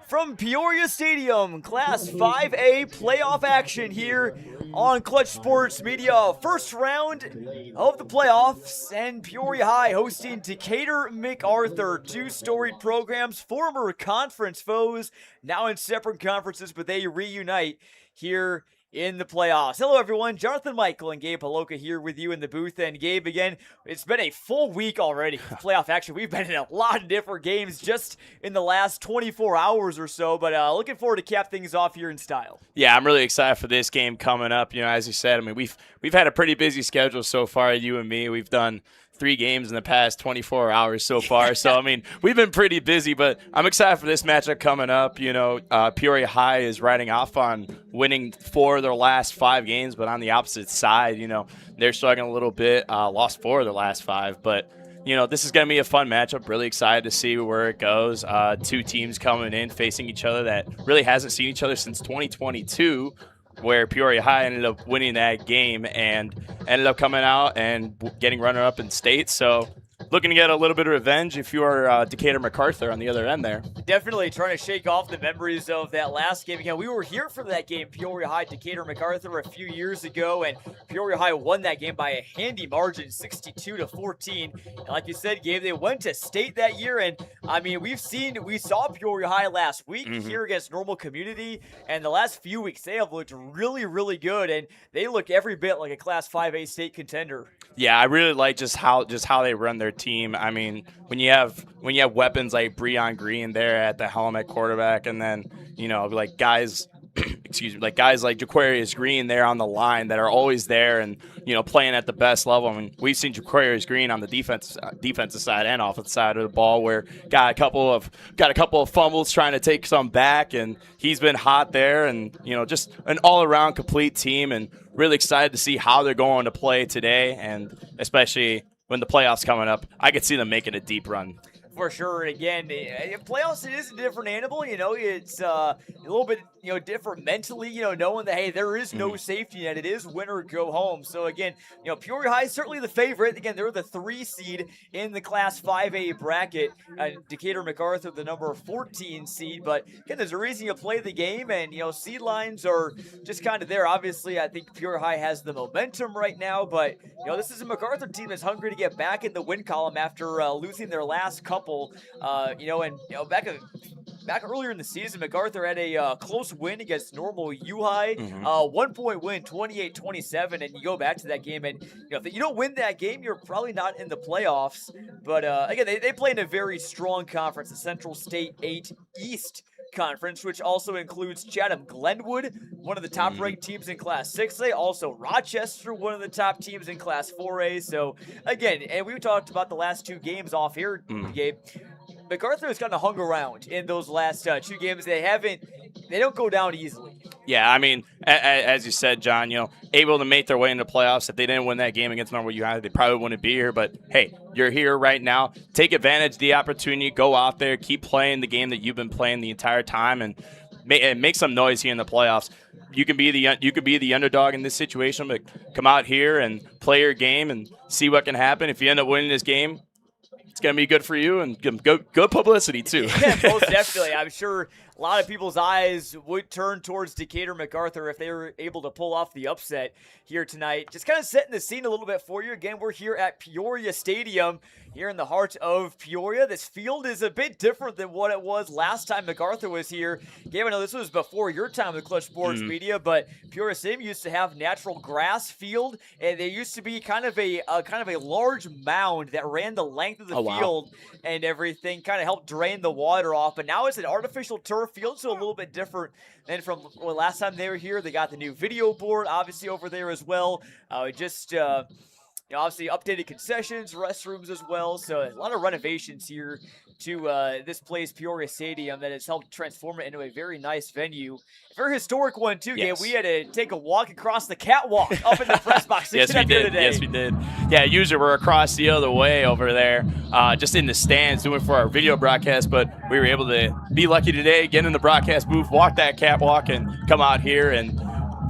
From Peoria Stadium, Class 5A playoff action here on Clutch Sports Media. First round of the playoffs, and Peoria High hosting Decatur MacArthur. Two storied programs, former conference foes, now in separate conferences, but they reunite here in the playoffs. Hello, everyone. Jonathan Michael and Gabe Haloka here with you in the booth. And Gabe, again, it's been a full week already of playoff action. We've been in a lot of different games just in the last 24 hours or so, but looking forward to cap things off here in style. Yeah, I'm really excited for this game coming up. You know, as you said, I mean, we've had a pretty busy schedule so far, you and me. We've done 3 games in the past 24 hours so far. So, I mean, we've been pretty busy, but I'm excited for this matchup coming up. You know, Peoria High is riding off on winning 4 of their last 5 games, but on the opposite side, you know, they're struggling a little bit, lost 4 of their last 5. But, you know, this is going to be a fun matchup. Really excited to see where it goes. 2 teams coming in, facing each other that really hasn't seen each other since 2022. Where Peoria High ended up winning that game and ended up coming out and getting runner-up in state. So looking to get a little bit of revenge if you are Decatur MacArthur on the other end there. Definitely trying to shake off the memories of that last game. Again, we were here for that game, Peoria High, Decatur MacArthur, a few years ago, and Peoria High won that game by a handy margin, 62-14. And like you said, Gabe, they went to state that year, and I mean, we saw Peoria High last week here against Normal Community, and the last few weeks they have looked really, really good, and they look every bit like a Class 5A state contender. Yeah, I really like just how they run their team. I mean, when you have weapons like Breon Green there at the helm at quarterback, and then, you know, like guys like Jaquarius Green there on the line that are always there and, you know, playing at the best level. I mean, we've seen Jaquarius Green on the defensive side and offensive side of the ball where got a couple of fumbles trying to take some back, and he's been hot there, and, you know, just an all-around complete team, and really excited to see how they're going to play today, and especially when the playoffs coming up, I could see them making a deep run. For sure. Again, playoffs, it is a different animal. You know, it's a little bit, you know, different mentally, you know, knowing that, hey, there is no safety net. It is win or go home. So, again, you know, Peoria High is certainly the favorite. Again, they're the 3 seed in the Class 5A bracket. Decatur MacArthur, the number 14 seed. But, again, there's a reason you play the game, and, you know, seed lines are just kind of there. Obviously, I think Peoria High has the momentum right now. But, you know, this is a MacArthur team that's hungry to get back in the win column after losing their last couple. You know, and, you know, back earlier in the season, MacArthur had a close win against Normal U-High, 1-point win, 28-27, and you go back to that game, and, you know, if you don't win that game, you're probably not in the playoffs. But again, they play in a very strong conference, the Central State 8 East Conference, which also includes Chatham-Glenwood, one of the top-ranked teams in Class 6A. Also, Rochester, one of the top teams in Class 4A. So, again, and we talked about the last 2 games off here, Gabe. MacArthur has kind of hung around in those last 2 games. They don't go down easily. Yeah, I mean, as you said, John, you know, able to make their way into playoffs. If they didn't win that game against Normal U-High, they probably wouldn't be here. But, hey, you're here right now. Take advantage of the opportunity. Go out there. Keep playing the game that you've been playing the entire time, and make some noise here in the playoffs. You can be the underdog in this situation, but come out here and play your game and see what can happen. If you end up winning this game, it's going to be good for you and good publicity, too. Yeah, most definitely. I'm sure a lot of people's eyes would turn towards Decatur MacArthur if they were able to pull off the upset here tonight. Just kind of setting the scene a little bit for you. Again, we're here at Peoria Stadium here in the heart of Peoria. This field is a bit different than what it was last time MacArthur was here. Gabe, I know this was before your time with Clutch Sports Media, but Peoria Stadium used to have natural grass field, and there used to be kind of a large mound that ran the length of the field and everything, kind of helped drain the water off. But now it's an artificial turf field, so a little bit different than from last time they were here. They got the new video board, obviously, over there as well. You know, obviously updated concessions, restrooms as well. So a lot of renovations here to this place, Peoria Stadium, that has helped transform it into a very nice venue. A very historic one, too, Gabe. We had to take a walk across the catwalk up in the press box. Yes, we did. Yes, we did. Yeah, usually we're across the other way over there, just in the stands doing for our video broadcast, but we were able to be lucky today, get in the broadcast booth, walk that catwalk, and come out here and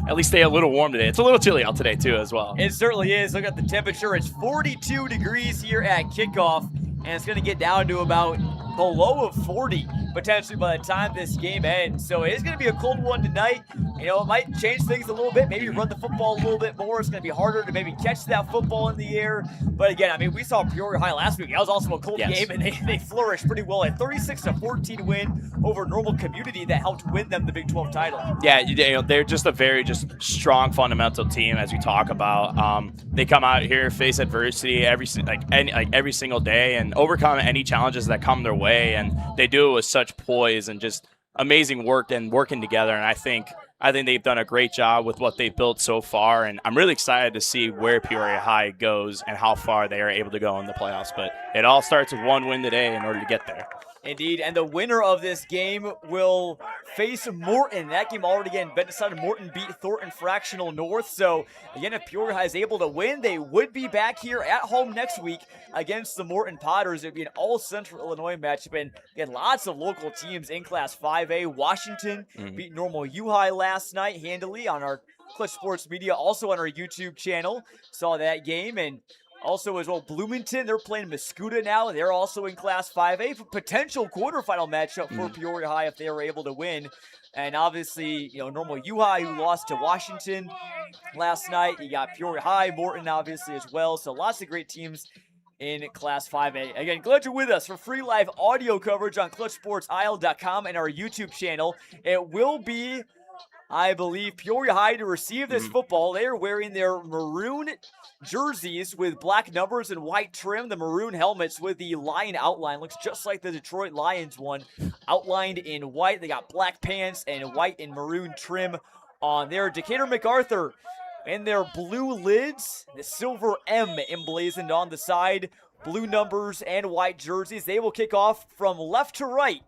at least stay a little warm today. It's a little chilly out today, too, as well. It certainly is. Look at the temperature. It's 42 degrees here at kickoff, and it's going to get down to about the low of 40 potentially by the time this game ends. So it is going to be a cold one tonight. It might change things a little bit, maybe run the football a little bit more. It's going to be harder to maybe catch that football in the air. But again, I mean, we saw Peoria High last week. That was also a cold game, and they flourished pretty well. A 36-14 win over Normal Community that helped win them the Big 12 title. Yeah, they're just a very strong fundamental team, as we talk about. They come out here, face adversity every single day, and overcome any challenges that come their way, and they do it with such poise and just amazing work and working together. And I think they've done a great job with what they've built so far, and I'm really excited to see where Peoria High goes and how far they are able to go in the playoffs. But it all starts with one win today in order to get there. Indeed, and the winner of this game will face Morton. That game already been decided. Morton beat Thornton Fractional North. So, again, if Peoria High is able to win, they would be back here at home next week against the Morton Potters. It would be an all-Central Illinois matchup. And, again, lots of local teams in Class 5A. Washington beat Normal U High last night handily on our Clutch Sports Media, also on our YouTube channel. Saw that game, and also as well, Bloomington, they're playing Mascoutah now. They're also in Class 5A for potential quarterfinal matchup for Peoria High if they are able to win. And obviously, Normal U High, who lost to Washington last night. You got Peoria High, Morton obviously as well. So lots of great teams in Class 5A. Again, glad you're with us for free live audio coverage on ClutchSportsIsle.com and our YouTube channel. It will be, I believe, Peoria High to receive this football. They are wearing their maroon jerseys with black numbers and white trim. The maroon helmets with the lion outline. Looks just like the Detroit Lions one, outlined in white. They got black pants and white and maroon trim on their Decatur MacArthur. In their blue lids, the silver M emblazoned on the side, blue numbers and white jerseys. They will kick off from left to right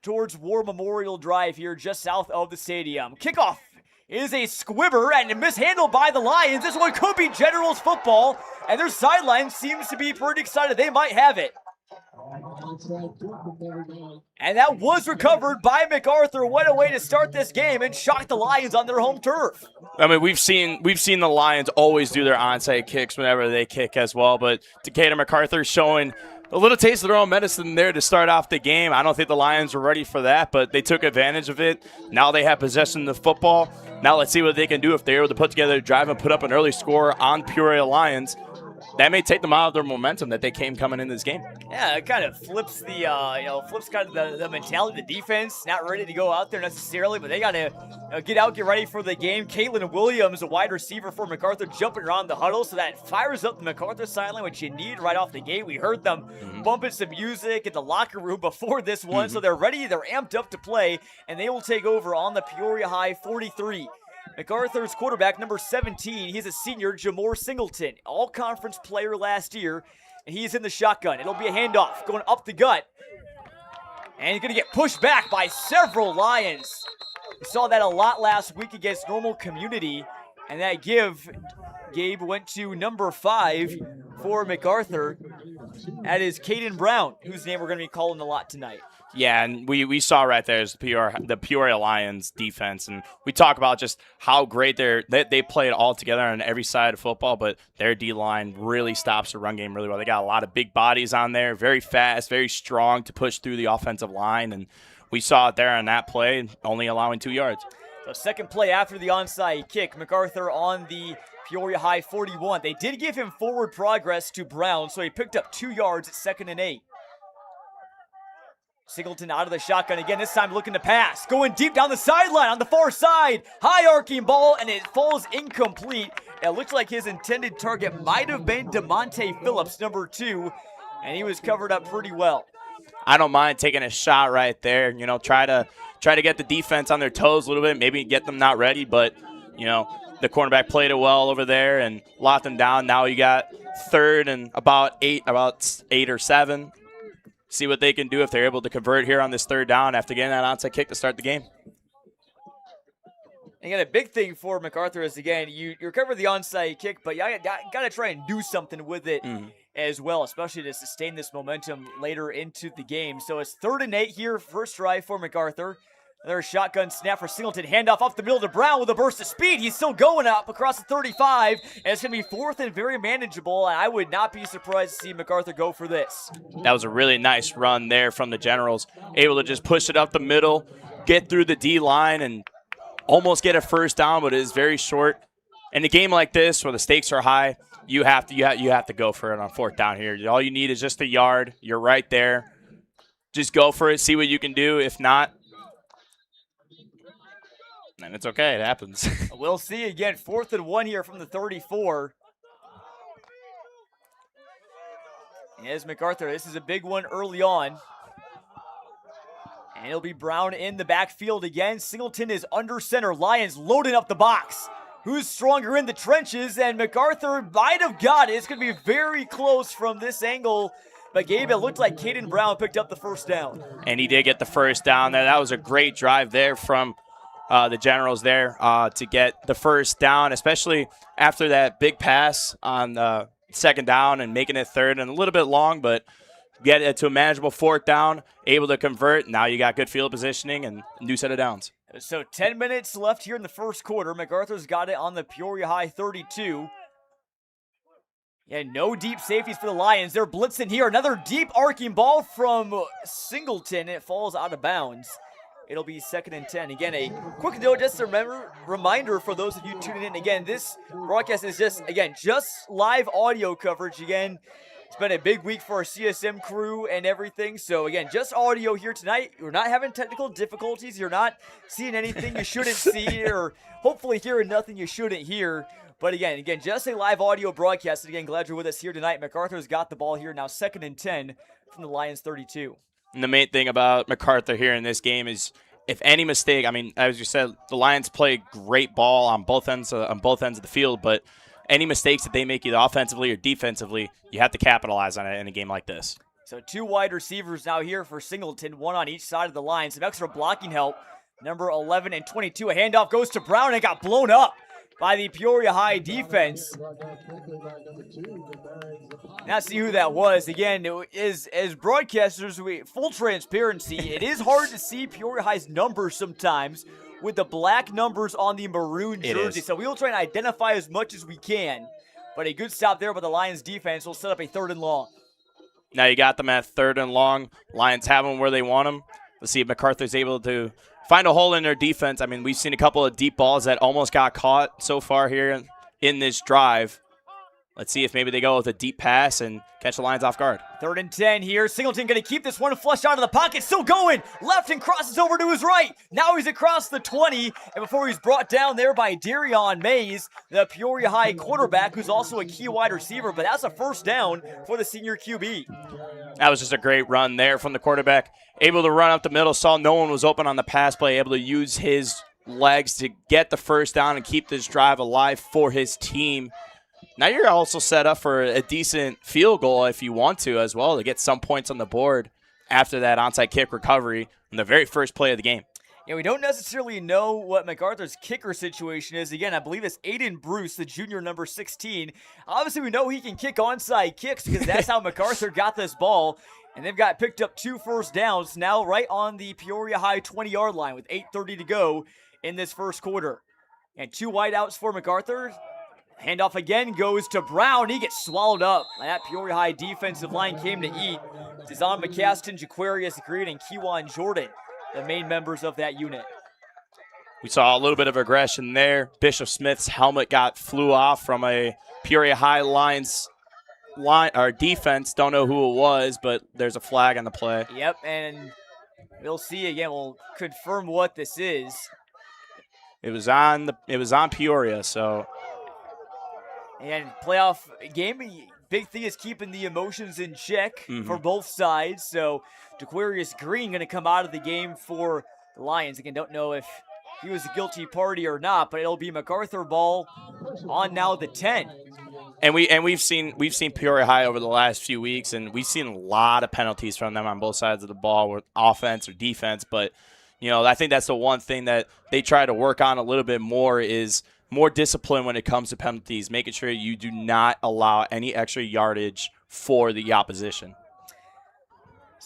towards War Memorial Drive here just south of the stadium. Kickoff is a squibber and mishandled by the Lions. This one could be Generals football, and their sideline seems to be pretty excited. They might have it. And that was recovered by MacArthur. What a way to start this game and shock the Lions on their home turf. I mean, we've seen the Lions always do their onside kicks whenever they kick as well, but Decatur MacArthur showing a little taste of their own medicine there to start off the game. I don't think the Lions were ready for that, but they took advantage of it. Now they have possession of the football. Now let's see what they can do if they're able to put together a drive and put up an early score on Peoria Lions. That may take them out of their momentum that they came coming in this game. Yeah, it kind of flips the mentality of the defense. Not ready to go out there necessarily, but they got to get out, get ready for the game. Caitlin Williams, a wide receiver for MacArthur, jumping around the huddle, so that fires up the MacArthur sideline, which you need right off the gate. We heard them bumping some music in the locker room before this one, so they're ready, they're amped up to play, and they will take over on the Peoria High 43. MacArthur's quarterback, number 17, he's a senior, Jamore Singleton, all-conference player last year, and he's in the shotgun. It'll be a handoff going up the gut, and he's going to get pushed back by several Lions. We saw that a lot last week against Normal Community, and that Gabe went to number 5 for MacArthur. That is Caden Brown, whose name we're going to be calling a lot tonight. Yeah, and we saw right there is the Peoria Lions defense, and we talk about just how great they played all together on every side of football, but their D-line really stops the run game really well. They got a lot of big bodies on there, very fast, very strong to push through the offensive line, and we saw it there on that play, only allowing 2 yards. The second play after the onside kick, MacArthur on the Peoria High 41. They did give him forward progress to Brown, so he picked up 2 yards at 2nd and 8. Singleton out of the shotgun again, this time looking to pass. Going deep down the sideline on the far side. High arcing ball, and it falls incomplete. It looks like his intended target might have been DeMonte Phillips, number 2, and he was covered up pretty well. I don't mind taking a shot right there. Try to get the defense on their toes a little bit, maybe get them not ready, but, the cornerback played it well over there and locked them down. Now you got 3rd and about 8 or 7. See what they can do if they're able to convert here on this 3rd down after getting that onside kick to start the game. And again, a big thing for MacArthur is, again, you recover the onside kick, but you got to try and do something with it as well, especially to sustain this momentum later into the game. So it's 3rd and 8 here, first drive for MacArthur. Another shotgun snap for Singleton. Handoff up the middle to Brown with a burst of speed. He's still going up across the 35, and it's going to be 4th and very manageable, and I would not be surprised to see MacArthur go for this. That was a really nice run there from the Generals. Able to just push it up the middle, get through the D-line, and almost get a first down, but it is very short. In a game like this where the stakes are high, you have to go for it on 4th down here. All you need is just a yard. You're right there. Just go for it, see what you can do. If not, and it's okay, it happens. We'll see again, 4th and 1 here from the 34. As MacArthur, this is a big one early on. And it'll be Brown in the backfield again. Singleton is under center. Lions loading up the box. Who's stronger in the trenches? And MacArthur might have got it. It's going to be very close from this angle. But Gabe, it looked like Caden Brown picked up the first down. And he did get the first down there. That was a great drive there from the Generals there to get the first down, especially after that big pass on 2nd down and making it 3rd and a little bit long, but get it to a manageable 4th down, able to convert. Now you got good field positioning and a new set of downs. So 10 minutes left here in the first quarter. MacArthur's got it on the Peoria High 32. Yeah, no deep safeties for the Lions. They're blitzing here. Another deep arcing ball from Singleton. It falls out of bounds. It'll be 2nd and 10. Again, a quick note, just a reminder for those of you tuning in. Again, this broadcast is just live audio coverage. Again, it's been a big week for our CSM crew and everything. So, again, just audio here tonight. We're not having technical difficulties. You're not seeing anything you shouldn't see or hopefully hearing nothing you shouldn't hear. But again, just a live audio broadcast. And again, glad you're with us here tonight. MacArthur's got the ball here now, 2nd and 10 from the Lions 32. And the main thing about MacArthur here in this game is if any mistake, I mean, as you said, the Lions play great ball on both ends of the field, but any mistakes that they make either offensively or defensively, you have to capitalize on it in a game like this. So 2 wide receivers now here for Singleton, 1 on each side of the line. Some extra blocking help. Number 11 and 22. A handoff goes to Brown and got blown up by the Peoria High defense. Now see who that was. Again, as broadcasters, full transparency, it is hard to see Peoria High's numbers sometimes with the black numbers on the maroon jersey. So we will try and identify as much as we can. But a good stop there by the Lions defense will set up a 3rd and long. Now you got them at 3rd and long. Lions have them where they want them. Let's see if MacArthur's able to find a hole in their defense. I mean, we've seen a couple of deep balls that almost got caught so far here in this drive. Let's see if maybe they go with a deep pass and catch the Lions off guard. 3rd and 10 here. Singleton going to keep this one flushed out of the pocket. Still going. Left and crosses over to his right. Now he's across the 20. And before he's brought down there by Darion Mays, the Peoria High quarterback, who's also a key wide receiver. But that's a first down for the senior QB. That was just a great run there from the quarterback. Able to run up the middle. Saw no one was open on the pass play. Able to use his legs to get the first down and keep this drive alive for his team. Now you're also set up for a decent field goal if you want to as well, to get some points on the board after that onside kick recovery in the very first play of the game. Yeah, we don't necessarily know what MacArthur's kicker situation is. Again, I believe it's Aiden Bruce, the junior number 16. Obviously, we know he can kick onside kicks because that's how MacArthur got this ball. And they've got picked up 2 first downs now right on the Peoria High 20-yard line with 8:30 to go in this first quarter. And 2 wideouts for MacArthur. Handoff again goes to Brown. He gets swallowed up. That Peoria High defensive line came to eat. Dizon McCaston, Jaquarius Green, and Kewan Jordan, the main members of that unit. We saw a little bit of aggression there. Bishop Smith's helmet flew off from a Peoria High Lions defense. Don't know who it was, but there's a flag on the play. Yep, and we'll see again. We'll confirm what this is. It was on Peoria, so. And playoff game, big thing is keeping the emotions in check for both sides. So Jaquarius Green going to come out of the game for the Lions. Again, don't know if he was a guilty party or not, but it'll be MacArthur ball on now the 10. And we've seen Peoria High over the last few weeks, and we've seen a lot of penalties from them on both sides of the ball, with offense or defense. But I think that's the one thing that they try to work on a little bit more is more discipline when it comes to penalties, making sure you do not allow any extra yardage for the opposition.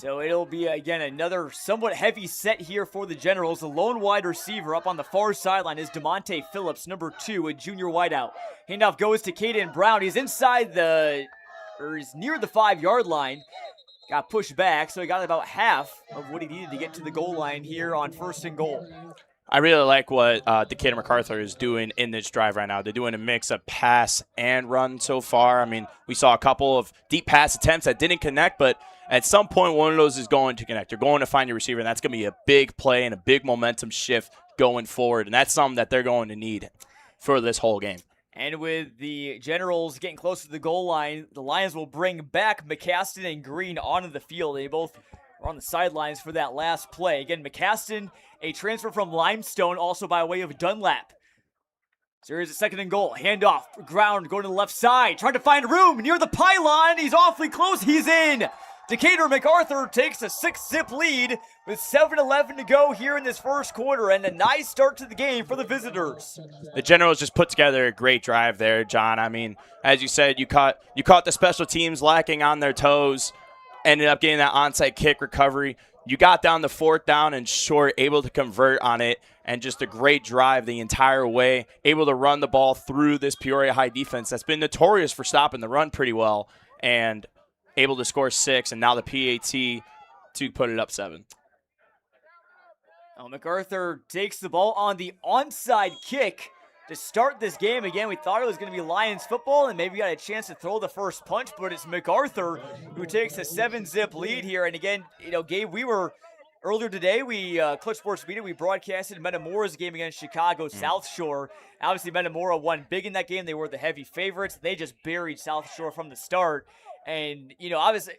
So it'll be, again, another somewhat heavy set here for the Generals. The lone wide receiver up on the far sideline is DeMonte Phillips, number 2, a junior wideout. Handoff goes to Caden Brown. He's he's near the 5-yard line. Got pushed back, so he got about half of what he needed to get to the goal line here on 1st and goal. I really like what Decatur MacArthur is doing in this drive right now. They're doing a mix of pass and run so far. I mean, we saw a couple of deep pass attempts that didn't connect, but at some point, one of those is going to connect. They're going to find your receiver, and that's going to be a big play and a big momentum shift going forward, and that's something that they're going to need for this whole game. And with the Generals getting close to the goal line, the Lions will bring back McCaston and Green onto the field. They both are on the sidelines for that last play. Again, McCaston, a transfer from Limestone, also by way of Dunlap. So here's a 2nd and goal. Handoff, ground, going to the left side. Trying to find room near the pylon. He's awfully close. He's in. Decatur MacArthur takes a 6-zip lead with 7:11 to go here in this first quarter, and a nice start to the game for the visitors. The Generals just put together a great drive there, John. I mean, as you said, you caught the special teams lacking on their toes, ended up getting that onside kick recovery. You got down the 4th down and short, able to convert on it, and just a great drive the entire way, able to run the ball through this Peoria High defense that's been notorious for stopping the run pretty well, and able to score 6, and now the PAT to put it up 7. MacArthur takes the ball on the onside kick to start this game. Again, we thought it was going to be Lions football and maybe got a chance to throw the first punch, but it's MacArthur who takes a 7-zip lead here. And again, Gabe, earlier today, Clutch Sports Media, we broadcasted Metamora's game against Chicago South Shore. Obviously, Metamora won big in that game. They were the heavy favorites. They just buried South Shore from the start. And, obviously,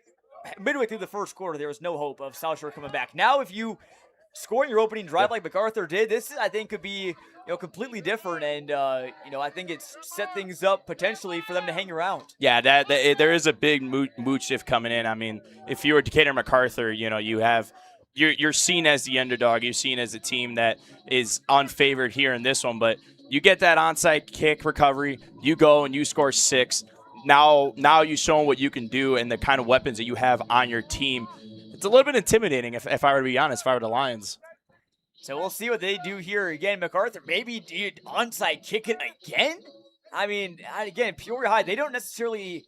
midway through the first quarter, there was no hope of South Shore coming back. Now, if you score in your opening drive like MacArthur did, this, I think, could be, completely different. And, I think it's set things up potentially for them to hang around. Yeah, there is a big mood shift coming in. I mean, if you were Decatur MacArthur, you're seen as the underdog. You're seen as a team that is unfavored here in this one. But you get that onside kick recovery, you go and you score 6. Now you've shown what you can do and the kind of weapons that you have on your team. It's a little bit intimidating, if I were to be honest, if I were the Lions. So we'll see what they do here. Again, MacArthur, maybe onside kick it again? I mean, again, Peoria High, they don't necessarily...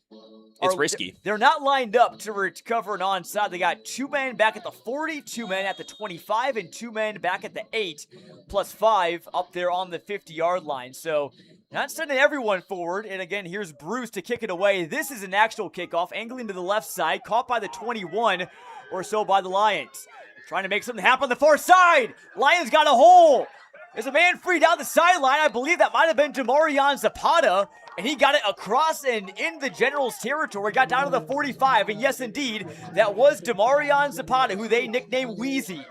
It's risky. They're not lined up to recover an onside. They got 2 men back at the 40, 2 men at the 25, and 2 men back at the 8, plus 5 up there on the 50-yard line. So... not sending everyone forward, and again, here's Bruce to kick it away. This is an actual kickoff, angling to the left side, caught by the 21 or so by the Lions. Trying to make something happen on the far side. Lions got a hole. There's a man free down the sideline. I believe that might have been Demarion Zapata, and he got it across and in the Generals' territory, got down to the 45, and yes, indeed, that was Demarion Zapata, who they nicknamed Wheezy.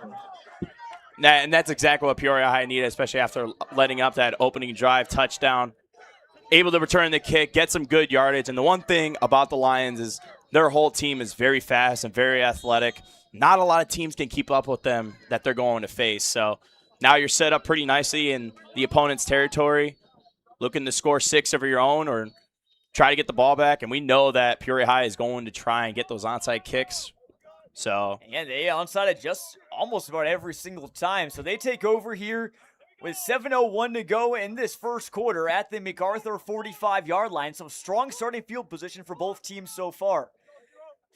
And that's exactly what Peoria High needed, especially after letting up that opening drive touchdown. Able to return the kick, get some good yardage. And the one thing about the Lions is their whole team is very fast and very athletic. Not a lot of teams can keep up with them that they're going to face. So now you're set up pretty nicely in the opponent's territory, looking to score 6 of your own or try to get the ball back. And we know that Peoria High is going to try and get those onside kicks. So and they onside it just almost about every single time. So they take over here with 7:01 to go in this first quarter at the MacArthur 45-yard line. So strong starting field position for both teams so far.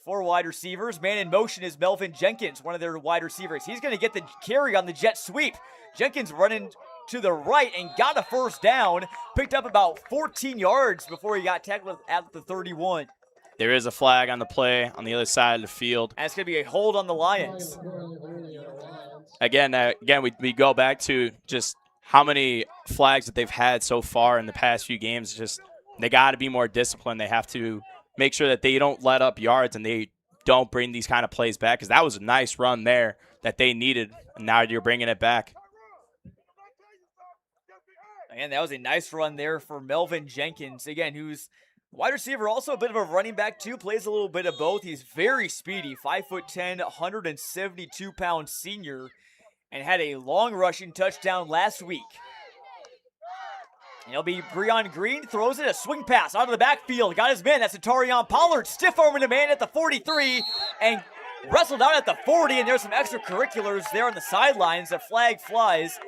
4 wide receivers. Man in motion is Melvin Jenkins, one of their wide receivers. He's going to get the carry on the jet sweep. Jenkins running to the right and got a first down. Picked up about 14 yards before he got tackled at the 31. There is a flag on the play on the other side of the field. And it's going to be a hold on the Lions. Again, we go back to just how many flags that they've had so far in the past few games. Just they got to be more disciplined. They have to make sure that they don't let up yards and they don't bring these kind of plays back, because that was a nice run there that they needed, and now you're bringing it back. And that was a nice run there for Melvin Jenkins, again, who's wide receiver, also a bit of a running back too, plays a little bit of both. He's very speedy, 5'10", 172-pound senior, and had a long rushing touchdown last week. And it'll be Breon Green, throws it, a swing pass out of the backfield, got his man, that's Atarion Pollard, stiff arming a man at the 43, and wrestled out at the 40, and there's some extracurriculars there on the sidelines. The flag flies.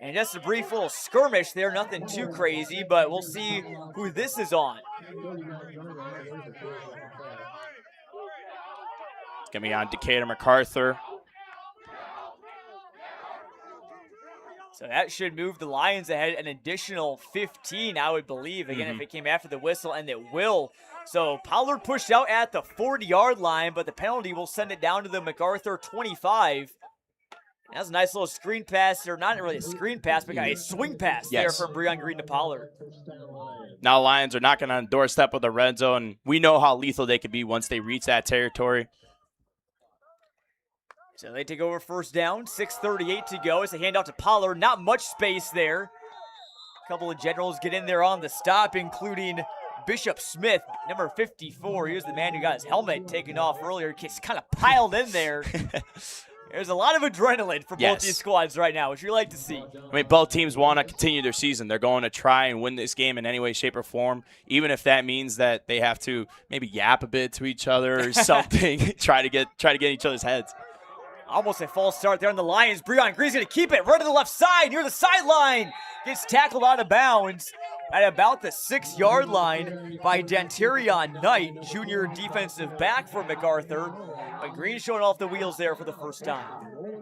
And just a brief little skirmish there, nothing too crazy, but we'll see who this is on. It's going to be on Decatur MacArthur. So that should move the Lions ahead an additional 15, I would believe. Again, if it came after the whistle, and it will. So Pollard pushed out at the 40-yard line, but the penalty will send it down to the MacArthur 25. That's a nice little screen pass, or not really a screen pass, but a swing pass there from Breon Green to Pollard. Now Lions are knocking on the doorstep of the red zone. We know how lethal they could be once they reach that territory. So they take over first down, 6:38 to go. It's a handoff to Pollard. Not much space there. A couple of generals get in there on the stop, including Bishop Smith, number 54. He was the man who got his helmet taken off earlier. He's kind of piled in there. There's a lot of adrenaline for both these squads right now, which we like to see. I mean, both teams want to continue their season. They're going to try and win this game in any way, shape, or form, even if that means that they have to maybe yap a bit to each other or something, try to get in each other's heads. Almost a false start there on the Lions. Breon Green's going to keep it right to the left side near the sideline. Gets tackled out of bounds at about the 6-yard line by Dantarion Knight, junior defensive back for MacArthur. But Green showing off the wheels there for the first time.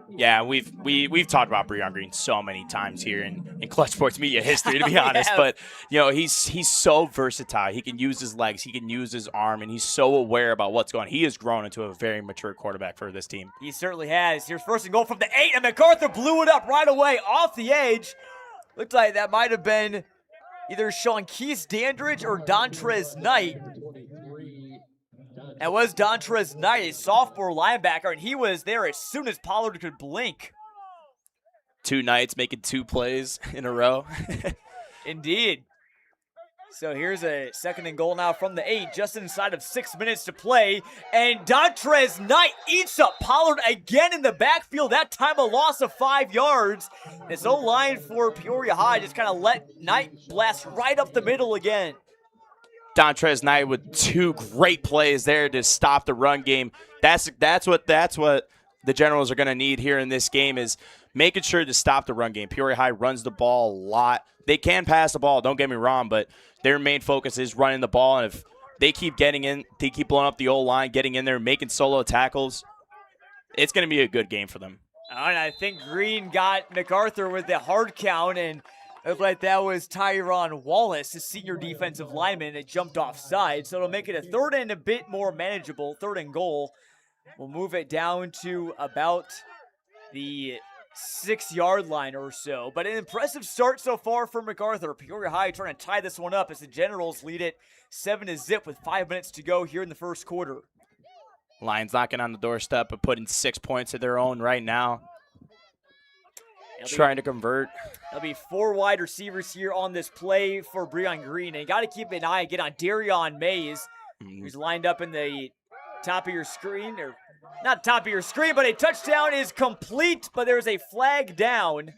Yeah, we've talked about Breon Green so many times here in Clutch Sports media history, to be honest. But you know, he's so versatile. He can use his legs, he can use his arm, and he's so aware about what's going on. He has grown into a very mature quarterback for this team. He certainly has. Here's first and goal from the 8, and MacArthur blew it up right away off the edge. Looked like that might have been either Sean Keith Dandridge or Dontrez Knight. That was Dontrez Knight, a sophomore linebacker, and he was there as soon as Pollard could blink. 2 Knights making 2 plays in a row. Indeed. So here's a second and goal now from the 8, just inside of 6 minutes to play. And Dontrez Knight eats up Pollard again in the backfield, that time a loss of 5 yards. This O-line for Peoria High just kind of let Knight blast right up the middle again. Dontrez Knight with 2 great plays there to stop the run game. That's what the Generals are going to need here in this game, is making sure to stop the run game. Peoria High runs the ball a lot. They can pass the ball, don't get me wrong, but their main focus is running the ball. And if they keep getting in, they keep blowing up the O-line, getting in there, making solo tackles, it's going to be a good game for them. And I think Green got MacArthur with the hard count, and it looked like that was Tyron Wallace, his senior defensive lineman, that jumped offside. So it'll make it a third and a bit more manageable, third and goal. We'll move it down to about the 6-yard line or so. But an impressive start so far for MacArthur. Peoria High trying to tie this one up as the Generals lead it 7-0 with 5 minutes to go here in the first quarter. Lions knocking on the doorstep and putting 6 points of their own right now. Trying to convert. There'll be 4 wide receivers here on this play for Breon Green. And you got to keep an eye again on Darion Mays, who's lined up in the top of your screen, or not top of your screen, but a touchdown is complete, but there's a flag down.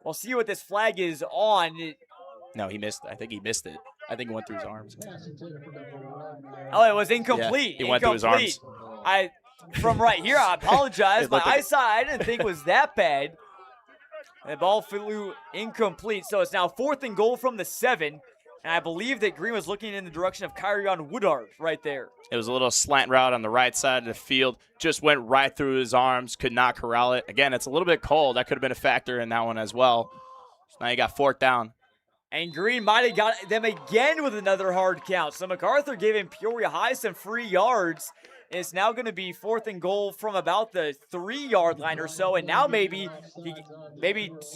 We'll see what this flag is on. No, he missed. I think he missed it. I think he went through his arms. Oh, it was incomplete. Yeah, he went through his arms. From right here, I apologize. My eyesight, I didn't think was that bad. The ball flew incomplete, so it's now 4th and goal from the 7. And I believe that Green was looking in the direction of Kyrion Woodard right there. It was a little slant route on the right side of the field. Just went right through his arms, could not corral it. Again, it's a little bit cold. That could have been a factor in that one as well. So now you got 4th down. And Green might have got them again with another hard count. So MacArthur giving Peoria High some free yards. It's now going to be 4th and goal from about the 3-yard line or so. And now maybe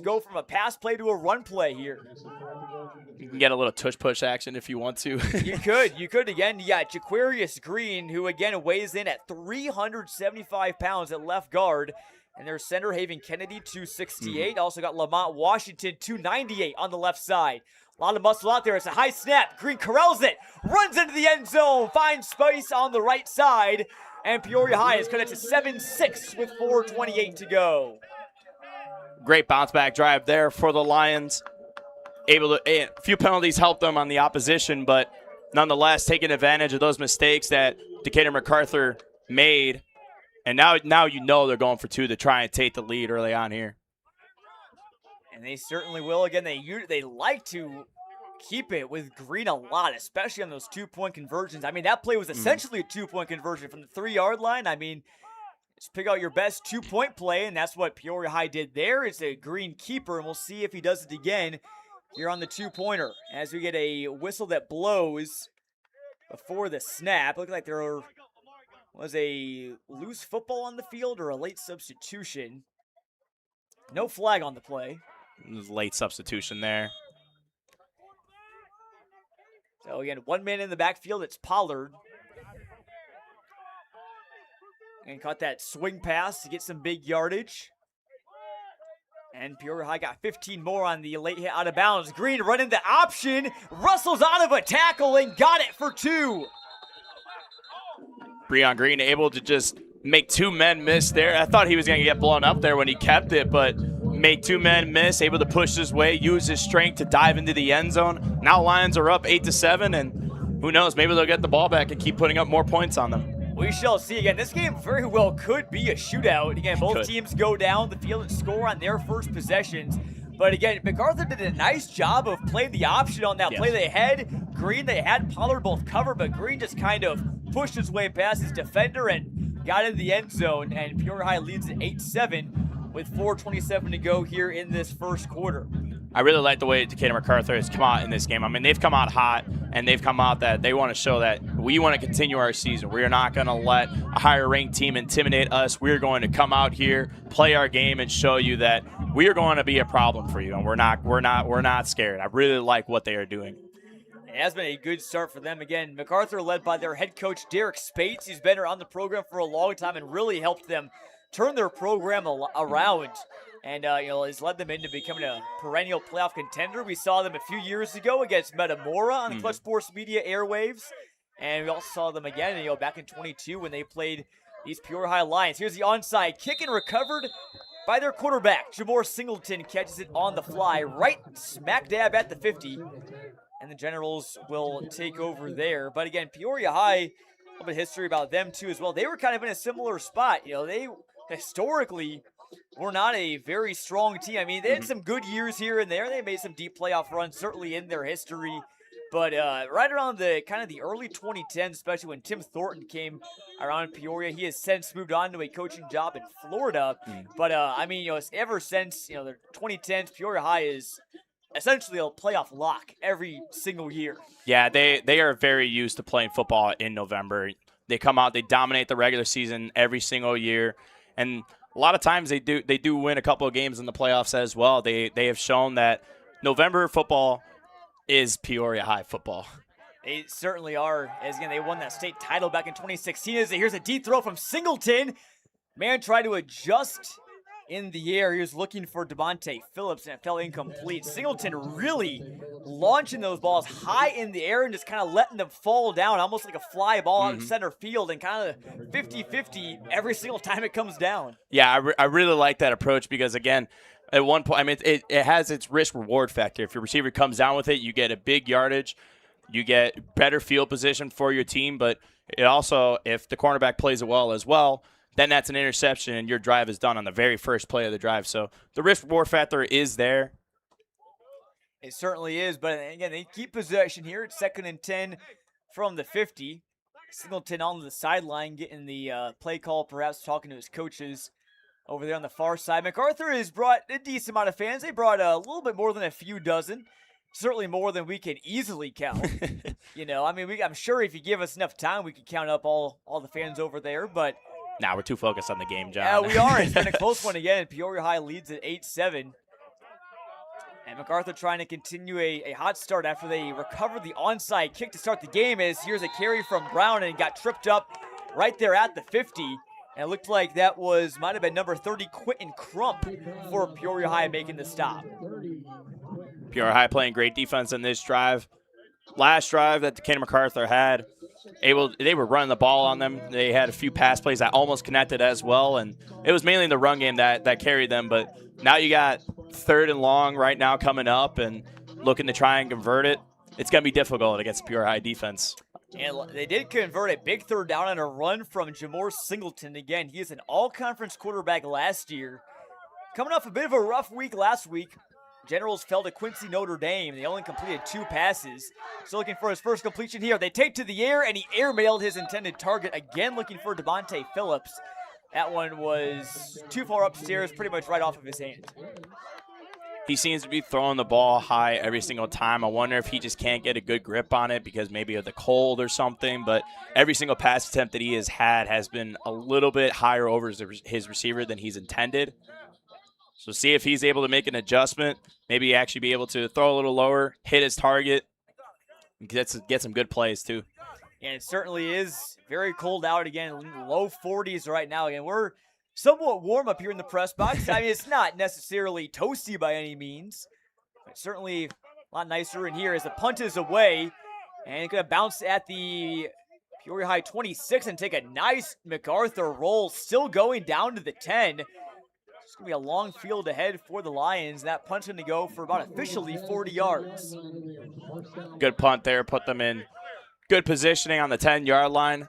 go from a pass play to a run play here. You can get a little tush-push action if you want to. You could again. Yeah, Jaquarius Green, who again weighs in at 375 pounds at left guard. And there's center Haven Kennedy, 268. Also got Lamont Washington, 298 on the left side. A lot of muscle out there. It's a high snap. Green corrals it, runs into the end zone, finds space on the right side. And Peoria High is cut it to 7-6 with 4:28 to go. Great bounce back drive there for the Lions. A few penalties helped them on the opposition, but nonetheless taking advantage of those mistakes that Decatur MacArthur made, and now you know they're going for 2 to try and take the lead early on here. And they certainly will. Again, they like to keep it with Green a lot, especially on those 2-point conversions. I mean, that play was essentially a 2-point conversion from the 3-yard line. I mean, just pick out your best 2-point play, and that's what Peoria High did there. It's a Green keeper, and we'll see if he does it again here on the 2-pointer. As we get a whistle that blows before the snap. Looked like there was a loose football on the field or a late substitution. No flag on the play. It was a late substitution there. So again, 1 man in the backfield. It's Pollard. And caught that swing pass to get some big yardage. And Peoria High got 15 more on the late hit out of bounds. Green running the option. Rustles out of a tackle and got it for 2. Breon Green able to just make 2 men miss there. I thought he was going to get blown up there when he kept it, but made 2 men miss, able to push his way, use his strength to dive into the end zone. Now Lions are up 8-7, and who knows, maybe they'll get the ball back and keep putting up more points on them. We shall see. Again, this game very well could be a shootout. Again, both teams go down the field and score on their first possessions. But again, MacArthur did a nice job of playing the option on that play. They had Green, they had Pollard both covered, but Green just kind of pushed his way past his defender and got into the end zone. And Peoria High leads at 8-7 with 4:27 to go here in this first quarter. I really like the way Decatur MacArthur has come out in this game. I mean, they've come out hot, and they've come out that they want to show that we want to continue our season. We are not going to let a higher-ranked team intimidate us. We are going to come out here, play our game, and show you that we are going to be a problem for you, and we're not scared. I really like what they are doing. It has been a good start for them. Again, MacArthur led by their head coach, Derek Spates. He's been on the program for a long time and really helped them turn their program around. And, has led them into becoming a perennial playoff contender. We saw them a few years ago against Metamora on the Clutch Sports Media airwaves. And we also saw them again, back in 22 when they played these Peoria High Lions. Here's the onside kick and recovered by their quarterback. Jamore Singleton catches it on the fly right smack dab at the 50. And the Generals will take over there. But again, Peoria High, a little bit of history about them too as well. They were kind of in a similar spot. They historically were not a very strong team. I mean, they had some good years here and there. They made some deep playoff runs, certainly in their history. But right around the kind of the early 2010s, especially when Tim Thornton came around Peoria, he has since moved on to a coaching job in Florida. But ever since the 2010s, Peoria High is essentially a playoff lock every single year. Yeah, they are very used to playing football in November. They come out, they dominate the regular season every single year, and a lot of times they do win a couple of games in the playoffs as well. They have shown that November football is Peoria High football. They certainly are. As again, they won that state title back in 2016. Here's a deep throw from Singleton. Man tried to adjust in the air. He was looking for Devontae Phillips, and it fell incomplete. Singleton really launching those balls high in the air and just kind of letting them fall down, almost like a fly ball out in center field, and kind of 50-50 every single time it comes down. Yeah, I really like that approach because, again, at one point, I mean, it has its risk-reward factor. If your receiver comes down with it, you get a big yardage, you get better field position for your team, but it also, if the cornerback plays it well as well, then that's an interception and your drive is done on the very first play of the drive. So the risk-reward factor is there. It certainly is, but again, they keep possession here. It's 2nd and 10 from the 50. Singleton on the sideline getting the play call, perhaps talking to his coaches over there on the far side. MacArthur has brought a decent amount of fans. They brought a little bit more than a few dozen. Certainly more than we can easily count. I'm sure if you give us enough time, we could count up all the fans over there, but nah, we're too focused on the game, John. Yeah, we are. It's been a close one again. Peoria High leads at 8-7. And MacArthur trying to continue a hot start after they recovered the onside kick to start the game. Here's a carry from Brown and got tripped up right there at the 50. And it looked like that might have been number 30, Quentin Crump, for Peoria High making the stop. Peoria High playing great defense in this drive. Last drive that Decatur MacArthur had, they were running the ball on them. They had a few pass plays that almost connected as well, and it was mainly the run game that carried them. But now you got 3rd and long right now coming up and looking to try and convert it. It's going to be difficult against Peoria High defense. And they did convert a big third down on a run from Jamore Singleton. Again, he is an all-conference quarterback last year. Coming off a bit of a rough week last week, Generals fell to Quincy Notre Dame. They only completed 2 passes. So looking for his first completion here. They take to the air, and he airmailed his intended target. Again, looking for Devontae Phillips. That one was too far upstairs, pretty much right off of his hand. He seems to be throwing the ball high every single time. I wonder if he just can't get a good grip on it because maybe of the cold or something. But every single pass attempt that he has had has been a little bit higher over his receiver than he's intended. So see if he's able to make an adjustment, maybe actually be able to throw a little lower, hit his target, and get some good plays too. And it certainly is very cold out again, low 40s right now. Again, we're somewhat warm up here in the press box. I mean, it's not necessarily toasty by any means, but certainly a lot nicer in here as the punt is away. And it's going to bounce at the Peoria High 26 and take a nice MacArthur roll, still going down to the 10. It's going to be a long field ahead for the Lions. That punt's going to go for about officially 40 yards. Good punt there, put them in good positioning on the 10-yard line.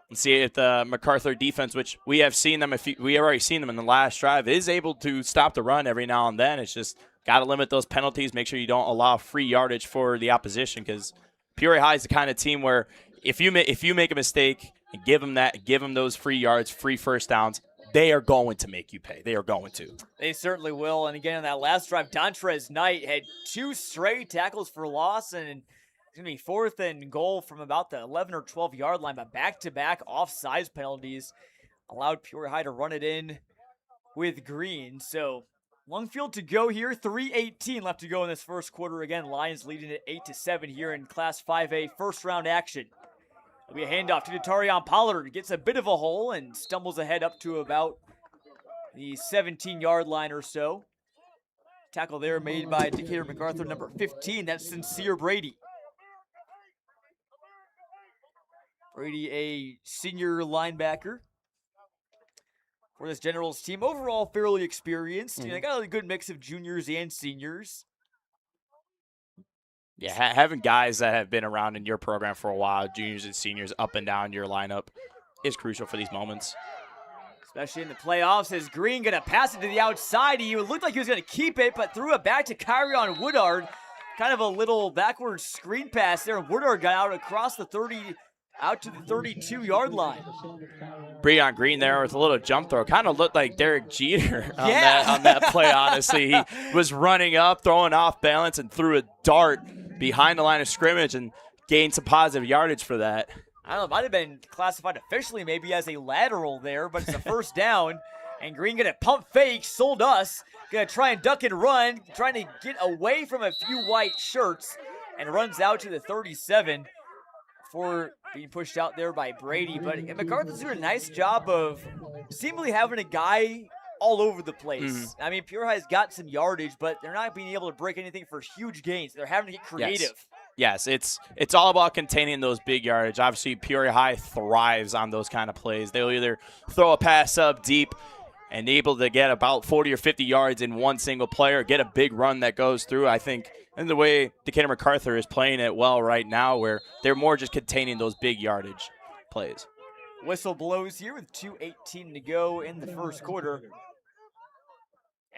And see if the MacArthur defense, which we have seen them, we have already seen them in the last drive, is able to stop the run every now and then. It's just got to limit those penalties, make sure you don't allow free yardage for the opposition, because Peoria High is the kind of team where if you make a mistake and give them those free yards, free first downs, they are going to make you pay. They are going to. They certainly will. And again, on that last drive, Dontrez Knight had 2 straight tackles for loss, and it's going to be 4th and goal from about the 11 or 12-yard line, but back-to-back offsides penalties allowed Peoria High to run it in with Green. So long field to go here, 3:18 left to go in this first quarter. Again, Lions leading at 8-7 here in Class 5A first-round action. It'll be a handoff to Tarion Pollard. Gets a bit of a hole and stumbles ahead up to about the 17-yard line or so. Tackle there made by Decatur MacArthur, number 15. That's Sincere Brady. Brady, a senior linebacker for this Generals team. Overall, fairly experienced. They got a good mix of juniors and seniors. Yeah, having guys that have been around in your program for a while, juniors and seniors, up and down your lineup, is crucial for these moments. Especially in the playoffs, as Green going to pass it to the outside. He looked like he was going to keep it, but threw it back to Kyrion Woodard. Kind of a little backwards screen pass there. Woodard got out across the 30, out to the 32-yard line. Breon Green there with a little jump throw. Kind of looked like Derek Jeter on that play, honestly. He was running up, throwing off balance, and threw a dart behind the line of scrimmage and gained some positive yardage for that. I don't know, it might have been classified officially maybe as a lateral there, but it's a first down. And Green going to pump fake, sold us. Going to try and duck and run, trying to get away from a few white shirts, and runs out to the 37 before being pushed out there by Brady. But MacArthur's doing a nice job of seemingly having a guy all over the place. I mean, Peoria High's got some yardage, but they're not being able to break anything for huge gains. They're having to get creative. Yes, it's all about containing those big yardage. Obviously, Peoria High thrives on those kind of plays. They'll either throw a pass up deep and able to get about 40 or 50 yards in one single play, or get a big run that goes through. I think in the way Decatur MacArthur is playing it well right now, where they're more just containing those big yardage plays. Whistle blows here with 2:18 to go in the first quarter.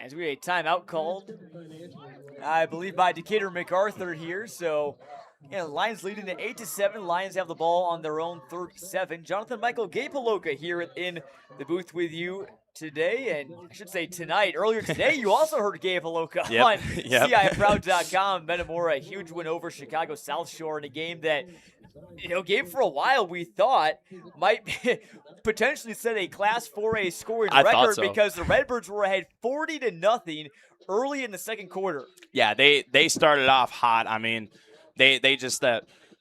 As we had a timeout called, I believe, by Decatur MacArthur here. So, Lions leading at 8-7. Lions have the ball on their own 37. Jonathan Michael Gapaloka here in the booth with you today, and I should say tonight. Earlier today, you also heard Gapaloka on CIProud.com. Metamora, a huge win over Chicago South Shore in a game that, game for a while we thought might potentially set a Class 4A scoring record because the Redbirds were ahead 40-0 early in the second quarter. Yeah, they started off hot. I mean, they just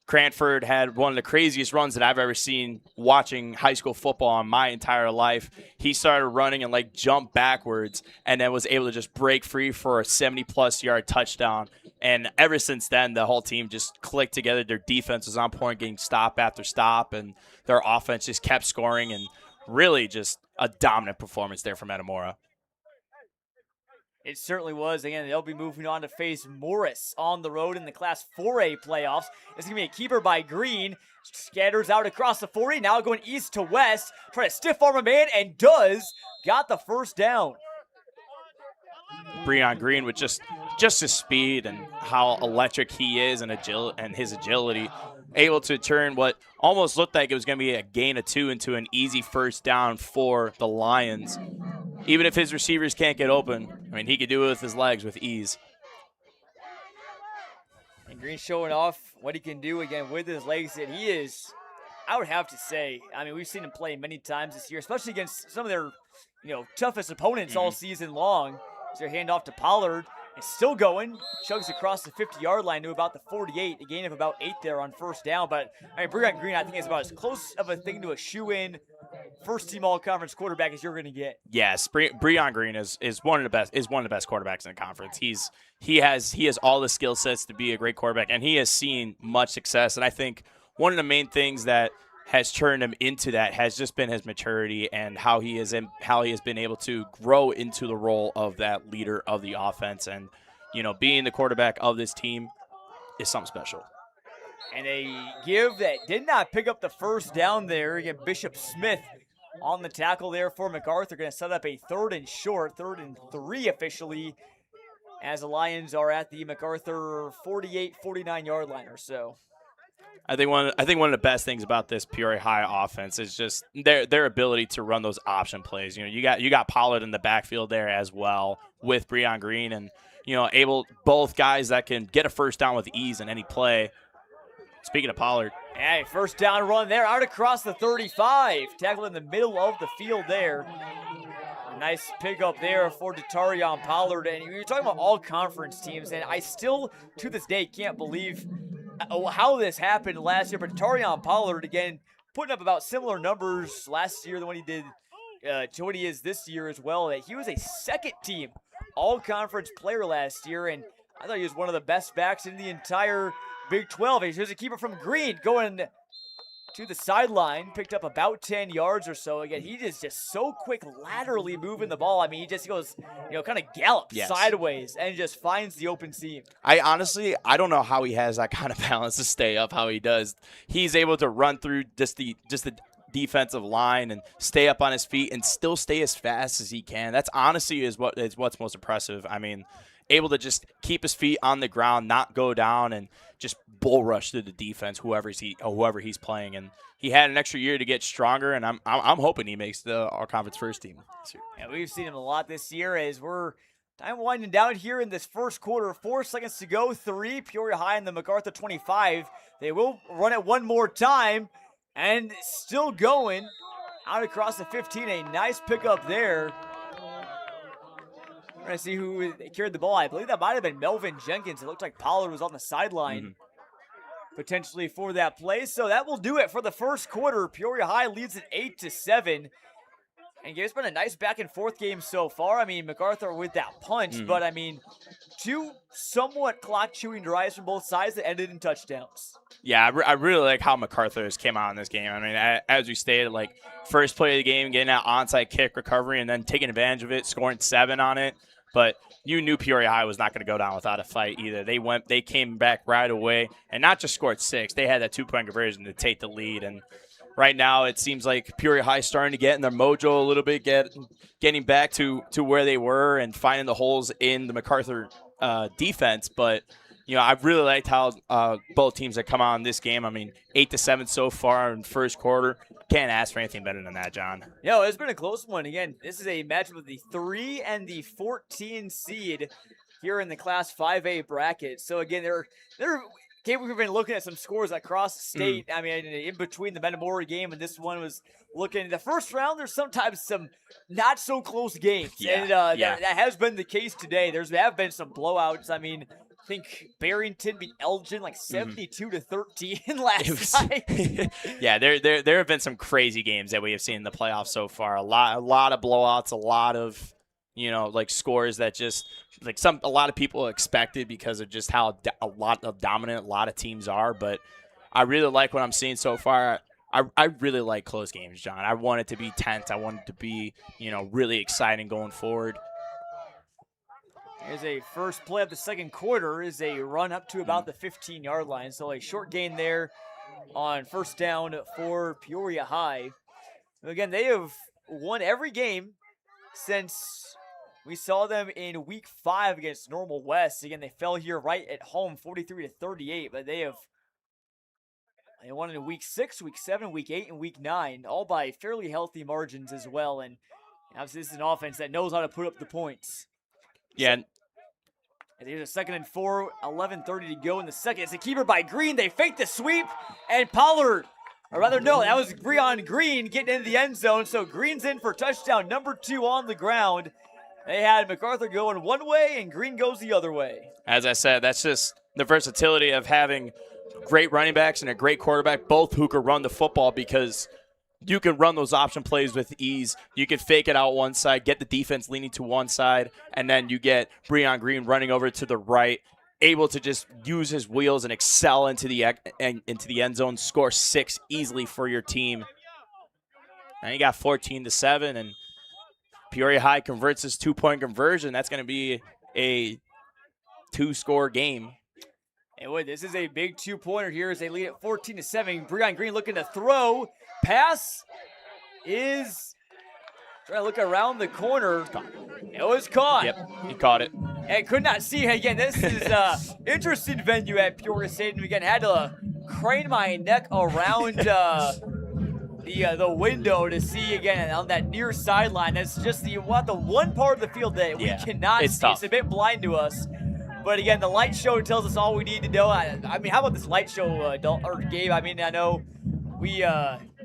Cranford had one of the craziest runs that I've ever seen watching high school football in my entire life. He started running and jumped backwards, and then was able to just break free for a 70-plus yard touchdown. And ever since then, the whole team just clicked together. Their defense was on point, getting stop after stop, and their offense just kept scoring, and really just a dominant performance there from Metamora. It certainly was. Again, they'll be moving on to face Morris on the road in the Class 4A playoffs. It's going to be a keeper by Green. Scatters out across the 40. Now going east to west. Trying to stiff arm a man and does. Got the first down. Breon Green with just his speed and how electric he is and his agility, able to turn what almost looked like it was going to be a gain of 2 into an easy first down for the Lions. Even if his receivers can't get open, I mean, he could do it with his legs with ease. And Green showing off what he can do again with his legs. And he is, I would have to say, I mean, we've seen him play many times this year, especially against some of their, toughest opponents all season long. So their handoff to Pollard. It's still going. Chugs across the 50-yard line to about the 48. A gain of about 8 there on first down. But, I mean, Breon Green, I think, is about as close of a thing to a shoe-in first-team all-conference quarterback as you're going to get. Yes, Breon Green is one of the best quarterbacks in the conference. He has all the skill sets to be a great quarterback, and he has seen much success. And I think one of the main things that has turned him into that has just been his maturity and how he has been able to grow into the role of that leader of the offense. And being the quarterback of this team is something special. And a give that did not pick up the first down there. Again, Bishop Smith on the tackle there for MacArthur. Going to set up a 3rd and short, 3rd and 3 officially, as the Lions are at the MacArthur 48, 49-yard line or so. I think one of the best things about this Peoria High offense is just their ability to run those option plays. You got Pollard in the backfield there as well with Breon Green, and both guys that can get a first down with ease in any play. Speaking of Pollard, hey, first down run there out across the 35, tackled in the middle of the field there. Nice pickup there for Detarion Pollard. And you're talking about all conference teams, and I still to this day can't believe how this happened last year. But Detarion Pollard, again, putting up about similar numbers last year than what he did to what he is this year as well. That he was a second-team all-conference player last year, and I thought he was one of the best backs in the entire Big 12. Here's a keeper from Green going to the sideline, picked up about 10 yards or so. Again, he is just so quick laterally moving the ball. I mean, he just goes, kind of gallops sideways and just finds the open seam. I don't know how he has that kind of balance to stay up how he does. He's able to run through just the defensive line and stay up on his feet and still stay as fast as he can. That's honestly is what's most impressive. I mean, able to just keep his feet on the ground, not go down, and just bull rush through the defense, whoever he's playing. And he had an extra year to get stronger, and I'm hoping he makes our conference first team. Yeah, we've seen him a lot this year as we're time winding down here in this first quarter. 4 seconds to go. 3 Peoria High in the MacArthur 25. They will run it one more time, and still going out across the 15. A nice pickup there. We're going to see who carried the ball. I believe that might have been Melvin Jenkins. It looked like Pollard was on the sideline potentially for that play. So that will do it for the first quarter. Peoria High leads it 8-7. And it's been a nice back and forth game so far. I mean, MacArthur with that punch, but I mean, 2 somewhat clock chewing drives from both sides that ended in touchdowns. Yeah, I really like how MacArthur has came out in this game. I mean, as we stated, like first play of the game, getting that onside kick recovery and then taking advantage of it, scoring 7 on it. But you knew Peoria High was not going to go down without a fight either. They came back right away and not just scored 6. They had that 2-point conversion to take the lead. And right now it seems like Peoria High starting to get in their mojo a little bit, getting back to where they were and finding the holes in the MacArthur defense. But I really liked how both teams have come out in this game. I mean, 8-7 so far in the first quarter. Can't ask for anything better than that, John. It's been a close one. Again, this is a matchup of the 3 and the 14 seed here in the Class 5A bracket. So again, we've been looking at some scores across the state. I mean, in between the Metamora game and this one was looking in the first round. There's sometimes some not so close games, and that has been the case today. There have been some blowouts. I mean, I think Barrington beat Elgin like 72-13 last night. Yeah, there have been some crazy games that we have seen in the playoffs so far. A lot of blowouts, a lot of scores that just a lot of people expected because of just how dominant a lot of teams are. But I really like what I'm seeing so far. I really like close games, John. I want it to be tense. I want it to be really exciting going forward. Here's a first play of the second quarter is a run up to about the 15-yard line. So a short gain there on first down for Peoria High. Again, they have won every game since we saw them in week 5 against Normal West. Again, they fell here right at home, 43-38, but they won in week 6, week 7, week 8, and week 9, all by fairly healthy margins as well. And obviously, this is an offense that knows how to put up the points. Yeah. And here's a 2nd and 4, 11:30 to go in the second. It's a keeper by Green. They fake the sweep, and Pollard, or rather, no, that was Breon Green getting into the end zone. So Green's in for touchdown number 2 on the ground. They had MacArthur going one way, and Green goes the other way. As I said, that's just the versatility of having great running backs and a great quarterback, both who can run the football, because you can run those option plays with ease. You can fake it out one side, get the defense leaning to one side, and then you get Breon Green running over to the right, able to just use his wheels and excel into the end zone, score 6 easily for your team. And you got 14-7, and Peoria High converts this 2-point conversion. That's going to be a 2-score game. And wait, this is a big 2-pointer here as they lead at 14-7. Breon Green looking to throw. Pass is trying to look around the corner. It was caught. Yep, he caught it. And could not see. Again, this is interesting venue at Peoria Stadium. Again, had to crane my neck around the window to see again on that near sideline. That's just the one part of the field that we cannot see. Tough. It's a bit blind to us. But again, the light show tells us all we need to know. I mean, how about this light show, Gabe? I mean, I know we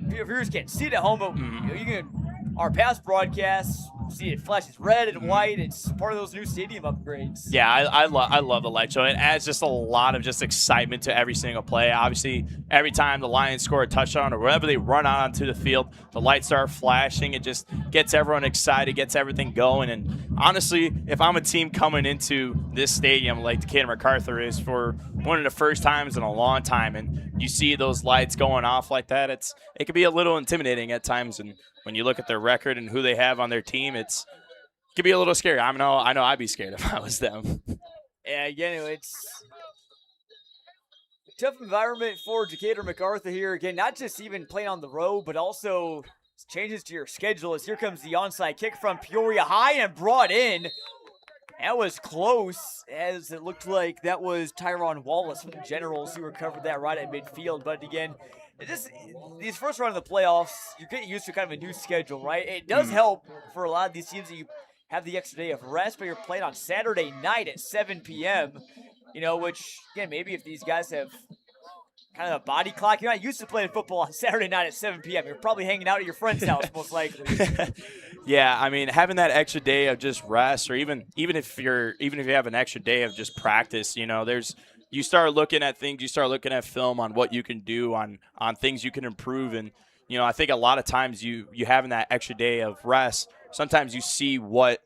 viewers can't see it at home, but you can. Our past broadcasts, see it flashes red and white. It's part of those new stadium upgrades. Yeah, I love the light show. It adds just a lot of just excitement to every single play. Obviously, every time the Lions score a touchdown or wherever they run out onto the field, the lights start flashing. It just gets everyone excited, gets everything going. And honestly, if I'm a team coming into this stadium like Decatur MacArthur is for one of the first times in a long time, and you see those lights going off like that, it can be a little intimidating at times. And when you look at their record and who they have on their team, it can be a little scary. I know I'd be scared if I was them. Yeah, again, it's a tough environment for Decatur MacArthur here. Again, not just even playing on the road, but also changes to your schedule as here comes the onside kick from Peoria High and brought in. That was close, as it looked like that was Tyron Wallace from the Generals who recovered that right at midfield. But again, these first round of the playoffs, you're getting used to kind of a new schedule, right? It does help for a lot of these teams that you have the extra day of rest, but you're playing on Saturday night at 7 p.m., which, again, maybe if these guys have kind of a body clock, you're not used to playing football on Saturday night at 7 p.m. You're probably hanging out at your friend's house, most likely. Yeah, I mean, having that extra day of just rest, or even if you have an extra day of just practice, you start looking at things, you start looking at film on what you can do, on things you can improve. And, I think a lot of times you having that extra day of rest, sometimes you see what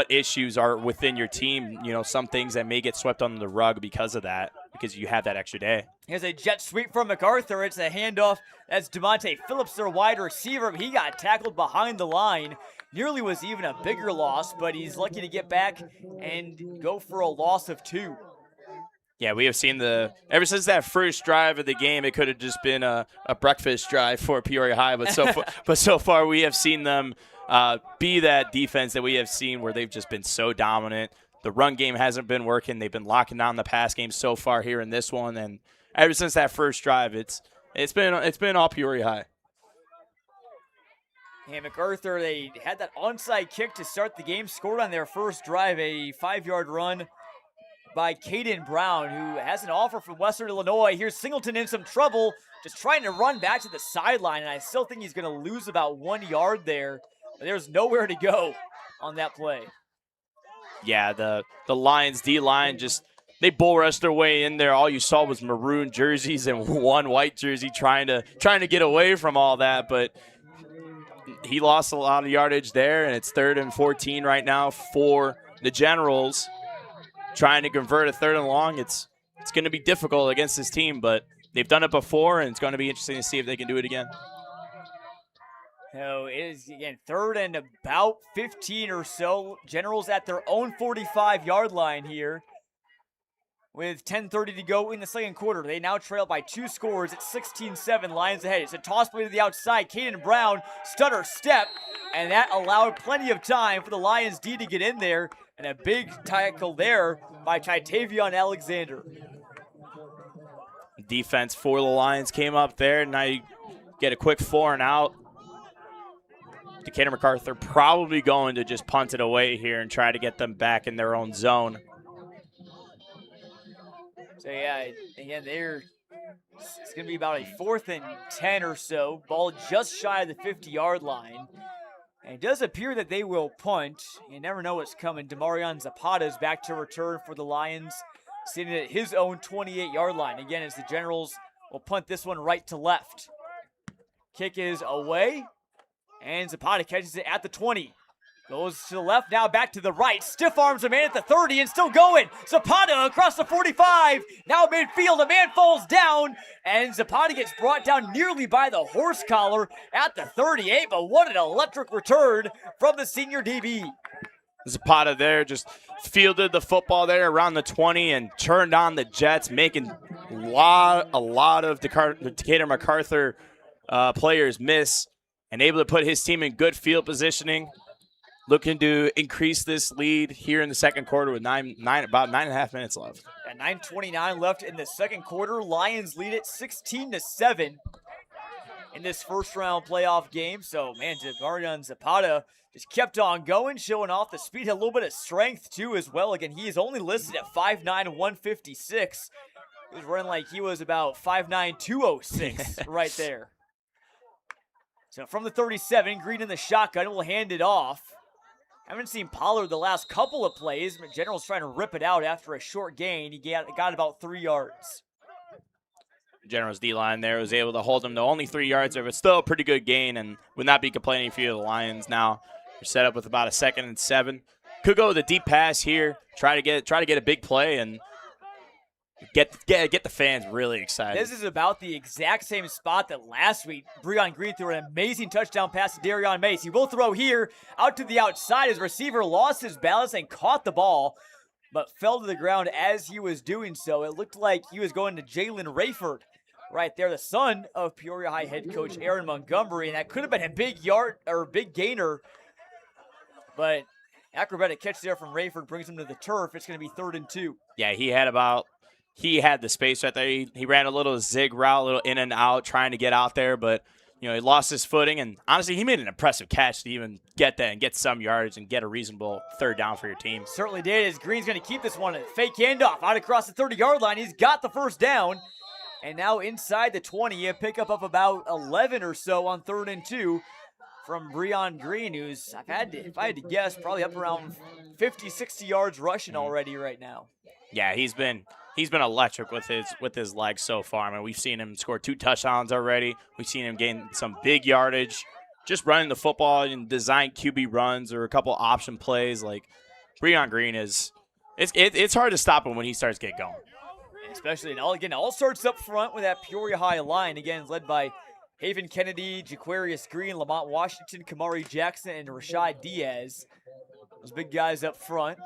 issues are within your team, some things that may get swept under the rug because of that, because you have that extra day. Here's a jet sweep from MacArthur. It's a handoff. That's DeMonte Phillips, their wide receiver. He got tackled behind the line. Nearly was even a bigger loss, but he's lucky to get back and go for a loss of 2. Yeah, we have seen ever since that first drive of the game, it could have just been a breakfast drive for Peoria High, but so far we have seen them be that defense that we have seen where they've just been so dominant. The run game hasn't been working. They've been locking down the pass game so far here in this one, and ever since that first drive, it's been all Peoria High. And MacArthur, they had that onside kick to start the game, scored on their first drive, a 5-yard run by Caden Brown, who has an offer from Western Illinois. Here's Singleton in some trouble, just trying to run back to the sideline, and I still think he's going to lose about 1 yard there. But there's nowhere to go on that play. Yeah, the Lions D-line they bull rushed their way in there. All you saw was maroon jerseys and one white jersey trying to get away from all that, but he lost a lot of yardage there, and it's 3rd and 14 right now for the Generals. Trying to convert a 3rd and long, it's going to be difficult against this team, but they've done it before, and it's going to be interesting to see if they can do it again. So it is, again, third and about 15 or so. Generals at their own 45-yard line here. With 10:30 to go in the second quarter, they now trail by 2 scores at 16-7. Lions ahead. It's a toss play to the outside. Caden Brown, stutter step, and that allowed plenty of time for the Lions D to get in there. And a big tackle there by Titavion Alexander. Defense for the Lions came up there. Now you get a quick 4 and out. Decatur MacArthur probably going to just punt it away here and try to get them back in their own zone. So yeah, again, it's going to be about a 4th and 10 or so. Ball just shy of the 50-yard line. And it does appear that they will punt. You never know what's coming. Demarion Zapata is back to return for the Lions, sitting at his own 28-yard line. Again, as the Generals will punt this one right to left. Kick is away, and Zapata catches it at the 20. Goes to the left, now back to the right. Stiff arms a man at the 30 and still going. Zapata across the 45. Now midfield, a man falls down. And Zapata gets brought down nearly by the horse collar at the 38. But what an electric return from the senior DB. Zapata there just fielded the football there around the 20 and turned on the Jets, making a lot of Decatur MacArthur players miss, and able to put his team in good field positioning. Looking to increase this lead here in the second quarter with about 9.5 minutes left. At 9:29 left in the second quarter, Lions lead it 16-7 in this first round playoff game. So, man, Demarion Zapata just kept on going, showing off the speed, had a little bit of strength too as well. Again, he is only listed at 5'9", 156. He was running like he was about 5'9", 206 right there. So from the 37, Green in the shotgun will hand it off. Haven't seen Pollard the last couple of plays, but General's trying to rip it out after a short gain. He got about 3 yards. General's D-line there was able to hold him to only 3 yards there, but still a pretty good gain, and would not be complaining if you're the Lions now. You're set up with about a 2nd and 7. Could go with a deep pass here, try to get a big play, and get the fans really excited. This is about the exact same spot that last week Breon Green threw an amazing touchdown pass to Darion Mace. He will throw here out to the outside. His receiver lost his balance and caught the ball, but fell to the ground as he was doing so. It looked like he was going to Jalen Rayford right there, the son of Peoria High head coach Aaron Montgomery, and that could have been a big gainer, but acrobatic catch there from Rayford brings him to the turf. It's going to be 3rd and 2. Yeah, he had the space right there. He ran a little zig route, a little in and out, trying to get out there, but he lost his footing. And honestly, he made an impressive catch to even get that and get some yards and get a reasonable 3rd down for your team. Certainly did. As Green's going to keep this one. Fake handoff out across the 30-yard line. He's got the 1st down. And now inside the 20, a pickup of about 11 or so on 3rd and 2 from Breon Green, who's, if I had to guess, probably up around 50, 60 yards rushing already right now. Yeah, he's been electric with his legs so far. I mean, we've seen him score 2 touchdowns already. We've seen him gain some big yardage, just running the football and design QB runs or a couple option plays. Like Breon Green it's hard to stop him when he starts getting going. Especially, all starts up front with that Peoria High line. Again, led by Haven Kennedy, Jaquarius Green, Lamont Washington, Kamari Jackson, and Rashad Diaz. Those big guys up front.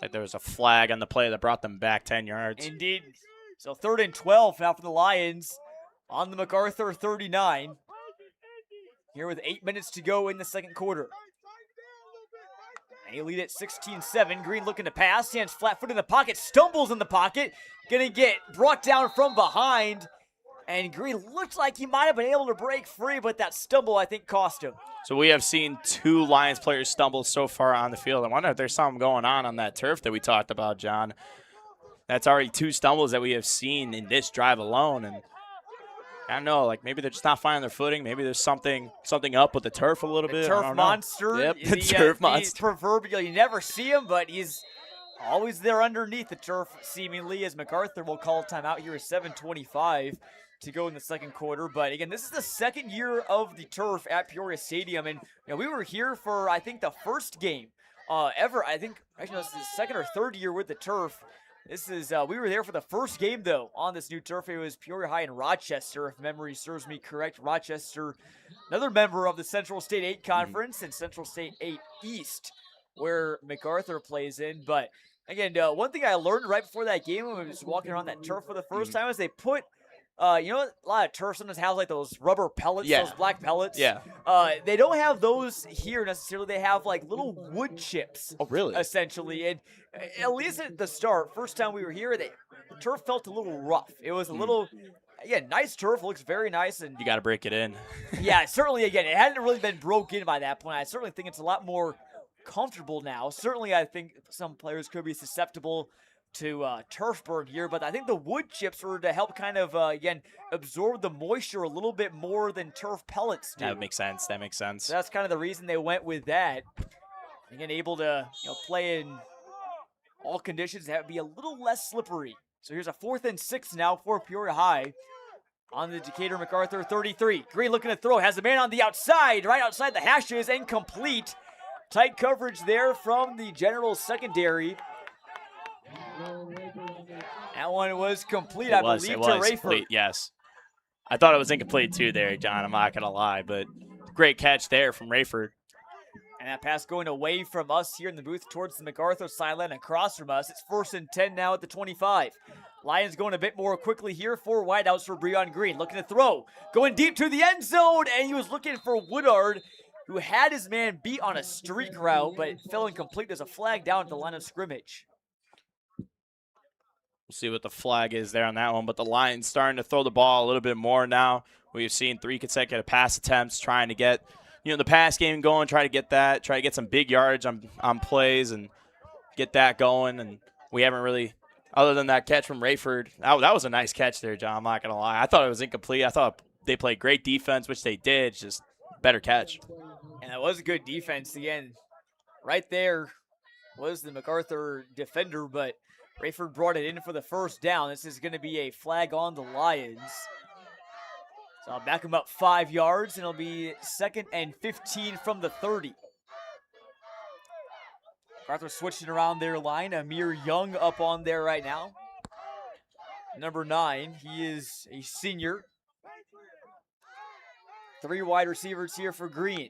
Like there was a flag on the play that brought them back 10 yards. Indeed. So 3rd and 12 now for the Lions on the MacArthur 39. Here with 8 minutes to go in the second quarter. And you lead at 16-7. Green looking to pass. Stands flat-footed in the pocket. Stumbles in the pocket. Going to get brought down from behind. And Green looks like he might have been able to break free, but that stumble, I think, cost him. So we have seen 2 Lions players stumble so far on the field. I wonder if there's something going on that turf that we talked about, John. That's already 2 stumbles that we have seen in this drive alone. And I don't know, like maybe they're just not finding their footing. Maybe there's something up with the turf a little bit. Turf monster. Yep, the turf monster. He's proverbial. You never see him, but he's always there underneath the turf, seemingly, as MacArthur will call timeout here at 7:25 to go in the second quarter. But again, this is the second year of the turf at Peoria Stadium, and we were here for I think the first game ever. I think actually no, this is the second or third year with the turf. This is, we were there for the first game, though, on this new turf. It was Peoria High in Rochester, if memory serves me correct. Rochester, another member of the Central State 8 Conference and Central State 8 East, where MacArthur plays in. But, again, one thing I learned right before that game when I was walking around that turf for the first time is they put, you know, a lot of turf sometimes have like those rubber pellets, those black pellets. Yeah. They don't have those here necessarily. They have like little wood chips. Oh, really? Essentially. And at least at the start, first time we were here, the turf felt a little rough. It was a little, nice turf, looks very nice. And you got to break it in. yeah, certainly, again, it hadn't really been broke in by that point. I certainly think it's a lot more comfortable now. Certainly, I think some players could be susceptible to turf burn here, but I think the wood chips were to help kind of, again, absorb the moisture a little bit more than turf pellets do. That makes sense. That makes sense. So that's kind of the reason they went with that. Again, able to play in all conditions that would be a little less slippery. So here's a 4th and 6 now for Peoria High on the Decatur MacArthur 33. Green looking to throw, has a man on the outside, right outside the hashes, incomplete. Tight coverage there from the general secondary. That one was complete, I believe, to Rayford. Complete, yes. I thought it was incomplete too there, John. I'm not going to lie, but great catch there from Rayford. And that pass going away from us here in the booth towards the MacArthur sideline across from us. It's 1st and 10 now at the 25. Lions going a bit more quickly here. 4 wideouts for Breon Green. Looking to throw. Going deep to the end zone. And he was looking for Woodard, who had his man beat on a streak route, but it fell incomplete. There's a flag down at the line of scrimmage. We'll see what the flag is there on that one. But the Lions starting to throw the ball a little bit more now. We've seen 3 consecutive pass attempts trying to get the pass game going, try to get some big yardage on plays and get that going. And we haven't really, other than that catch from Rayford, that was a nice catch there, John. I'm not going to lie. I thought it was incomplete. I thought they played great defense, which they did, just better catch. And that was a good defense. Again, right there was the MacArthur defender, but Rayford brought it in for the first down. This is going to be a flag on the Lions. So I'll back him up 5 yards, and it'll be 2nd and 15 from the 30. MacArthur switching around their line. Amir Young up on there right now. Number 9, he is a senior. 3 wide receivers here for Green.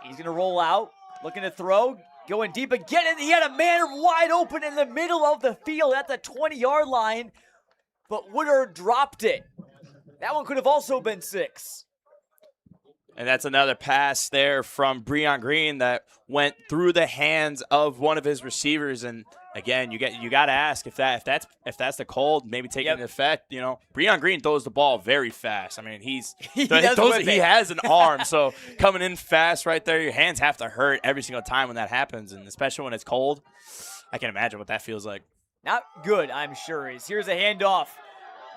He's going to roll out, looking to throw, going deep again, and he had a man wide open in the middle of the field at the 20-yard line, but Woodard dropped it. That one could have also been 6. And that's another pass there from Breon Green that went through the hands of one of his receivers. And again, you got to ask if that's the cold, maybe taking an effect. Breon Green throws the ball very fast. I mean, he has an arm, so coming in fast right there, your hands have to hurt every single time when that happens, and especially when it's cold. I can imagine what that feels like. Not good, I'm sure. Here's a handoff.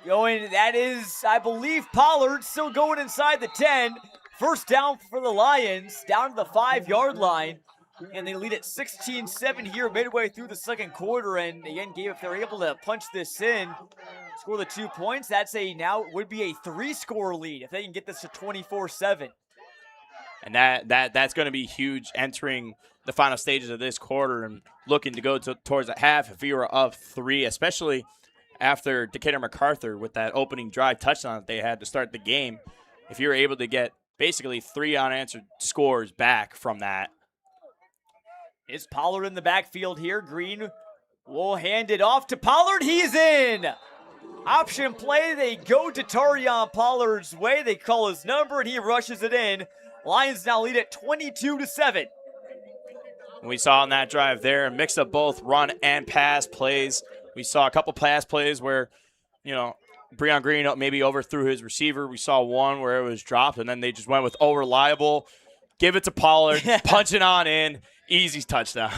That is, I believe, Pollard still going inside the 10. First down for the Lions, down to the 5-yard line. And they lead at 16-7 here midway through the second quarter. And again, if they're able to punch this in, score the 2 points, now would be a 3-score lead if they can get this to 24-7. And that's going to be huge entering the final stages of this quarter and looking to go towards the half if you were up 3, especially after Decatur MacArthur with that opening drive touchdown that they had to start the game. If you're able to get basically 3 unanswered scores back from that. Is Pollard in the backfield here? Green will hand it off to Pollard. He's in. Option play. They go to Tarion Pollard's way. They call his number, and he rushes it in. Lions now lead at 22-7. We saw on that drive there a mix of both run and pass plays. We saw a couple pass plays where, Breon Green maybe overthrew his receiver. We saw one where it was dropped, and then they just went with reliable. Give it to Pollard, punch it on in, easy touchdown.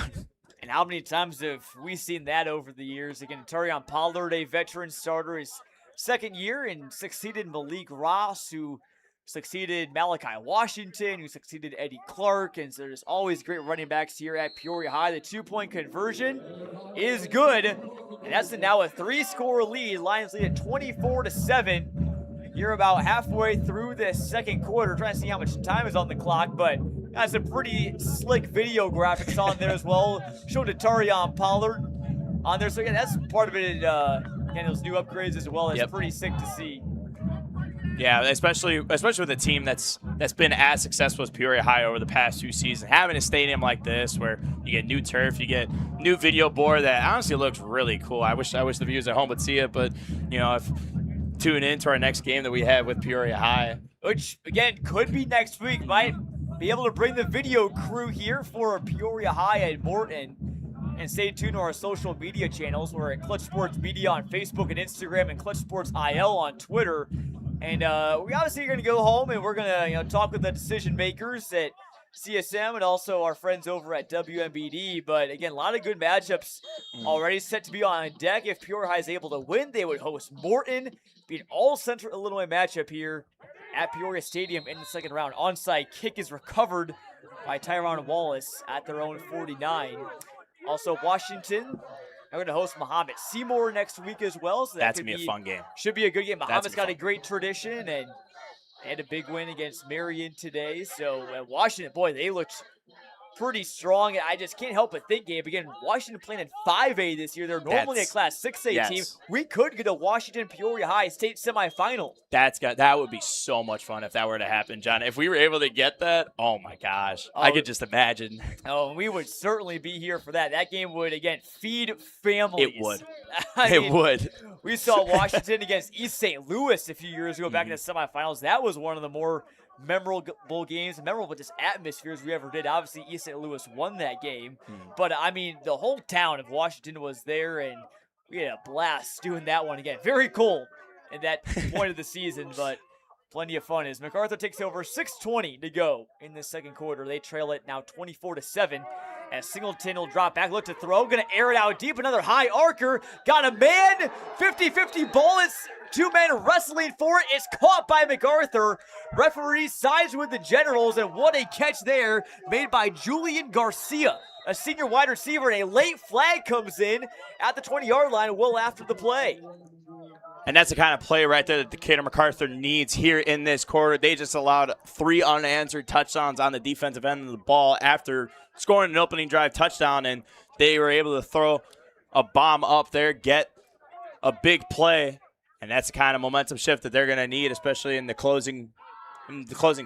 And how many times have we seen that over the years? Again, Tarion Pollard, a veteran starter, his second year, and succeeded Malik Ross, who succeeded Malachi Washington, who succeeded Eddie Clark, and so there's always great running backs here at Peoria High. The 2-point conversion is good, and that's now a 3-score lead. Lions lead at 24-7. You're about halfway through the second quarter, trying to see how much time is on the clock, but got some pretty slick video graphics on there as well, showing to Tarion Pollard. on there. So yeah, that's part of it. And those new upgrades as well. It's pretty sick to see. Yeah, especially with a team that's been as successful as Peoria High over the past 2 seasons. Having a stadium like this where you get new turf, you get new video board that honestly looks really cool. I wish the viewers at home would see it, but if tune in to our next game that we have with Peoria High, which again could be next week. Might be able to bring the video crew here for Peoria High and Morton. And stay tuned to our social media channels. We're at Clutch Sports Media on Facebook and Instagram, and Clutch Sports IL on Twitter. And we obviously are going to go home, and we're going to talk with the decision makers at CSM and also our friends over at WMBD. But again, a lot of good matchups already set to be on deck. If Peoria High is able to win, they would host Morton. Be an all Central Illinois matchup here at Peoria Stadium in the second round. Onside kick is recovered by Tyron Wallace at their own 49. Also, Washington are going to host Muhammad Seymour next week as well. So that's going to be a fun game. Should be a good game. Muhammad's got a great tradition and had a big win against Marion today. So, Washington, boy, they looked pretty strong. I just can't help but think, Gabe, again, Washington playing in 5A this year. They're normally a Class 6A team. We could get a Washington-Peoria High state semifinal. That would be so much fun if that were to happen, John. If we were able to get that, oh my gosh. I could just imagine. Oh, we would certainly be here for that. That game would, again, feed families. It would. It would. We saw Washington against East St. Louis a few years ago back in the semifinals. That was one of the more memorable games, memorable just atmospheres we ever did. Obviously, East St. Louis won that game. But, I mean, the whole town of Washington was there, and we had a blast doing that one again. Very cold at that point of the season, but plenty of fun as MacArthur takes over. 6:20 to go in the second quarter. They trail it now 24-7. As Singleton will drop back, look to throw, going to air it out deep. Another high arcer. Got a man, 50-50 ball. It's 2 men wrestling for it. It's caught by MacArthur. Referee sides with the Generals, and what a catch there made by Julian Garcia, a senior wide receiver, and a late flag comes in at the 20-yard line well after the play. And that's the kind of play right there that Decatur MacArthur needs here in this quarter. They just allowed 3 unanswered touchdowns on the defensive end of the ball after scoring an opening drive touchdown, and they were able to throw a bomb up there, get a big play, and that's the kind of momentum shift that they're going to need, especially in the closing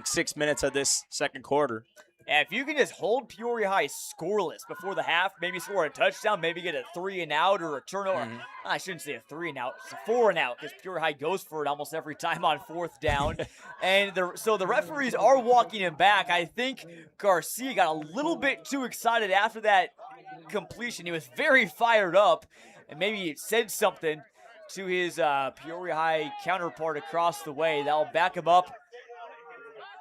6 minutes of this second quarter. And if you can just hold Peoria High scoreless before the half, maybe score a touchdown, maybe get a 3-and-out or a turnover. I shouldn't say a 3-and-out. It's a 4-and-out because Peoria High goes for it almost every time on 4th down. And so the referees are walking him back. I think Garcia got a little bit too excited after that completion. He was very fired up, and maybe he said something to his Peoria High counterpart across the way. That'll back him up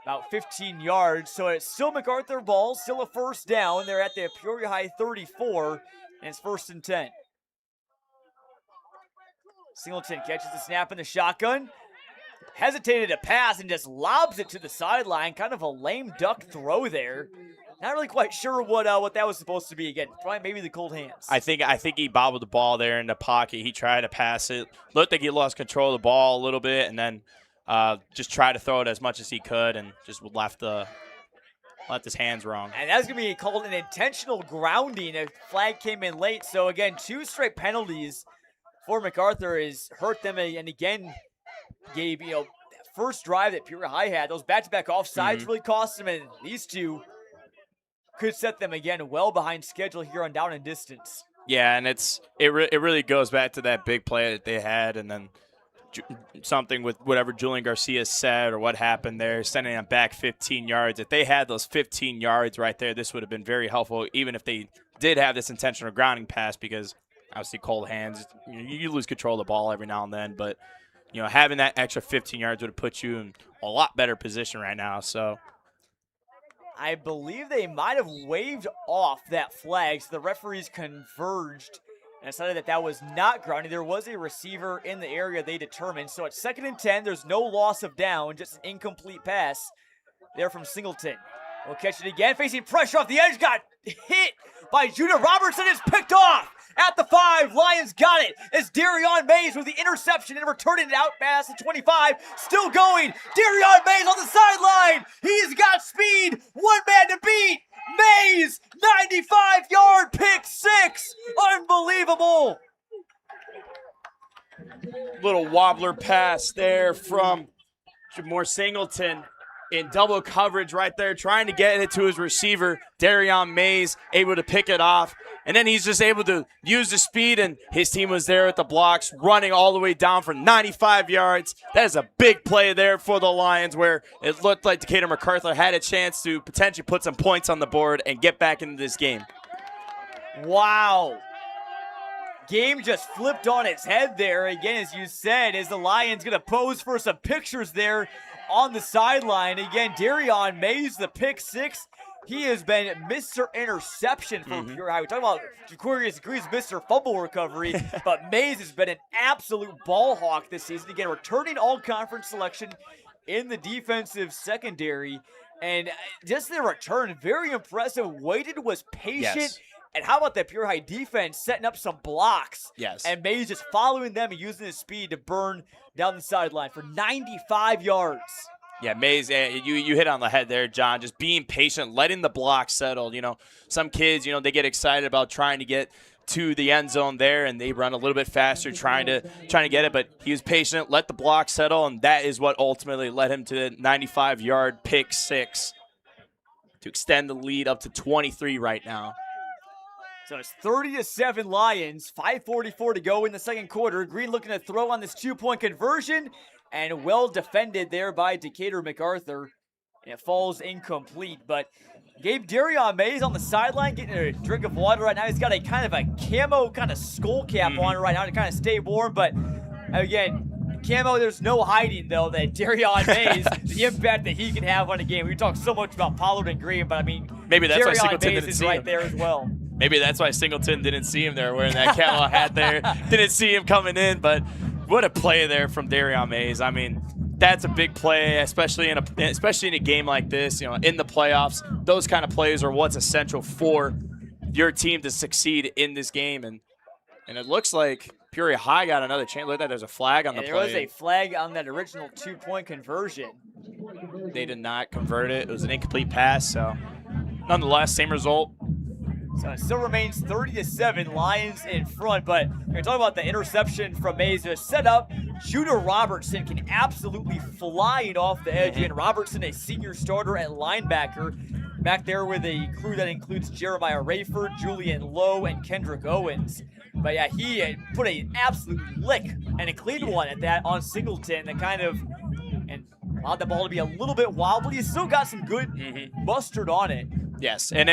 about 15 yards. So it's still MacArthur ball, still a first down. They're at the Peoria High 34, and it's 1st and 10. Singleton catches the snap in the shotgun. Hesitated to pass and just lobs it to the sideline. Kind of a lame duck throw there. Not really quite sure what that was supposed to be. Again, probably maybe the cold hands. I think he bobbled the ball there in the pocket. He tried to pass it. Looked like he lost control of the ball a little bit, and then just tried to throw it as much as he could, and just left his hands wrong. And that's going to be called an intentional grounding. A flag came in late. So, again, 2 straight penalties for MacArthur has hurt them. And, again, Gabe, first drive that Peoria High had, those back-to-back offsides really cost them. And these 2 could set them, again, well behind schedule here on down and distance. Yeah, and it really goes back to that big play that they had, and then something with whatever Julian Garcia said or what happened there, sending them back 15 yards. If they had those 15 yards right there, this would have been very helpful, even if they did have this intentional grounding pass, because obviously cold hands, you lose control of the ball every now and then, but having that extra 15 yards would have put you in a lot better position right now. So I believe they might have waved off that flag, so the referees converged and decided that was not grounding. There was a receiver in the area they determined. So it's 2nd and 10. There's no loss of down, just an incomplete pass there from Singleton. We'll catch it again. Facing pressure off the edge. Got hit by Judah Robertson. Is picked off at the 5. Lions got it as Darion Mays with the interception and returning it out past the 25. Still going. Darion Mays on the sideline. He's got speed. One man to beat. Mays, 95-yard pick 6. Unbelievable. wobbler pass there from Jamore Singleton in double coverage right there, trying to get it to his receiver, Darion Mays, able to pick it off. And then he's just able to use the speed, and his team was there at the blocks, running all the way down for 95 yards. That is a big play there for the Lions, where it looked like Decatur MacArthur had a chance to potentially put some points on the board and get back into this game. Wow. Game just flipped on its head there. Again, as you said, as the Lions going to pose for some pictures there on the sideline. Again, Darion Mays, the pick six. He has been Mr. Interception for Peoria High. We talk about Jaquarius Greaves, Mr. Fumble Recovery, but Mays has been an absolute ball hawk this season. Again, returning all-conference selection in the defensive secondary. And just the return, very impressive. Waited, was patient. Yes. And how about that Peoria High defense setting up some blocks? Yes. And Mays just following them and using his speed to burn down the sideline for 95 yards. Yeah, Mays, you hit on the head there, John. Just being patient, letting the block settle. You know, some kids, they get excited about trying to get to the end zone there, and they run a little bit faster trying to get it. But he was patient, let the block settle, and that is what ultimately led him to the 95-yard pick six to extend the lead up to 23 right now. So it's 30-7 Lions, 5:44 to go in the second quarter. Green looking to throw on this two-point conversion, and well defended there by Decatur MacArthur. And it falls incomplete, but gave Darion Mays on the sideline getting a drink of water right now. He's got a kind of a camo kind of skull cap on right now to kind of stay warm, but again, camo, there's no hiding, though, that Darion Mays, the impact that he can have on a game. We talk so much about Pollard and Green, but I mean, maybe that's why Darion Singleton Mays didn't is see right him. there as well. Maybe that's why Singleton didn't see him there wearing that camo hat there. Didn't see him coming in, but what a play there from Darion Mays. I mean, that's a big play, especially in a game like this, in the playoffs. Those kind of plays are what's essential for your team to succeed in this game. And it looks like Peoria High got another chance. Look at that, there's a flag on the play. There was a flag on that original two-point conversion. They did not convert it. It was an incomplete pass, so nonetheless, same result. So it still remains 30-7, Lions in front, but we're talking about the interception from Mays. They're set up. Judah Robertson can absolutely fly it off the edge. And Robertson, a senior starter at linebacker, back there with a crew that includes Jeremiah Rayford, Julian Lowe, and Kendrick Owens. But yeah, he put an absolute lick and a clean one at that on Singleton that kind of allowed the ball to be a little bit wild, but he's still got some good mustard on it. Yes, and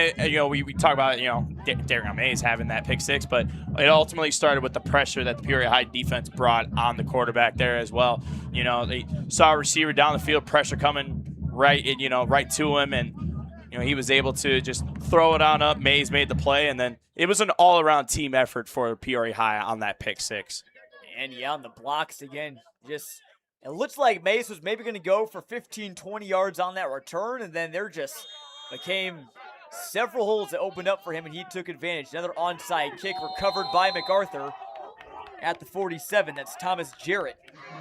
we talk about Darion Mays having that pick six, but it ultimately started with the pressure that the Peoria High defense brought on the quarterback there as well. They saw a receiver down the field, pressure coming right to him, and he was able to just throw it on up. Mays made the play, and then it was an all-around team effort for Peoria High on that pick six. And yeah, on the blocks again, it looks like Mays was maybe going to go for 15, 20 yards on that return, and then there just became several holes that opened up for him, and he took advantage. Another onside kick recovered by MacArthur at the 47. That's Thomas Jarrett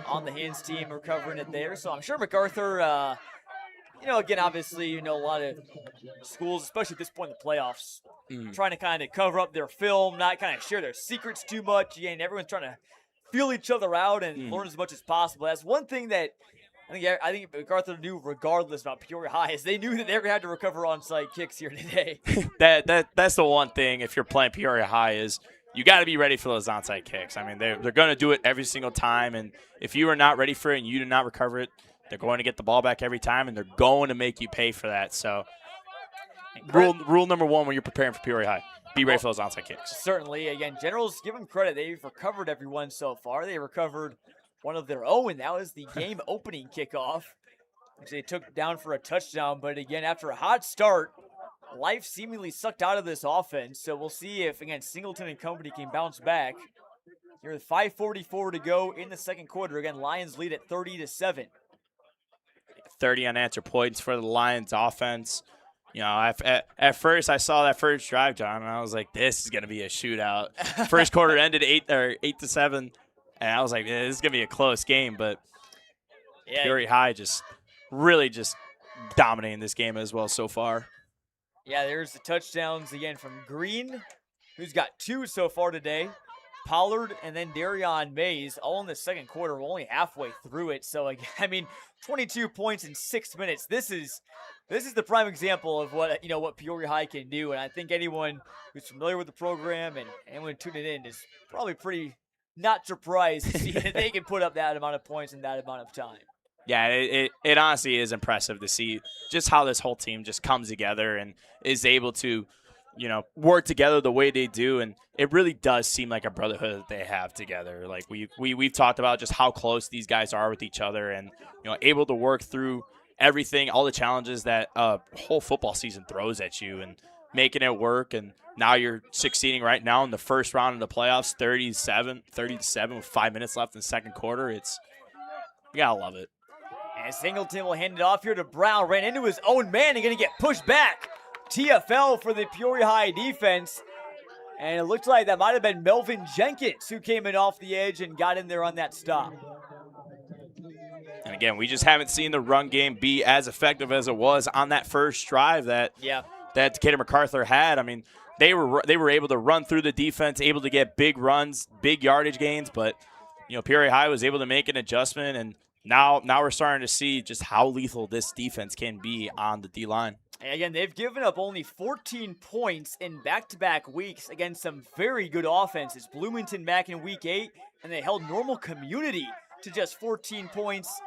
on the hands team recovering it there. So I'm sure MacArthur, again, obviously, a lot of schools, especially at this point in the playoffs, trying to kind of cover up their film, not kind of share their secrets too much. And everyone's trying to feel each other out and learn as much as possible. That's one thing that I think MacArthur knew regardless about Peoria High, is they knew that they were going to have to recover onside kicks here today. That's the one thing if you're playing Peoria High is you got to be ready for those onside kicks. I mean, they're going to do it every single time, and if you are not ready for it and you do not recover it, they're going to get the ball back every time, and they're going to make you pay for that. So rule number one when you're preparing for Peoria High, be ready for those onside kicks. Certainly. Again, Generals, give them credit. They've recovered everyone so far. They recovered one of their own. That was the game opening kickoff, which they took down for a touchdown. But again, after a hot start, life seemingly sucked out of this offense. So we'll see if, again, Singleton and company can bounce back. Here with 5:44 to go in the second quarter. Again, Lions lead at 30-7. 30 unanswered points for the Lions offense. At first I saw that first drive, John, and I was like, this is going to be a shootout. First quarter ended 8-7. And I was like, this is going to be a close game, but Peoria High really dominating this game as well so far. Yeah, there's the touchdowns again from Green, who's got 2 so far today. Pollard, and then Darion Mays, all in the second quarter. We're only halfway through it. So, I mean, 22 points in 6 minutes. This is the prime example of what Peoria High can do. And I think anyone who's familiar with the program and anyone tuning in is probably pretty not surprised to see that they can put up that amount of points in that amount of time. Yeah, it honestly is impressive to see just how this whole team just comes together and is able to, work together the way they do. And it really does seem like a brotherhood that they have together. Like we've talked about just how close these guys are with each other and, able to work through everything, all the challenges that a whole football season throws at you and making it work. And now you're succeeding right now in the first round of the playoffs, 30-7 with 5 minutes left in the second quarter. You gotta love it. And Singleton will hand it off here to Brown. Ran into his own man and going to get pushed back. TFL for the Peoria High defense. And it looked like that might have been Melvin Jenkins who came in off the edge and got in there on that stop. And again, we just haven't seen the run game be as effective as it was on that first drive that Decatur MacArthur had. I mean, they were able to run through the defense, able to get big runs, big yardage gains, but Peoria High was able to make an adjustment, and now we're starting to see just how lethal this defense can be on the D-line. And again, they've given up only 14 points in back-to-back weeks against some very good offenses. Bloomington back in Week 8, and they held Normal Community to just 14 points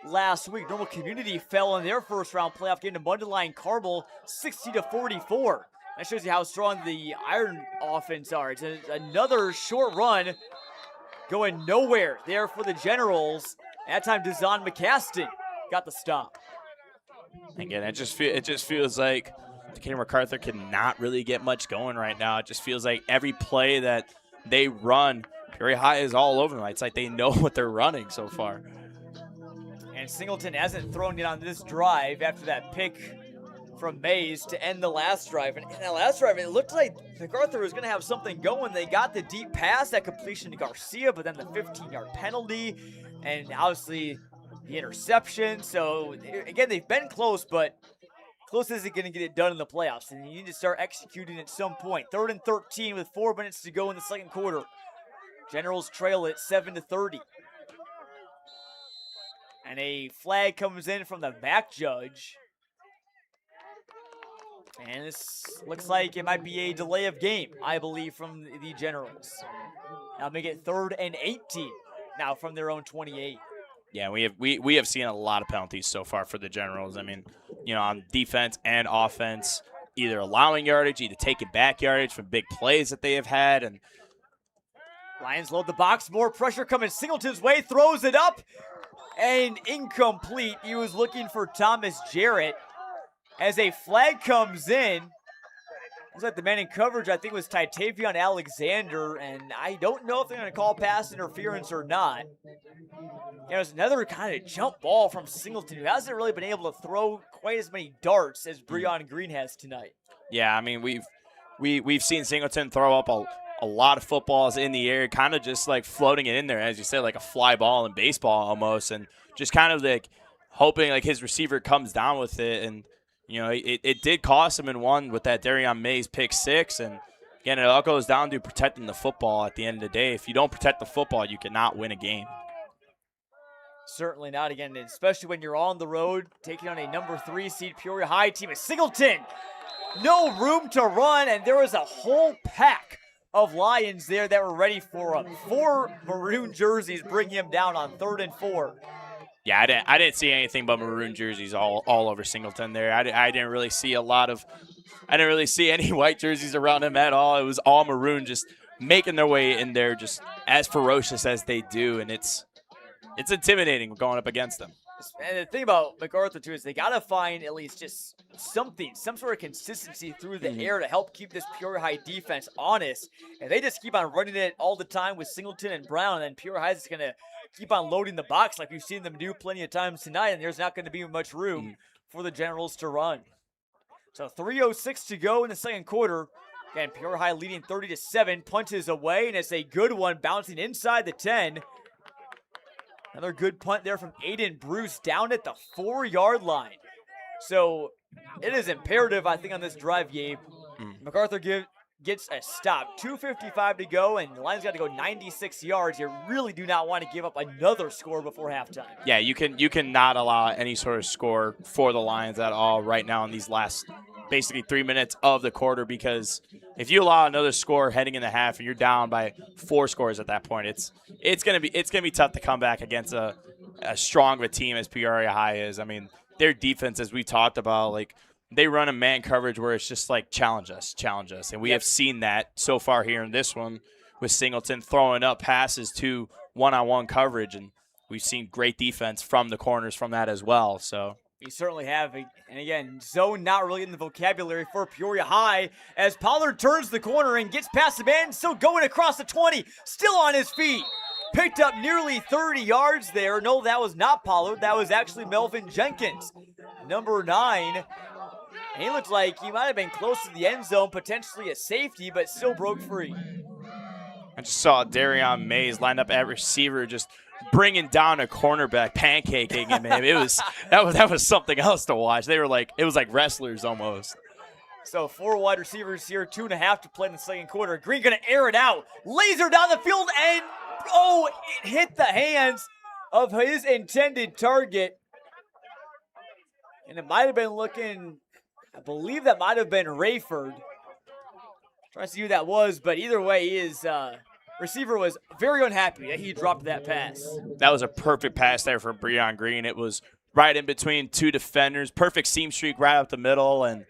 last week. Normal Community fell in their first-round playoff game to Mundelein Carmel 60-44. That shows you how strong the Iron offense are. It's another short run going nowhere there for the Generals. That time, Dazon McCaston got the stop. Again, it just feels like Decatur MacArthur cannot really get much going right now. It just feels like every play that they run, Peoria High is all over them. It's like they know what they're running so far. And Singleton hasn't thrown it on this drive after that pick from Mays to end the last drive. And in that last drive, it looked like MacArthur was going to have something going. They got the deep pass, that completion to Garcia, but then the 15-yard penalty, and obviously the interception. So, again, they've been close, but close isn't going to get it done in the playoffs. And you need to start executing at some point. 3rd and 13 with 4 minutes to go in the second quarter. Generals trail it 7-30. And a flag comes in from the back judge. And this looks like it might be a delay of game, I believe, from the Generals. Now make it 3rd and 18 now from their own 28. Yeah, we have seen a lot of penalties so far for the Generals. I mean, on defense and offense, either allowing yardage, either taking back yardage from big plays that they have had. And Lions load the box, more pressure coming Singleton's way, throws it up, and incomplete. He was looking for Thomas Jarrett. As a flag comes in, looks like the man in coverage, I think, was Titavion Alexander, and I don't know if they're going to call pass interference or not. There's another kind of jump ball from Singleton, who hasn't really been able to throw quite as many darts as Breon Green has tonight. Yeah, I mean, we've seen Singleton throw up a lot of footballs in the air, kind of just like floating it in there, as you said, like a fly ball in baseball almost, and just kind of like hoping like his receiver comes down with it. And it did cost him in one with that Darion Mays pick 6. And again, it all goes down to protecting the football at the end of the day. If you don't protect the football, you cannot win a game. Certainly not, again, especially when you're on the road, taking on a number 3 seed Peoria High team. It's Singleton. No room to run, and there was a whole pack of Lions there that were ready for him. 4 maroon jerseys bring him down on 3rd and 4. Yeah, I didn't see anything but maroon jerseys all over Singleton there. I didn't really see I didn't really see any white jerseys around him at all. It was all maroon, just making their way in there, just as ferocious as they do, and it's intimidating going up against them. And the thing about MacArthur, too, is they got to find at least just something, some sort of consistency through the air to help keep this Peoria High defense honest. And they just keep on running it all the time with Singleton and Brown, and then Peoria High is going to keep on loading the box like we've seen them do plenty of times tonight, and there's not going to be much room for the Generals to run. So 3:06 to go in the second quarter. Again, Peoria High leading 30-7, punches away, and it's a good one bouncing inside the 10. Another good punt there from Aiden Bruce down at the 4-yard line. So it is imperative, I think, on this drive, Gabe. MacArthur gets a stop. 2:55 to go, and the Lions got to go 96 yards. You really do not want to give up another score before halftime. Yeah, you can not allow any sort of score for the Lions at all right now in these last basically 3 minutes of the quarter, because if you allow another score heading in the half and you're down by 4 scores at that point, it's gonna be tough to come back against a strong of a team as Peoria High is. I mean, their defense, as we talked about, like, they run a man coverage where it's just like challenge us, and we have seen that so far here in this one with Singleton throwing up passes to one-on-one coverage, and we've seen great defense from the corners from that as well. So you certainly have. And again, zone not really in the vocabulary for Peoria High as Pollard turns the corner and gets past the man, still going across the 20, still on his feet. Picked up nearly 30 yards there. No, that was not Pollard. That was actually Melvin Jenkins, number 9. And he looked like he might have been close to the end zone, potentially a safety, but still broke free. I just saw Darion Mays lined up at receiver, just bringing down a cornerback, pancaking him. That was something else to watch. It was like wrestlers almost. So 4 wide receivers here, 2.5 to play in the second quarter. Green going to air it out, laser down the field, and it hit the hands of his intended target. And it might have been looking, I believe that might have been Rayford. Trying to see who that was, but either way, his receiver was very unhappy that he dropped that pass. That was a perfect pass there for Breon Green. It was right in between 2 defenders, perfect seam streak right up the middle, and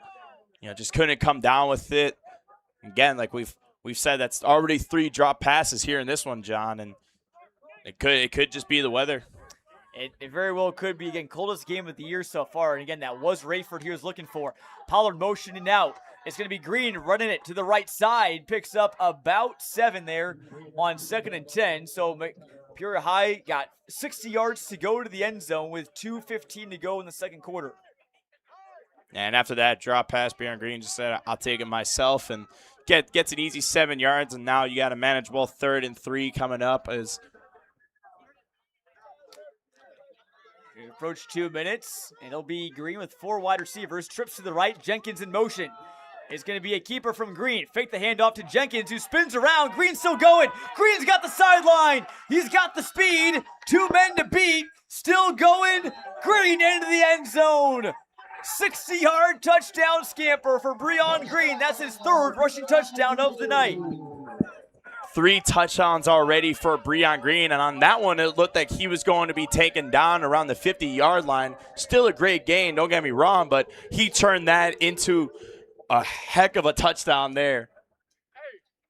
just couldn't come down with it. Again, like we've said, that's already 3 drop passes here in this one, John, and it could just be the weather. It very well could be. Again, coldest game of the year so far. And again, that was Rayford he was looking for. Pollard motioning out. It's going to be Green running it to the right side. Picks up about 7 there on 2nd and 10. So Peoria High got 60 yards to go to the end zone with 2:15 to go in the second quarter. And after that drop pass, Breon Green just said, I'll take it myself, and gets an easy 7 yards. And now you got a manageable 3rd and 3 coming up as we approach 2 minutes, and it'll be Green with 4 wide receivers. Trips to the right, Jenkins in motion. It's going to be a keeper from Green. Fake the handoff to Jenkins, who spins around. Green's still going. Green's got the sideline. He's got the speed. 2 men to beat. Still going. Green into the end zone. 60-yard touchdown scamper for Breon Green. That's his 3rd rushing touchdown of the night. 3 touchdowns already for Breon Green, and on that one, it looked like he was going to be taken down around the 50-yard line. Still a great gain, don't get me wrong, but he turned that into a heck of a touchdown there.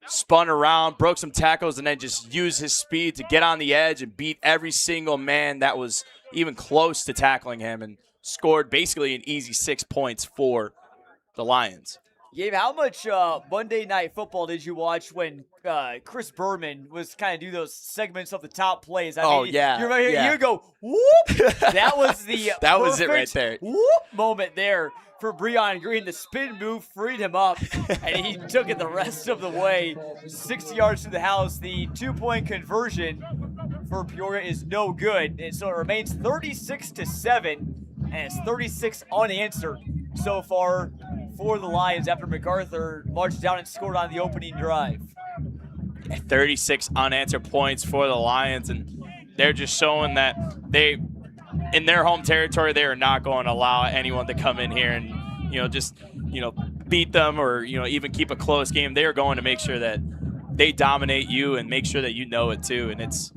Spun around, broke some tackles, and then just used his speed to get on the edge and beat every single man that was even close to tackling him, and scored basically an easy 6 points for the Lions. Gabe, how much Monday Night Football did you watch when Chris Berman was kind of do those segments of the top plays? Yeah. You remember yeah. You go, whoop! That was the that was it right there. Whoop moment there for Breon Green. The spin move freed him up, and he took it the rest of the way. 60 yards to the house. The 2-point conversion for Peoria is no good, and so it remains 36-7, and it's 36 unanswered so far for the Lions after MacArthur marched down and scored on the opening drive. 36 unanswered points for the Lions, and they're just showing that they, in their home territory, they are not going to allow anyone to come in here and beat them or even keep a close game. They are going to make sure that they dominate you and make sure that you know it too. And it's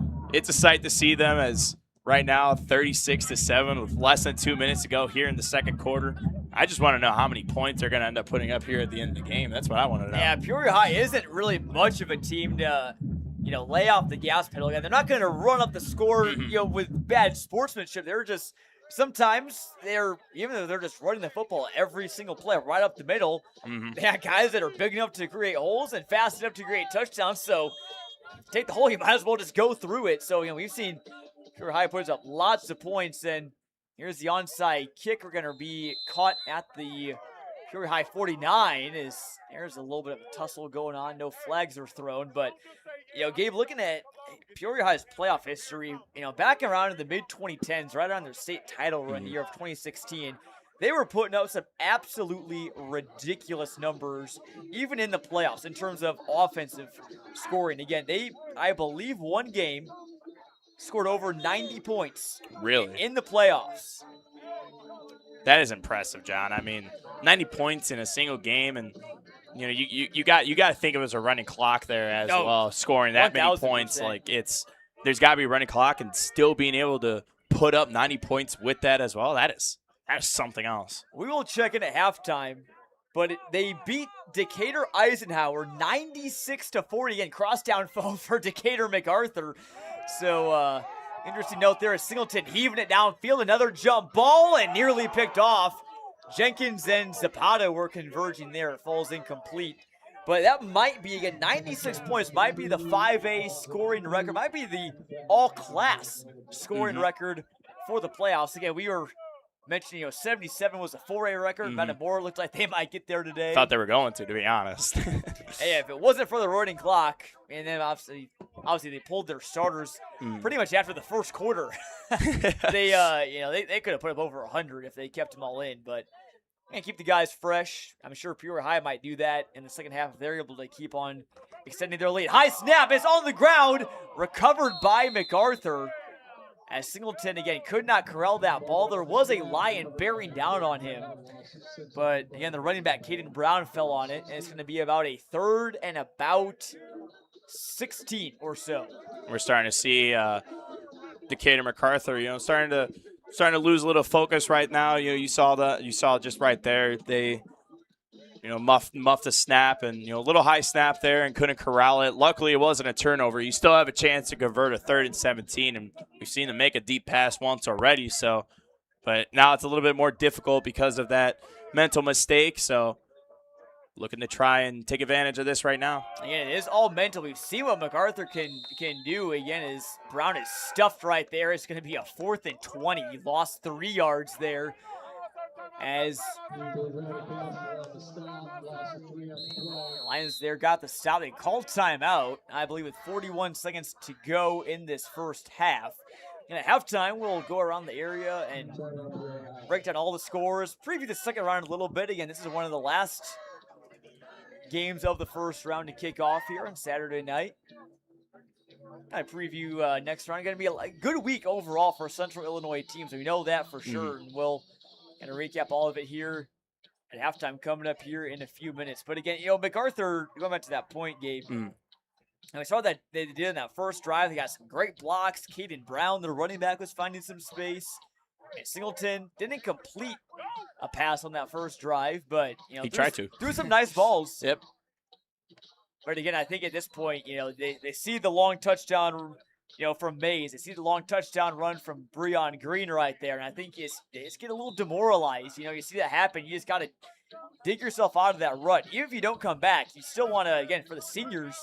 a sight to see them as right now 36-7 with less than 2 minutes to go here in the second quarter. I just want to know how many points they're going to end up putting up here at the end of the game. That's what I want to know. Yeah, Peoria High isn't really much of a team to, lay off the gas pedal. They're not going to run up the score, with bad sportsmanship. They're just sometimes even though they're just running the football every single play right up the middle. They got guys that are big enough to create holes and fast enough to create touchdowns. So take the hole, you might as well just go through it. So we've seen Peoria High puts up lots of points, and here's the onside kick. We're going to be caught at the Peoria High 49. There's a little bit of a tussle going on. No flags are thrown. But, Gabe, looking at Peoria High's playoff history, back around in the mid-2010s, right around their state title run the year of 2016, they were putting up some absolutely ridiculous numbers, even in the playoffs, in terms of offensive scoring. Again, I believe, one game scored over 90 points Really? in the playoffs. That is impressive, John. I mean, 90 points in a single game, and you got to think of it as a running clock there as well. Scoring that many 1000%. points, there's got to be a running clock, and still being able to put up 90 points with that as well. That is something else. We will check in at halftime, but they beat Decatur Eisenhower 96-40. Again, crosstown foe for Decatur MacArthur. So, interesting note there is Singleton heaving it downfield. Another jump ball and nearly picked off. Jenkins and Zapata were converging there. It falls incomplete. But that might be, again, 96 points might be the 5A scoring record, might be the all-class scoring record for the playoffs. Again, we were mentioning, 77 was a 4A record. Metamora looked like they might get there today. Thought they were going to be honest. Hey, if it wasn't for the running clock, and then obviously they pulled their starters pretty much after the first quarter. they could have put up over 100 if they kept them all in, but and keep the guys fresh. I'm sure Peoria High might do that in the second half if they're able to keep on extending their lead. High snap is on the ground, recovered by MacArthur. As Singleton, again, could not corral that ball. There was a lion bearing down on him. But, again, the running back, Caden Brown, fell on it. And it's going to be about a 3rd and about 16 or so. We're starting to see Decatur MacArthur, starting to lose a little focus right now. You saw just right there. They muffed the snap and, a little high snap there and couldn't corral it. Luckily, it wasn't a turnover. You still have a chance to convert a 3rd and 17, and we've seen them make a deep pass once already. So, but now it's a little bit more difficult because of that mental mistake. So, looking to try and take advantage of this right now. Again, it is all mental. We've seen what MacArthur can do. Again, as Brown is stuffed right there. It's going to be a 4th and 20. He lost 3 yards there. As Lions there got the stop. They called timeout, I believe, with 41 seconds to go in this first half. And at halftime, we'll go around the area and break down all the scores, preview the second round a little bit. Again, this is one of the last games of the first round to kick off here on Saturday night. I preview next round. Going to be a good week overall for Central Illinois teams. We know that for sure, and we'll kind of recap all of it here at halftime coming up here in a few minutes. But again, MacArthur, going back to that point, Gabe, and we saw that they did in that first drive. They got some great blocks. Caden Brown, their running back, was finding some space. And Singleton didn't complete a pass on that first drive, but he tried to. Threw some nice balls. Yep. But again, I think at this point, they see the long touchdown, from Mays. They see the long touchdown run from Breon Green right there, and I think they just get a little demoralized. You see that happen. You just got to dig yourself out of that rut. Even if you don't come back, you still want to, again, for the seniors,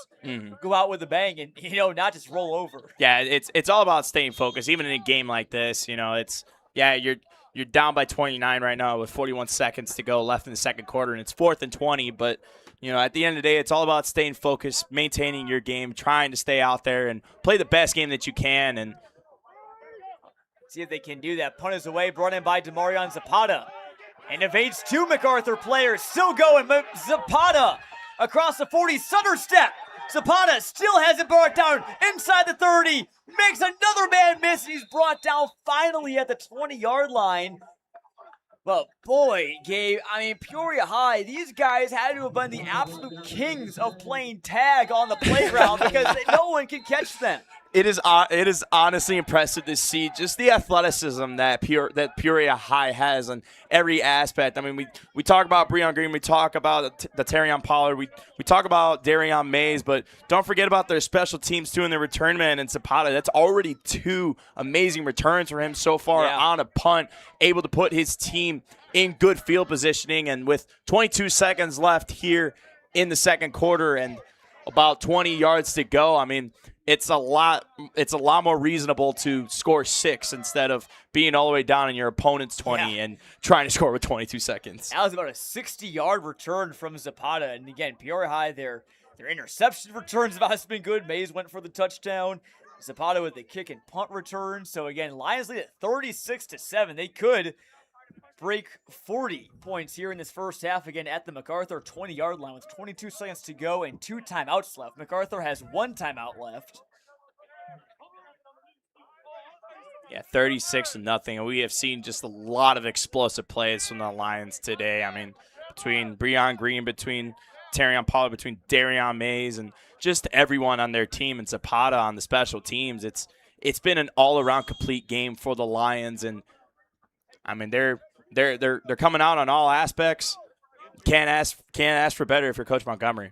go out with a bang and, not just roll over. Yeah, it's all about staying focused. Even in a game like this, you're down by 29 right now with 41 seconds to go left in the second quarter, and it's 4th and 20, but at the end of the day, it's all about staying focused, maintaining your game, trying to stay out there and play the best game that you can. And see if they can do that. Punt is away, brought in by Demarion Zapata. And evades 2 MacArthur players. Still going. Zapata across the 40. Sutter step. Zapata still has it brought down inside the 30. Makes another man miss. He's brought down finally at the 20-yard line. But boy, Gabe, Peoria High, these guys had to have been the absolute kings of playing tag on the playground because no one can catch them. It is honestly impressive to see just the athleticism that Peoria High has on every aspect. We talk about Breon Green, we talk about the Terrion Pollard, we talk about Darion Mays, but don't forget about their special teams too, and their return man and Zapata. That's already 2 amazing returns for him so far on a punt, able to put his team in good field positioning. And with 22 seconds left here in the second quarter and about 20 yards to go, it's a lot more reasonable to score 6 instead of being all the way down in your opponent's 20 and trying to score with 22 seconds. That was about a 60-yard return from Zapata. And again, Peoria High, their interception returns have been good. Mays went for the touchdown. Zapata with the kick and punt return. So again, Lions lead at 36-7. They could break 40 points here in this first half again at the MacArthur 20-yard line with 22 seconds to go and 2 timeouts left. MacArthur has 1 timeout left. Yeah, 36-0. And we have seen just a lot of explosive plays from the Lions today. I mean, between Breon Green, between Terrion Pollard, between Darion Mays, and just everyone on their team, and Zapata on the special teams. It's been an all-around complete game for the Lions, and I mean they're coming out on all aspects. Can't ask for better if you're Coach Montgomery.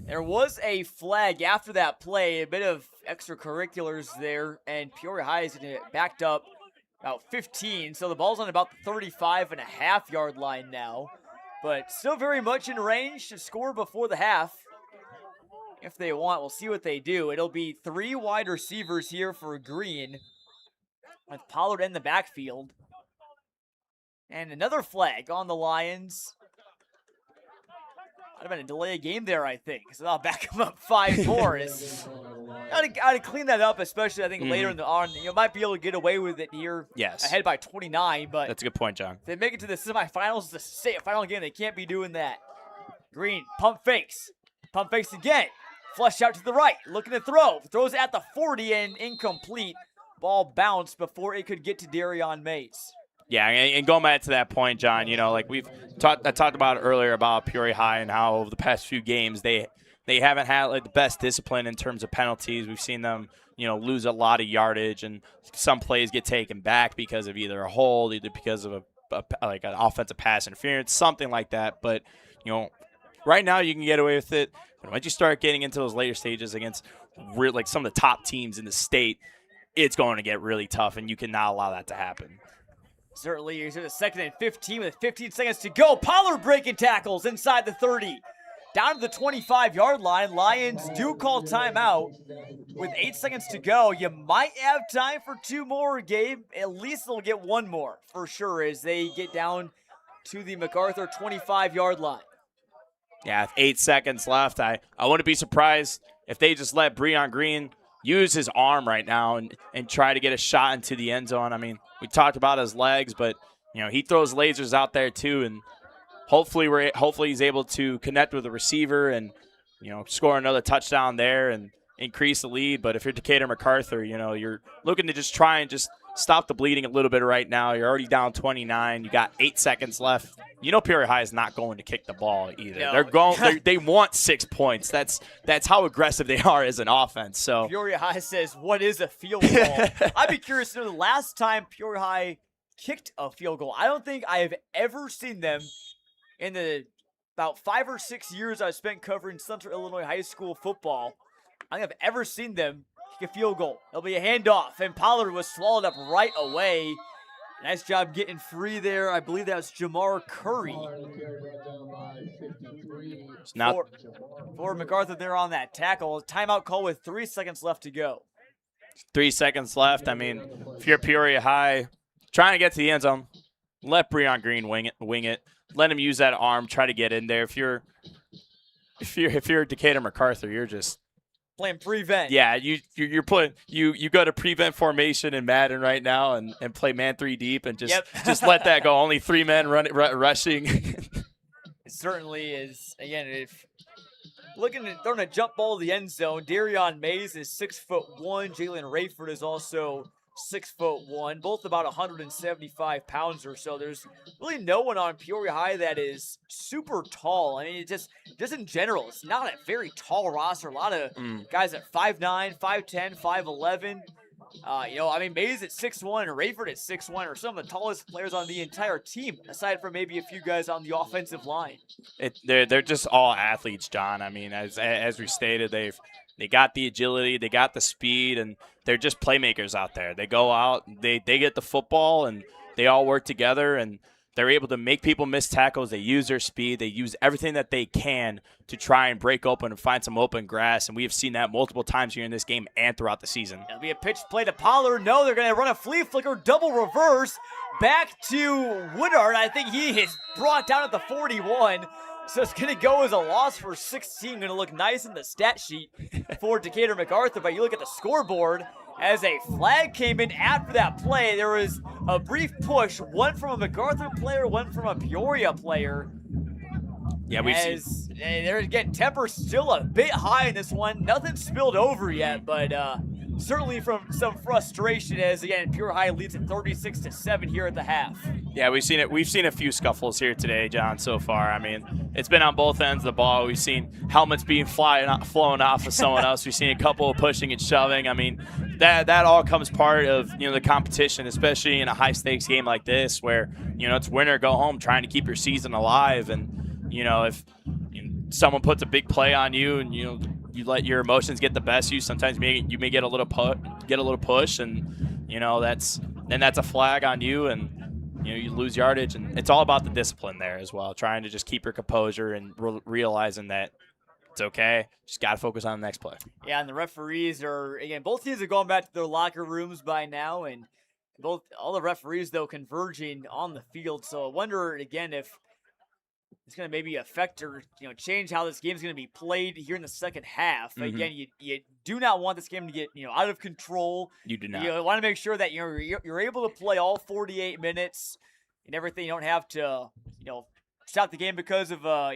There was a flag after that play, a bit of extracurriculars there, and Peoria High is backed up about 15, so the ball's on about the 35.5-yard line now, but still very much in range to score before the half. If they want, we'll see what they do. It'll be 3 wide receivers here for Green with Pollard in the backfield. And another flag on the Lions. Might have been a delay game there, I think. So I'll back them up 5 more. Gotta clean that up, especially I think later in the on. You might be able to get away with it here. Yes. Ahead by 29, but that's a good point, John. If they make it to the semifinals, the state final game, they can't be doing that. Green pump fakes again. Flush out to the right, looking to throw. Throws at the 40 and incomplete. Ball bounced before it could get to Darion Mays. Yeah, and going back to that point, John, you know, like I talked about earlier about Peoria High and how over the past few games they haven't had like the best discipline in terms of penalties. We've seen them, you know, lose a lot of yardage, and some plays get taken back because of either a hold, either because of like an offensive pass interference, something like that. But you know, right now you can get away with it. But once you start getting into those later stages against like some of the top teams in the state, it's going to get really tough, and you cannot allow that to happen. Certainly, here's the 2nd and 15 with 15 seconds to go. Pollard breaking tackles inside the 30. Down to the 25-yard line. Lions do call timeout with 8 seconds to go. You might have time for 2 more, Gabe. At least they'll get 1 more for sure as they get down to the MacArthur 25-yard line. Yeah, with 8 seconds left, I wouldn't be surprised if they just let Breon Green use his arm right now and try to get a shot into the end zone. I mean, we talked about his legs, but you know, he throws lasers out there too, and hopefully he's able to connect with the receiver and, you know, score another touchdown there and increase the lead. But if you're Decatur MacArthur, you know, you're looking to just try and just stop the bleeding a little bit right now. You're already down 29. You got 8 seconds left. You know Peoria High is not going to kick the ball either. No. They want 6 points. That's how aggressive they are as an offense. So Peoria High says, what is a field goal? I'd be curious to know the last time Peoria High kicked a field goal. I don't think I have ever seen them in the about 5 or 6 years I've spent covering Central Illinois high school football. I don't think I've ever seen them kick a field goal. It'll be a handoff, and Pollard was swallowed up right away. Nice job getting free there. I believe that was Jamar Curry. For MacArthur there on that tackle. Timeout call with 3 seconds left to go. 3 seconds left. I mean, if you're Peoria High, trying to get to the end zone, let Breon Green wing it. Let him use that arm, try to get in there. If you're Decatur MacArthur, you're just playing prevent. Yeah, you go to prevent formation in Madden right now and play man 3 deep and just let that go. Only 3 men rushing. It certainly is. Again, if looking at throwing a jump ball to the end zone, Darion Mays is 6'1". Jalen Rayford is also 6'1", both about 175 pounds or so. There's really no one on Peoria High that is super tall. I mean, it just in general, it's not a very tall roster. A lot of guys at 5'9", 5'10", 5'11". You know, I mean, Mays at 6'1" and Rayford at 6'1" are some of the tallest players on the entire team, aside from maybe a few guys on the offensive line. They're just all athletes, John. I mean, as we stated, they got the agility, they got the speed, and they're just playmakers out there. They go out, they get the football, and they all work together, and they're able to make people miss tackles. They use their speed. They use everything that they can to try and break open and find some open grass, and we have seen that multiple times here in this game and throughout the season. It'll be a pitch play to Pollard. No, they're going to run a flea flicker, double reverse, back to Woodard. I think he is brought down at the 41. So it's going to go as a loss for 16. Going to look nice in the stat sheet for Decatur MacArthur. But you look at the scoreboard, as a flag came in after that play. There was a brief push, one from a MacArthur player, one from a Peoria player. Yeah, we've seen. There again, temper still a bit high in this one. Nothing spilled over yet, but certainly from some frustration as again Peoria High leads at 36-7 here at the half. Yeah, we've seen it. We've seen a few scuffles here today, John, so far. I mean, it's been on both ends of the ball. We've seen helmets being flown off of someone else. We've seen a couple of pushing and shoving. I mean, that all comes part of, the competition, especially in a high-stakes game like this where, it's win or go home, trying to keep your season alive. And, if someone puts a big play on you and, you let your emotions get the best of you, sometimes you may get a little push, and, that's a flag on you, and, you lose yardage, and it's all about the discipline there as well, trying to just keep your composure and realizing that it's okay. Just got to focus on the next play. Yeah, and the referees are, again, both teams are going back to their locker rooms by now, and all the referees, though, converging on the field. So I wonder, again, if it's going to maybe affect or, change how this game is going to be played here in the second half. Mm-hmm. Again, you do not want this game to get, out of control. You do not. You want to make sure that you're able to play all 48 minutes and everything. You don't have to, stop the game because of a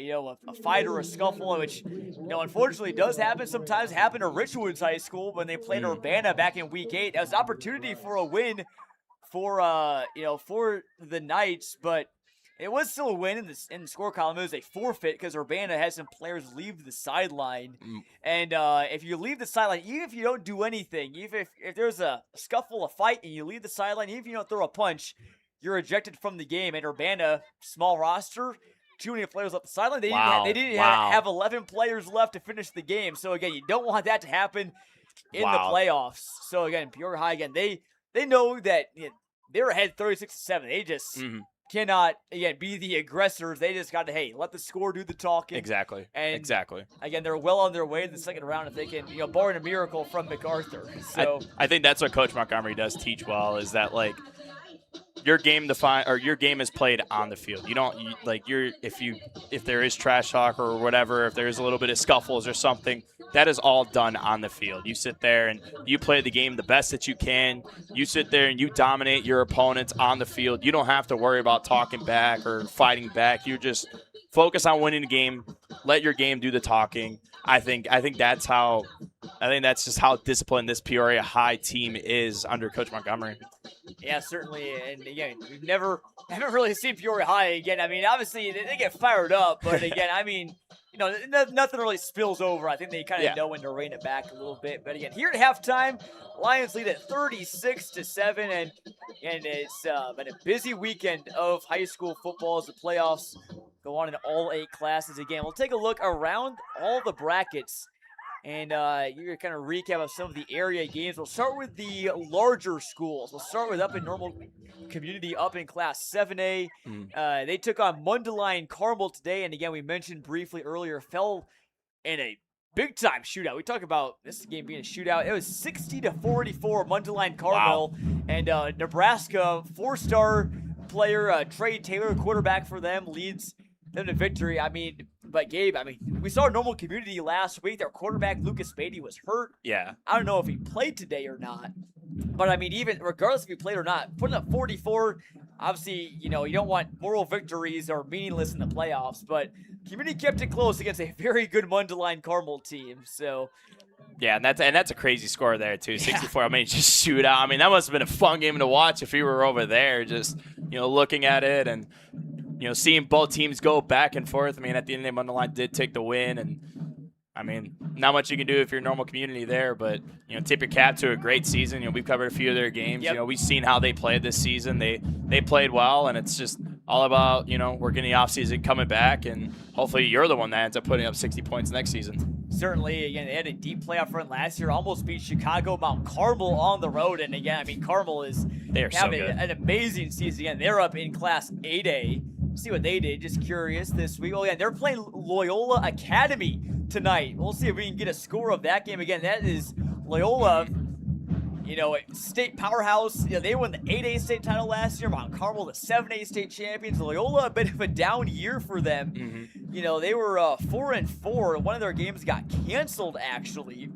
fight or a scuffle, which unfortunately does happen. Sometimes happened to Richwoods High School when they played Urbana back in week 8. That was an opportunity for a win for the Knights, but it was still a win in the score column. It was a forfeit because Urbana had some players leave the sideline. And if you leave the sideline, even if you don't do anything, even if there's a scuffle, a fight, and you leave the sideline, even if you don't throw a punch, you're ejected from the game. And Urbana, small roster, too many players left the sideline. They didn't have 11 players left to finish the game. So, again, you don't want that to happen in the playoffs. So, again, Peoria High, again, they know that they're ahead 36-7. They just cannot, again, be the aggressors. They just got to, let the score do the talking. Exactly. And exactly. Again, they're well on their way to the second round if they can, barring a miracle from MacArthur. So I think that's what Coach Montgomery does teach well, is that, your game is played on the field. If there is trash talk or whatever, if there's a little bit of scuffles or something, that is all done on the field. You sit there and you play the game the best that you can. You sit there and you dominate your opponents on the field. You don't have to worry about talking back or fighting back. You just focus on winning the game. Let your game do the talking. I think that's just how disciplined this Peoria High team is under Coach Montgomery. Yeah, certainly. And again, haven't really seen Peoria High again. I mean, obviously they get fired up, but again, I mean, nothing really spills over. I think they kind of know when to rein it back a little bit. But again, here at halftime, Lions lead at 36-7, and it's been a busy weekend of high school football as the playoffs go on in all 8 classes. Again, we'll take a look around all the brackets and you're kind of recap of some of the area games. We'll start with the larger schools. We'll start with up in normal community, up in Class 7A. They took on Mundelein Carmel today, and again, we mentioned briefly earlier, fell in a big-time shootout. We talk about this game being a shootout. It was 60-44 Mundelein Carmel, and Nebraska 4-star player Trey Taylor, quarterback for them, leads them to victory. But Gabe, we saw normal community last week. Their quarterback, Lucas Beatty, was hurt. Yeah. I don't know if he played today or not. But, even regardless if he played or not, putting up 44, obviously, you don't want moral victories or meaningless in the playoffs. But community kept it close against a very good Mundelein Carmel team. So, yeah, and that's a crazy score there, too, 64. Yeah. Just shootout. That must have been a fun game to watch if you were over there, just, looking at it and, seeing both teams go back and forth. At the end of the day, Mundelein did take the win, and, not much you can do if you're a normal community there, but, tip your cap to a great season. We've covered a few of their games. Yep. We've seen how they played this season. They played well, and it's just all about, working the offseason, coming back, and hopefully you're the one that ends up putting up 60 points next season. Certainly, again, they had a deep playoff run last year, almost beat Chicago Mount Carmel on the road, and again, Carmel is having an amazing season. Again, they're up in Class 8A. See what they did. Just curious this week. Oh, yeah, they're playing Loyola Academy tonight. We'll see if we can get a score of that game. Again, that is Loyola, state powerhouse. They won the 8A state title last year. Mount Carmel, the 7A state champions. Loyola, a bit of a down year for them. They were 4-4. One of their games got canceled, actually.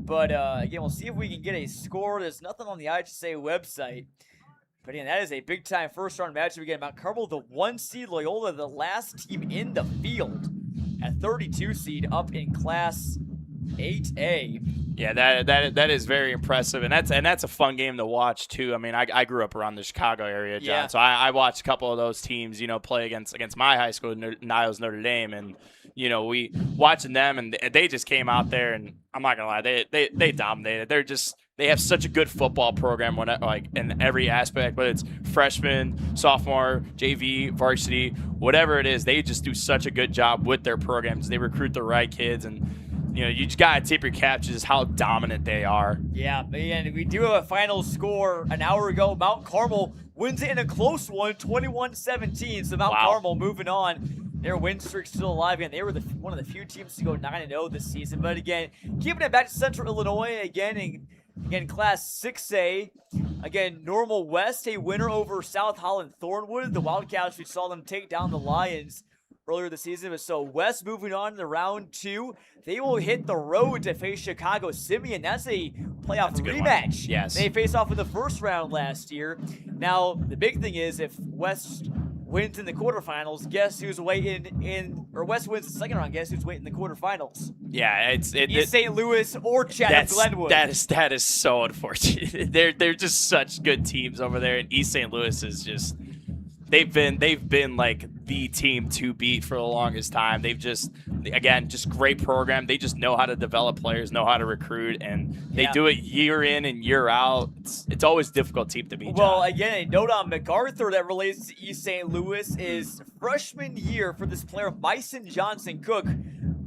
But again, we'll see if we can get a score. There's nothing on the IHSA website. But again, that is a big-time first-round matchup. Again, Mount Carmel, the 1 seed, Loyola, the last team in the field at 32 seed up in Class 8A. Yeah, that is very impressive, and that's a fun game to watch too. I mean, I grew up around the Chicago area, John, Yeah. so I watched a couple of those teams, play against my high school, Niles Notre Dame, and we watching them, and they just came out there, and I'm not gonna lie, they dominated. They have such a good football program in every aspect, whether it's freshman, sophomore, JV, varsity, whatever it is. They just do such a good job with their programs. They recruit the right kids, and you just gotta tip your cap to just how dominant they are. Yeah, and we do have a final score an hour ago. Mount Carmel wins it in a close one, 21-17. So Mount Carmel moving on. Their win streak still alive, and they were one of the few teams to go 9-0 this season. But again, keeping it back to Central Illinois again, Class 6A. Again, Normal West, a winner over South Holland Thornwood. The Wildcats, we saw them take down the Lions earlier this season. But so West moving on to round 2. They will hit the road to face Chicago Simeon. That's a playoff rematch. Yes. They faced off in the first round last year. Now, the big thing is if West wins in the quarterfinals, guess who's waiting or West wins the second round, guess who's waiting in the quarterfinals? Yeah, East St. Louis or Chatham Glenwood. That is so unfortunate. They're just such good teams over there, and East St. Louis is just they've been like the team to beat for the longest time. They've just great program. They just know how to develop players, know how to recruit, and they do it year in and year out. It's always a difficult team to beat. Well, again, a note on MacArthur that relates to East St. Louis is freshman year for this player, Bison Johnson Cook.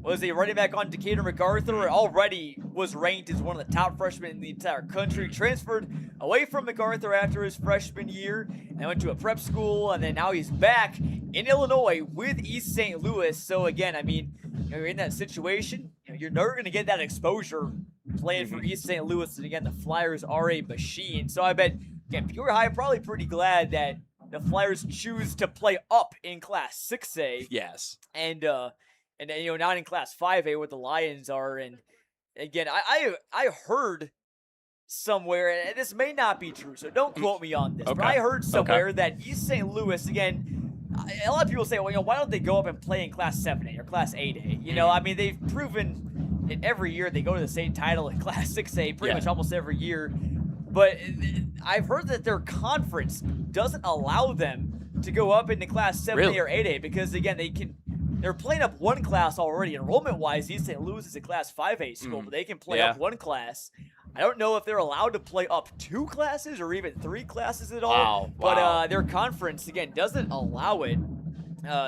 Was a running back on Decatur MacArthur, already was ranked as one of the top freshmen in the entire country. Transferred away from MacArthur after his freshman year and went to a prep school, and then now he's back in Illinois with East St. Louis. So again, I mean, you're in that situation, you're never going to get that exposure playing for East St. Louis. And again, the Flyers are a machine. So I bet, again, Peoria High probably pretty glad that the Flyers choose to play up in Class 6A. Yes. And not in Class 5A where the Lions are. And again, I heard somewhere, and this may not be true, so don't quote me on this, but I heard somewhere that East St. Louis, again, a lot of people say, well, why don't they go up and play in Class 7A or Class 8A? I mean, they've proven it every year they go to the state title in Class 6A pretty much almost every year. But I've heard that their conference doesn't allow them to go up into Class 7A or 8A because, again, they're playing up one class already. Enrollment-wise, East St. Louis is a Class 5A school, but they can play up one class. I don't know if they're allowed to play up 2 classes or even 3 classes at all. But their conference, again, doesn't allow it.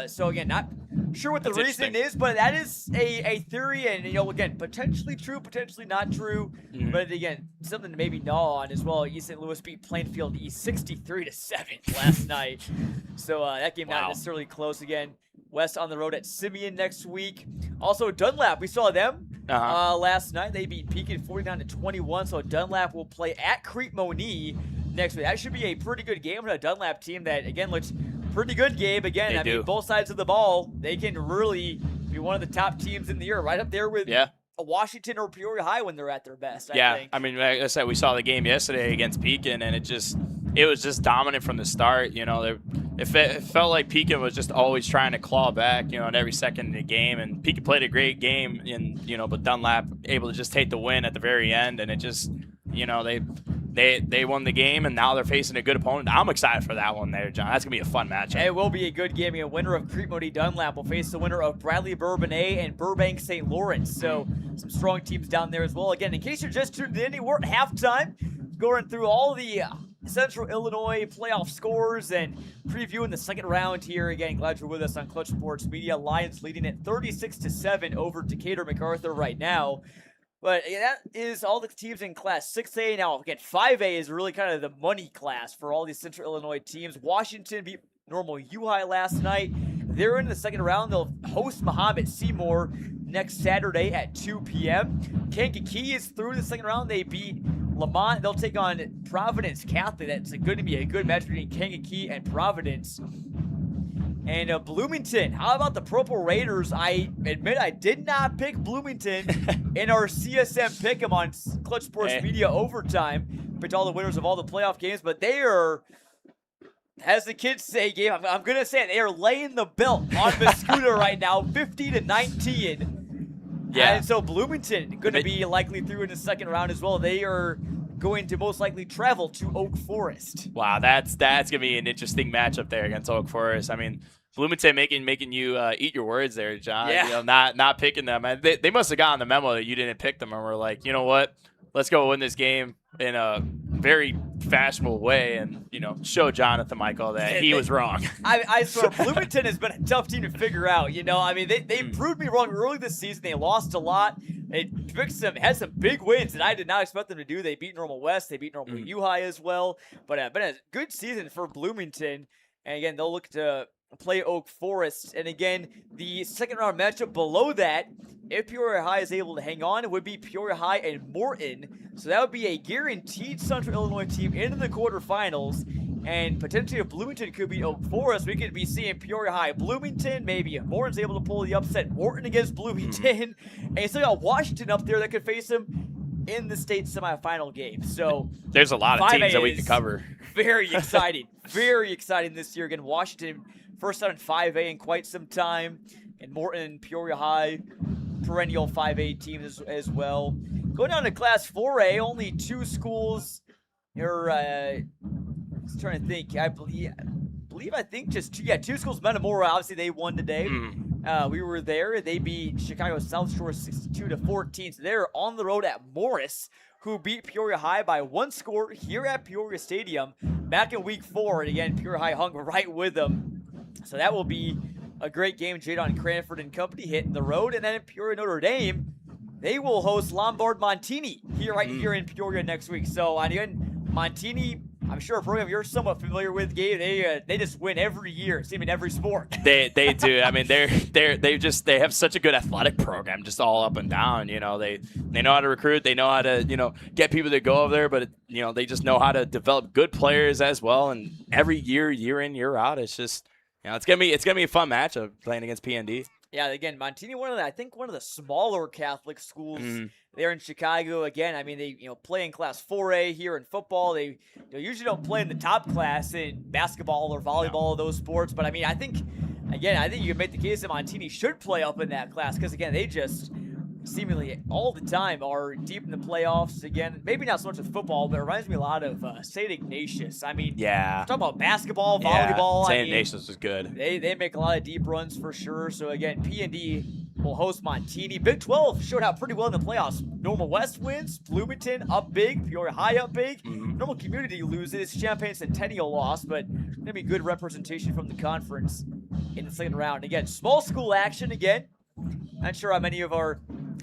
So, again, not sure what the reason is, but that is a theory. And, again, potentially true, potentially not true. But, again, something to maybe gnaw on as well. East St. Louis beat Plainfield East 63-7 last night. So, that game not necessarily close again. West on the road at Simeon next week. Also, Dunlap, we saw them last night. They beat Pekin 49-21. So Dunlap will play at Crete Monee next week. That should be a pretty good game for a Dunlap team that, again, looks pretty good, Gabe. Again, I mean, both sides of the ball, they can really be one of the top teams in the year, right up there with a Washington or Peoria High when they're at their best, I think. I mean, like I said, we saw the game yesterday against Pekin, and it was just dominant from the start. It felt like Pekin was just always trying to claw back, in every second of the game. And Pekin played a great game, but Dunlap able to just take the win at the very end. And it just, they won the game, and now they're facing a good opponent. I'm excited for that one there, John. That's going to be a fun matchup. It will be a good game. A winner of Crete Monee Dunlap will face the winner of Bradley Bourbonnais and Burbank St. Lawrence. So some strong teams down there as well. Again, in case you're just tuned in, we're at halftime. Going through all the Central Illinois playoff scores and previewing the second round here. Again, glad you're with us on Clutch Sports Media. Lions leading at 36-7 over Decatur MacArthur right now. But that is all the teams in Class 6A. Now, again, 5A is really kind of the money class for all these Central Illinois teams. Washington beat Normal U High last night. They're in the second round. They'll host Mahomet Seymour next Saturday at 2 p.m. Kankakee is through the second round. They beat Lamont. They'll take on Providence Catholic. That's going to be a good match between Kankakee and Providence. And Bloomington, how about the Purple Raiders? I admit I did not pick Bloomington in our CSM Pick'em on Clutch Sports Media Overtime. Picked all the winners of all the playoff games, but they are, as the kids say, Gabe, I'm going to say it, they are laying the belt on the scooter right now, 50-19. Yeah. And so Bloomington going to be likely through in the second round as well. They are going to most likely travel to Oak Forest. Wow, that's going to be an interesting matchup there against Oak Forest. I mean, Bloomington making you eat your words there, John. Yeah. You know, not picking them. They must have gotten the memo that you didn't pick them and were like, you know what? Let's go win this game in a very fashionable way and, you know, show Jonathan Michael that he was wrong. I swear, Bloomington has been a tough team to figure out. You know, I mean, they proved me wrong early this season. They lost a lot. They had some big wins that I did not expect them to do. They beat Normal West. They beat Normal U High as well. But been a good season for Bloomington. And again, they'll look to play Oak Forest. And again, the second round matchup below that, if Peoria High is able to hang on, it would be Peoria High and Morton. So that would be a guaranteed Central Illinois team into the quarterfinals. And potentially if Bloomington could beat Oak Forest, we could be seeing Peoria High, Bloomington. Maybe if Morton's able to pull the upset, Morton against Bloomington. And you still got Washington up there that could face them in the state semifinal game. So there's a lot of teams that we could cover. Very exciting. Very exciting this year. Again, Washington first out in 5A in quite some time. And Morton, Peoria High, perennial 5A teams as well. Going down to Class 4A, only two schools are, I was trying to think. I believe just two schools. Metamora, obviously they won today. We were there. They beat Chicago South Shore 62-14. So they're on the road at Morris, who beat Peoria High by one score here at Peoria Stadium back in week 4. And again, Peoria High hung right with them. So that will be a great game. Jadon Cranford and company hitting the road. And then in Peoria Notre Dame, they will host Lombard Montini here in Peoria next week. So again, Montini, I'm sure a program you're somewhat familiar with, Gabe. They just win every year, seeming every sport. They do. I mean, they have such a good athletic program, just all up and down. You know, they know how to recruit. They know how to get people to go over there. But they just know how to develop good players as well. And every year in, year out, it's just it's gonna be a fun matchup playing against PND. Yeah, again, Montini, one of the smaller Catholic schools there in Chicago. Again, I mean, they play in Class 4A here in football. They usually don't play in the top class in basketball or volleyball or those sports. But I mean, I think you can make the case that Montini should play up in that class because again, they just seemingly all the time are deep in the playoffs. Again, maybe not so much with football, but it reminds me a lot of St. Ignatius. I mean, talk about basketball, volleyball. St. Ignatius is good. They make a lot of deep runs for sure. So again, P&D will host Montini. Big 12 showed out pretty well in the playoffs. Normal West wins, Bloomington up big, Peoria High up big. Normal Community loses, Champaign Centennial lost, but gonna be good representation from the conference in the second round. Again, small school action again. Not sure how many of our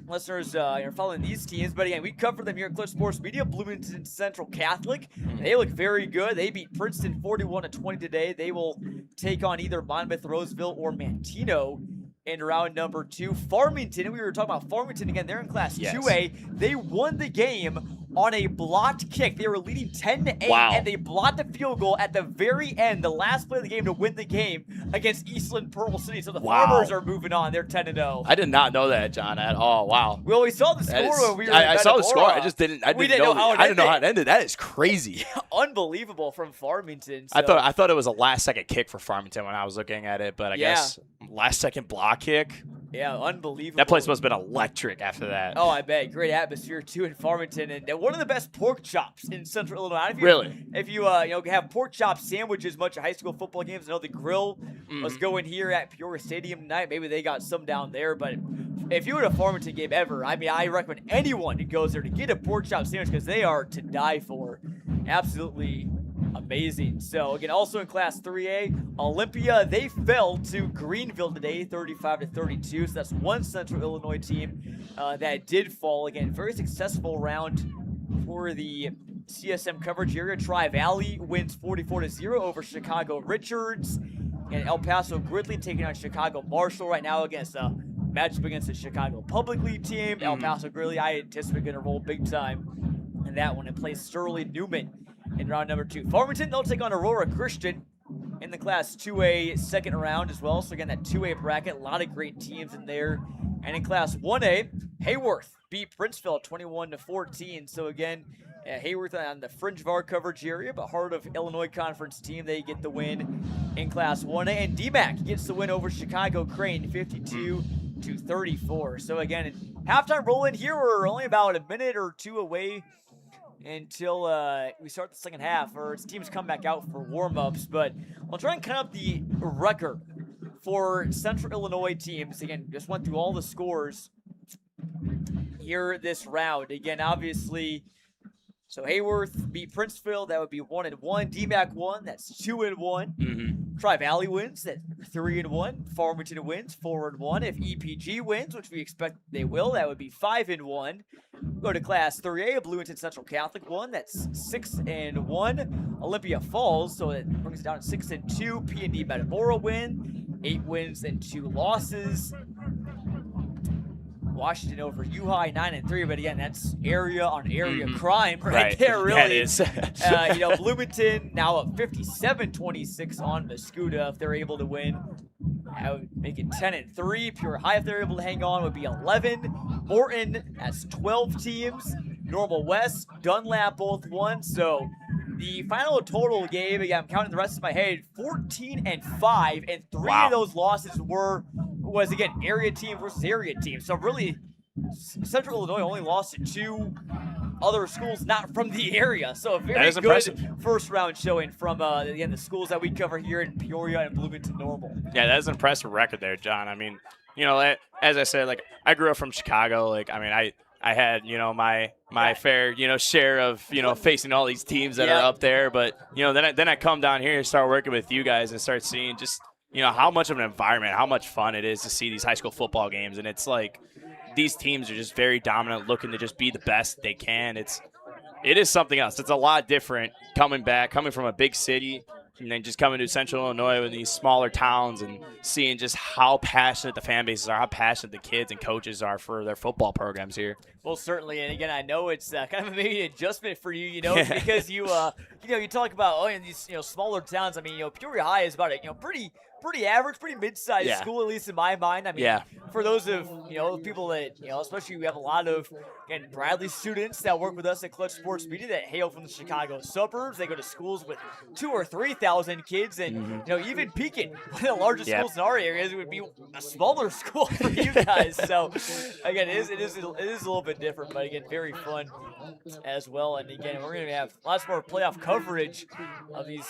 listeners are following these teams, but again, we cover them here at Clutch Sports Media. Bloomington Central Catholic, they look very good. They beat Princeton 41-20 today. They will take on either Monmouth, Roseville, or Mantino in round number 2. Farmington, we were talking about Farmington again. They're in Class 2A. They won the game on a blocked kick. They were leading 10-8, and they blocked the field goal at the very end, the last play of the game, to win the game against Eastland Pearl City. So the Farmers are moving on. They're 10-0. I did not know that, John, at all. Wow. Well, we saw the score when we were I saw the score. I just didn't. I didn't know how it ended. That is crazy. Unbelievable from Farmington. So. I thought it was a last-second kick for Farmington when I was looking at it, but I guess last-second block kick. Yeah, unbelievable. That place must have been electric after that. Oh, I bet. Great atmosphere, too, in Farmington. And one of the best pork chops in Central Illinois. If you have pork chop sandwiches much at high school football games, I know the grill was going here at Peoria Stadium tonight. Maybe they got some down there. But if you were at a Farmington game ever, I mean, I recommend anyone who goes there to get a pork chop sandwich because they are to die for. Absolutely amazing. So, again, also in Class 3A, Olympia, they fell to Greenville today, 35-32. So that's one Central Illinois team that did fall. Again, very successful round for the CSM coverage area. Tri-Valley wins 44-0 over Chicago Richards. And El Paso Gridley taking on Chicago Marshall right now against a matchup against the Chicago Public League team. El Paso Gridley, I anticipate going to roll big time in that one and play Sterling Newman in round number 2. Farmington, they'll take on Aurora Christian. in the Class 2A second round as well. So again, that 2A bracket, a lot of great teams in there. And in Class 1A, Hayworth beat Princeville 21-14. So again, Hayworth on the fringe of our coverage area, but heart of Illinois Conference team, they get the win in Class 1A. And DMAC gets the win over Chicago Crane 52-34. So again, halftime roll in here. We're only about a minute or two away until we start the second half, or its teams come back out for warm-ups. But I'll try and count up the record for Central Illinois teams. Again, just went through all the scores here this round. Again, obviously, so Hayworth beat Princeville. That would be 1-1. DMAC won. That's 2-1. Tri-Valley wins. That's 3-1. Farmington wins 4-1. If EPG wins, which we expect they will, that would be 5-1. Go to Class 3A. Bloomington Central Catholic won. That's 6-1. Olympia Falls, so it brings it down to 6-2. P&D Metamora win. 8 wins and 2 losses. Washington over U-High 9-3, but again, that's area on area crime right there, really. That is. Bloomington now up 57-26 on Mascoutah if they're able to win. That would make it 10-3. Peoria High, if they're able to hang on, would be 11. Morton has 12 teams. Normal West, Dunlap both won. So the final total game, again, I'm counting the rest of my head, 14-5, and 3 of those losses was again area team versus area team. So really, Central Illinois only lost to 2 other schools not from the area. So a very good impressive first round showing from again the schools that we cover here in Peoria and Bloomington Normal. Yeah, that is an impressive record there, John. I mean, as I said, like I grew up from Chicago. Like I mean, I had my fair share of facing all these teams that are up there. But then I come down here and start working with you guys and start seeing just how much of an environment, how much fun it is to see these high school football games. And it's like these teams are just very dominant, looking to just be the best they can. It is something else. It's a lot different coming from a big city and then just coming to Central Illinois with these smaller towns and seeing just how passionate the fan bases are, how passionate the kids and coaches are for their football programs here. Well, certainly, and again, I know it's kind of maybe an adjustment for you, because you talk about in these smaller towns. I mean, Peoria High is about a pretty average, pretty mid-sized school, at least in my mind. I mean, for those of people that especially we have a lot of Bradley students that work with us at Clutch Sports Media that hail from the Chicago suburbs. They go to schools with 2,000 or 3,000 kids, and even Pekin, one of the largest schools in our areas, would be a smaller school for you guys. So again, it is a little bit different, but again, very fun as well. And again, we're going to have lots more playoff coverage of these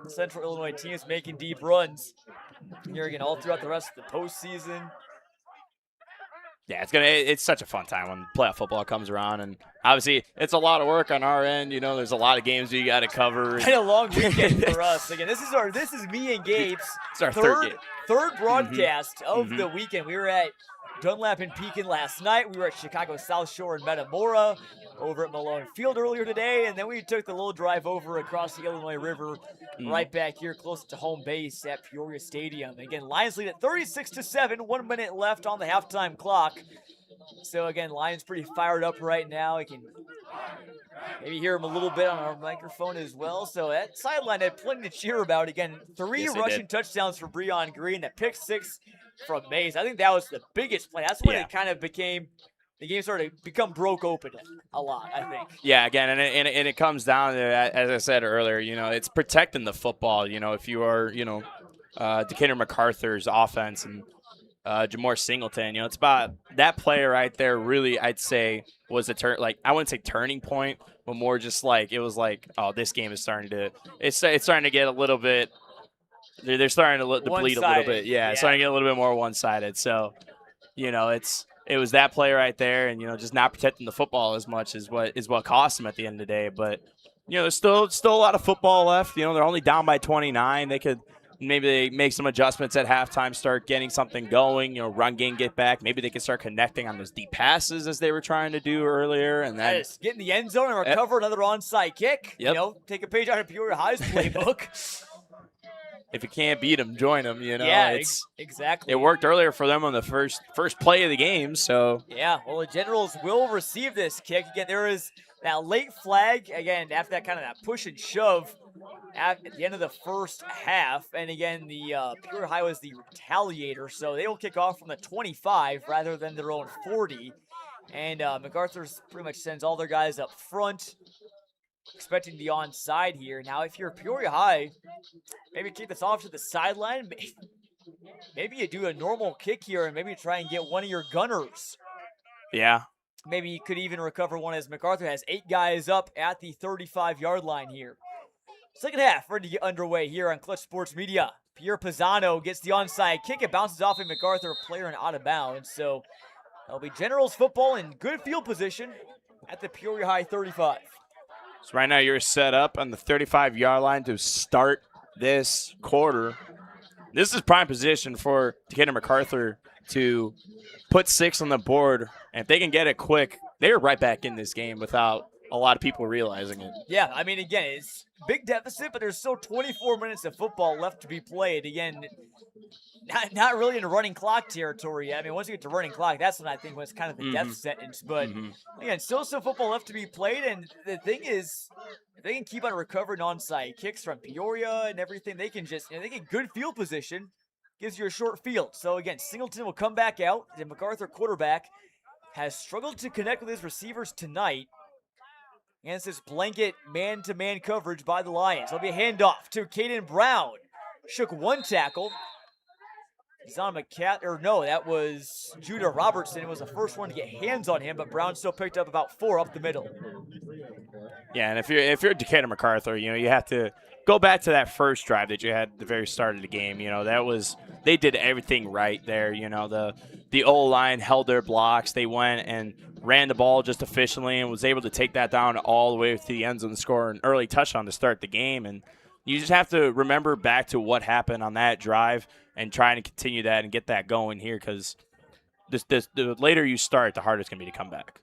Central Illinois teams making deep runs here again all throughout the rest of the postseason. Yeah, it's such a fun time when playoff football comes around, and obviously it's a lot of work on our end. There's a lot of games we got to cover. And a long weekend for us. Again, this is me and Gabe's third broadcast of the weekend. We were at Dunlap and Pekin last night. We were at Chicago South Shore and Metamora, over at Malone Field earlier today, and then we took the little drive over across the Illinois River, right back here close to home base at Peoria Stadium. Again, Lions lead at 36-7, 1 minute left on the halftime clock. So again, Lions pretty fired up right now. I can maybe hear them a little bit on our microphone as well. So that sideline had plenty to cheer about. Again, 3 rushing touchdowns for Breon Green, that pick 6 from Mays. I think that was the biggest play. That's when it kind of became – the game started to become broke open a lot, I think. Yeah, again, and it comes down to, as I said earlier, it's protecting the football. If you are, Decatur MacArthur's offense and Jamore Singleton, it's about that play right there really, I'd say, was I wouldn't say turning point, but more just like, it was like, oh, this game is starting to get a little bit, they're starting to bleed a little bit. Yeah, it's starting to get a little bit more one-sided. So, it was that play right there, and just not protecting the football as much is what cost them at the end of the day. But there's still a lot of football left. They're only down by 29. They could maybe make some adjustments at halftime, start getting something going. Run game get back. Maybe they can start connecting on those deep passes as they were trying to do earlier, and then get in the end zone and recover another onside kick. Take a page out of Peoria High's playbook. If you can't beat them, join them. Yeah, exactly. It worked earlier for them on the first play of the game. So yeah, well, the Generals will receive this kick again. There is Now, late flag, again, after that kind of that push and shove at the end of the first half. And again, the Peoria High was the retaliator, so they will kick off from the 25 rather than their own 40. And MacArthur's pretty much sends all their guys up front, expecting the onside here. Now, if you're Peoria High, maybe kick this off to the sideline. Maybe you do a normal kick here and maybe try and get one of your gunners. Yeah. Maybe you could even recover one as MacArthur has 8 guys up at the 35-yard line here. Second half ready to get underway here on Clutch Sports Media. Pierre Pisano gets the onside kick. It bounces off a MacArthur player and out of bounds. So it'll be Generals football in good field position at the Peoria High 35. So right now you're set up on the 35-yard line to start this quarter. This is prime position for Decatur MacArthur to put 6 on the board. And if they can get it quick, they're right back in this game without a lot of people realizing it. Yeah, I mean, again, it's big deficit, but there's still 24 minutes of football left to be played. Again, not really in running clock territory yet. I mean, once you get to running clock, that's when I think was kind of the death sentence. But again, still some football left to be played. And the thing is, if they can keep on recovering onside kicks from Peoria and everything, they can just, they get good field position, gives you a short field. So again, Singleton will come back out. The MacArthur quarterback has struggled to connect with his receivers tonight against this blanket man-to-man coverage by the Lions. It'll be a handoff to Caden Brown. Shook one tackle. Zon McCat, no, that was Judah Robertson. It was the first one to get hands on him, but Brown still picked up about 4 up the middle. Yeah, and if you're Decatur MacArthur, you have to go back to that first drive that you had at the very start of the game. They did everything right there. The O-line held their blocks. They went and ran the ball just efficiently and was able to take that down all the way to the end zone and score an early touchdown to start the game. And you just have to remember back to what happened on that drive and trying to continue that and get that going here, because the later you start, the harder it's going to be to come back.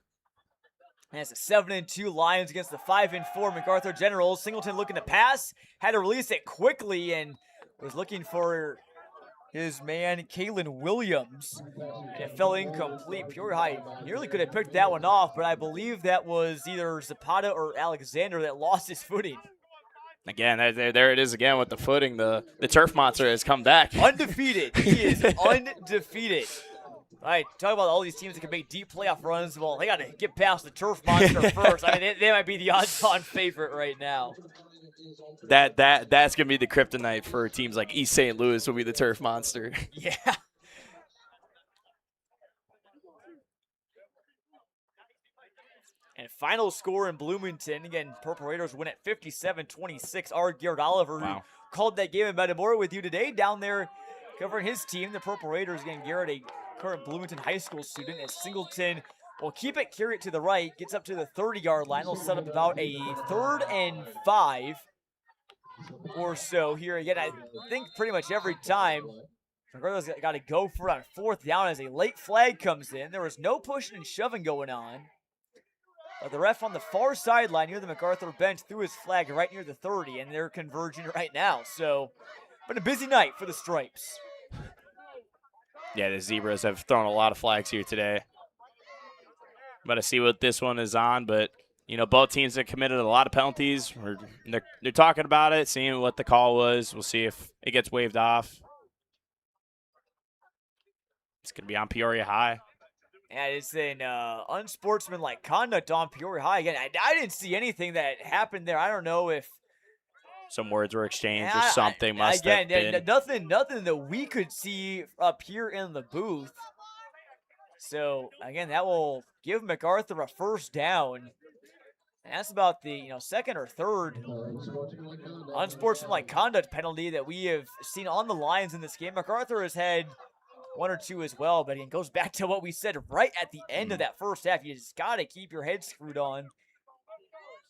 And it's a 7-2 Lions against the 5-4 MacArthur Generals. Singleton looking to pass, had to release it quickly and was looking for his man, Kalen Williams. And it fell incomplete. Peoria High nearly could have picked that one off, but I believe that was either Zapata or Alexander that lost his footing. Again, there it is again with the footing. The turf monster has come back. Undefeated. He is undefeated. All right, talk about all these teams that can make deep playoff runs. Well, they got to get past the turf monster first. I mean, they might be the odds-on favorite right now. That's gonna be the kryptonite for teams like East St. Louis. Will be the turf monster. Yeah. And final score in Bloomington. Again, Purple Raiders win at 57-26. Our Garrett Oliver, who called that game in Metamora with you today, down there covering his team, the Purple Raiders. Again, Garrett, a current Bloomington High School student, as Singleton will keep it, carry it to the right, gets up to the 30-yard line. They'll set up about a 3rd and 5 or so here. Again, I think pretty much every time MacArthur's got to go for it on 4th down as a late flag comes in. There was no pushing and shoving going on. But the ref on the far sideline near the MacArthur bench threw his flag right near the 30, and they're converging right now. So, been a busy night for the Stripes. Yeah, the Zebras have thrown a lot of flags here today. About to see what this one is on, but both teams have committed a lot of penalties. They're talking about it, seeing what the call was. We'll see if it gets waved off. It's going to be on Peoria High. And it's an unsportsmanlike conduct on Peoria High. Again, I didn't see anything that happened there. I don't know if some words were exchanged or something must have been. Nothing that we could see up here in the booth. So, again, that will give MacArthur a 1st down. And that's about the 2nd or 3rd unsportsmanlike conduct penalty that we have seen on the Lions in this game. MacArthur has had 1 or 2 as well, but it goes back to what we said right at the end of that first half. You just got to keep your head screwed on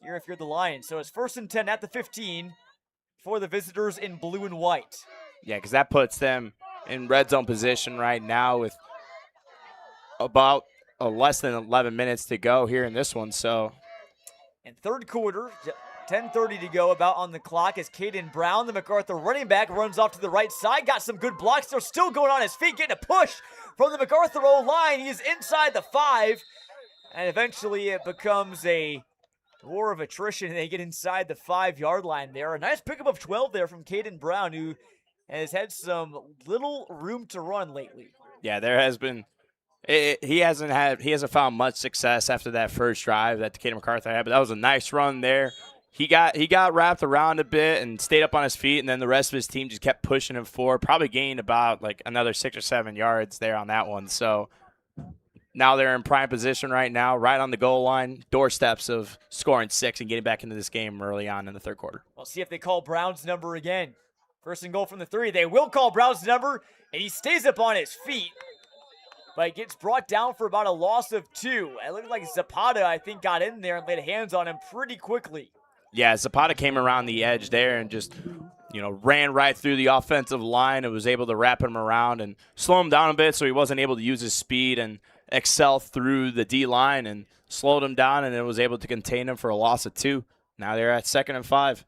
here if you're the Lions. So it's 1st and 10 at the 15 for the visitors in blue and white. Yeah, because that puts them in red zone position right now with about less than 11 minutes to go here in this one. So, in 3rd quarter, 10:30 to go about on the clock as Caden Brown, the MacArthur running back, runs off to the right side. Got some good blocks. They're still going on his feet, getting a push from the MacArthur O-line. He is inside the 5, and eventually it becomes a war of attrition, and they get inside the 5-yard line there. A nice pickup of 12 there from Caden Brown, who has had some little room to run lately. Yeah, there has been. He hasn't found much success after that first drive that Decatur MacArthur had, but that was a nice run there. He got wrapped around a bit and stayed up on his feet, and then the rest of his team just kept pushing him forward. Probably gained about like another 6 or 7 yards there on that one. So now they're in prime position right now, right on the goal line, doorsteps of scoring 6 and getting back into this game early on in the third quarter. We'll see if they call Brown's number again. First and goal from the 3. They will call Brown's number, and he stays up on his feet, but gets brought down for about a loss of 2. It looked like Zapata, I think, got in there and laid hands on him pretty quickly. Yeah, Zapata came around the edge there and just, ran right through the offensive line and was able to wrap him around and slow him down a bit so he wasn't able to use his speed and excel through the D-line, and slowed him down, and then was able to contain him for a loss of 2. Now they're at 2nd and 5.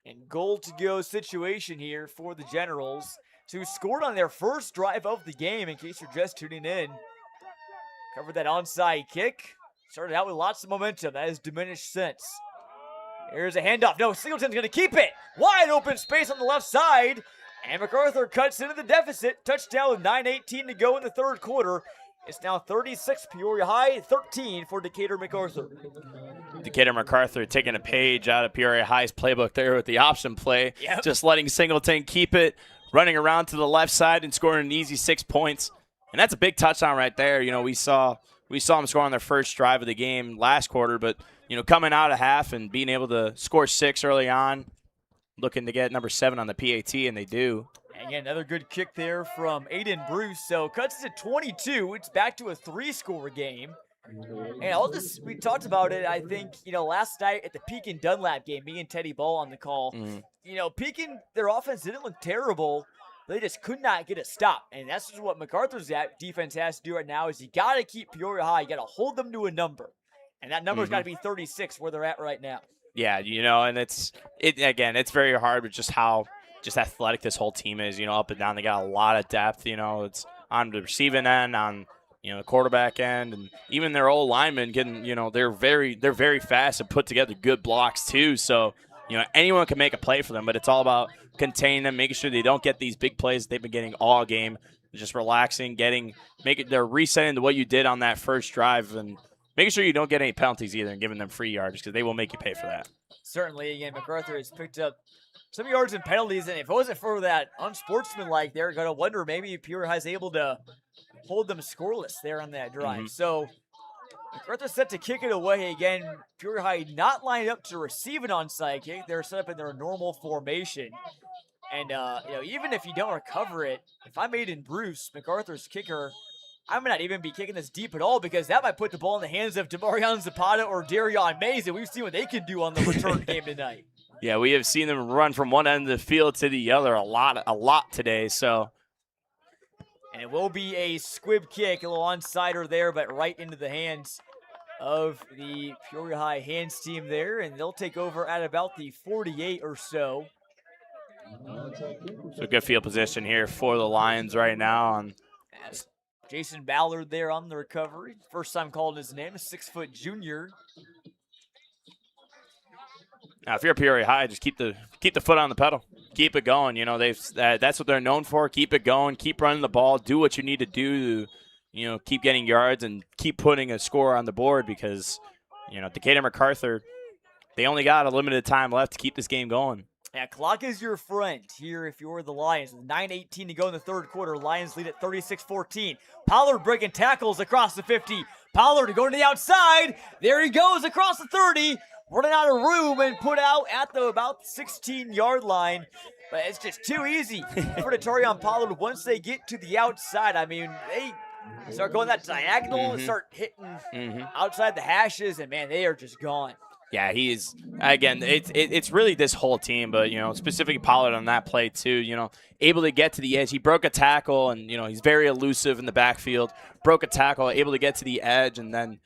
And goal to go situation here for the Generals, who scored on their first drive of the game, in case you're just tuning in. Covered that onside kick. Started out with lots of momentum. That has diminished since. Here's a handoff. No, Singleton's going to keep it. Wide open space on the left side. And MacArthur cuts into the deficit. Touchdown with 9:18 to go in the third quarter. It's now 36 Peoria High, 13 for Decatur MacArthur. Decatur MacArthur taking a page out of Peoria High's playbook there with the option play. Yep. Just letting Singleton keep it, running around to the left side and scoring an easy 6 points. And that's a big touchdown right there. We saw them score on their first drive of the game last quarter, but, coming out of half and being able to score 6 early on, looking to get number 7 on the PAT, and they do. And again, another good kick there from Aiden Bruce. So cuts it to 22. It's back to a 3-score game. And we talked about it, I think, last night at the Pekin Dunlap game, me and Teddy Ball on the call. Pekin, their offense didn't look terrible. They just could not get a stop. And that's just what MacArthur's defense has to do right now, is you got to keep Peoria High. You got to hold them to a number. And that number's got to be 36, where they're at right now. Yeah, and it's very hard with just how athletic this whole team is, up and down. They got a lot of depth, it's on the receiving end, on the quarterback end, and even their old linemen getting, they're very fast and put together good blocks too. So, anyone can make a play for them, but it's all about containing them, making sure they don't get these big plays that they've been getting all game, just relaxing, they're resetting to what you did on that first drive, and making sure you don't get any penalties either and giving them free yards, because they will make you pay for that. Certainly, again, MacArthur has picked up some yards and penalties, and if it wasn't for that unsportsmanlike, they're going to wonder maybe Peoria High is able to hold them scoreless there on that drive. So MacArthur set to kick it away again. Peoria High not lined up to receive an onside kick. They're set up in their normal formation. And, even if you don't recover it, if I'm Aiden Bruce, MacArthur's kicker, I might not even be kicking this deep at all, because that might put the ball in the hands of Demarion Zapata or Darion Mays, and we've seen what they can do on the return game tonight. Yeah, we have seen them run from one end of the field to the other a lot today. So, and it will be a squib kick, a little onside there, but right into the hands of the Peoria High hands team there, and they'll take over at about the 48 or so. So good field position here for the Lions right now. As Jason Ballard there on the recovery, first time calling his name, a 6-foot junior. Now, if you're Peoria High, just keep the foot on the pedal, keep it going. That's what they're known for. Keep it going, keep running the ball, do what you need to do to, keep getting yards and keep putting a score on the board, because, Decatur MacArthur, they only got a limited time left to keep this game going. Yeah, clock is your friend here if you're the Lions. With 9:18 to go in the third quarter, Lions lead at 36-14. Pollard breaking tackles across the 50. Pollard going to the outside. There he goes across the 30. Running out of room and put out at the about 16-yard line. But it's just too easy for Tarion Pollard once they get to the outside. I mean, they start going that diagonal and start hitting outside the hashes, and, man, they are just gone. Yeah, it's really this whole team, but, specifically Pollard on that play too, able to get to the edge. He broke a tackle, and, he's very elusive in the backfield. Broke a tackle, able to get to the edge, and then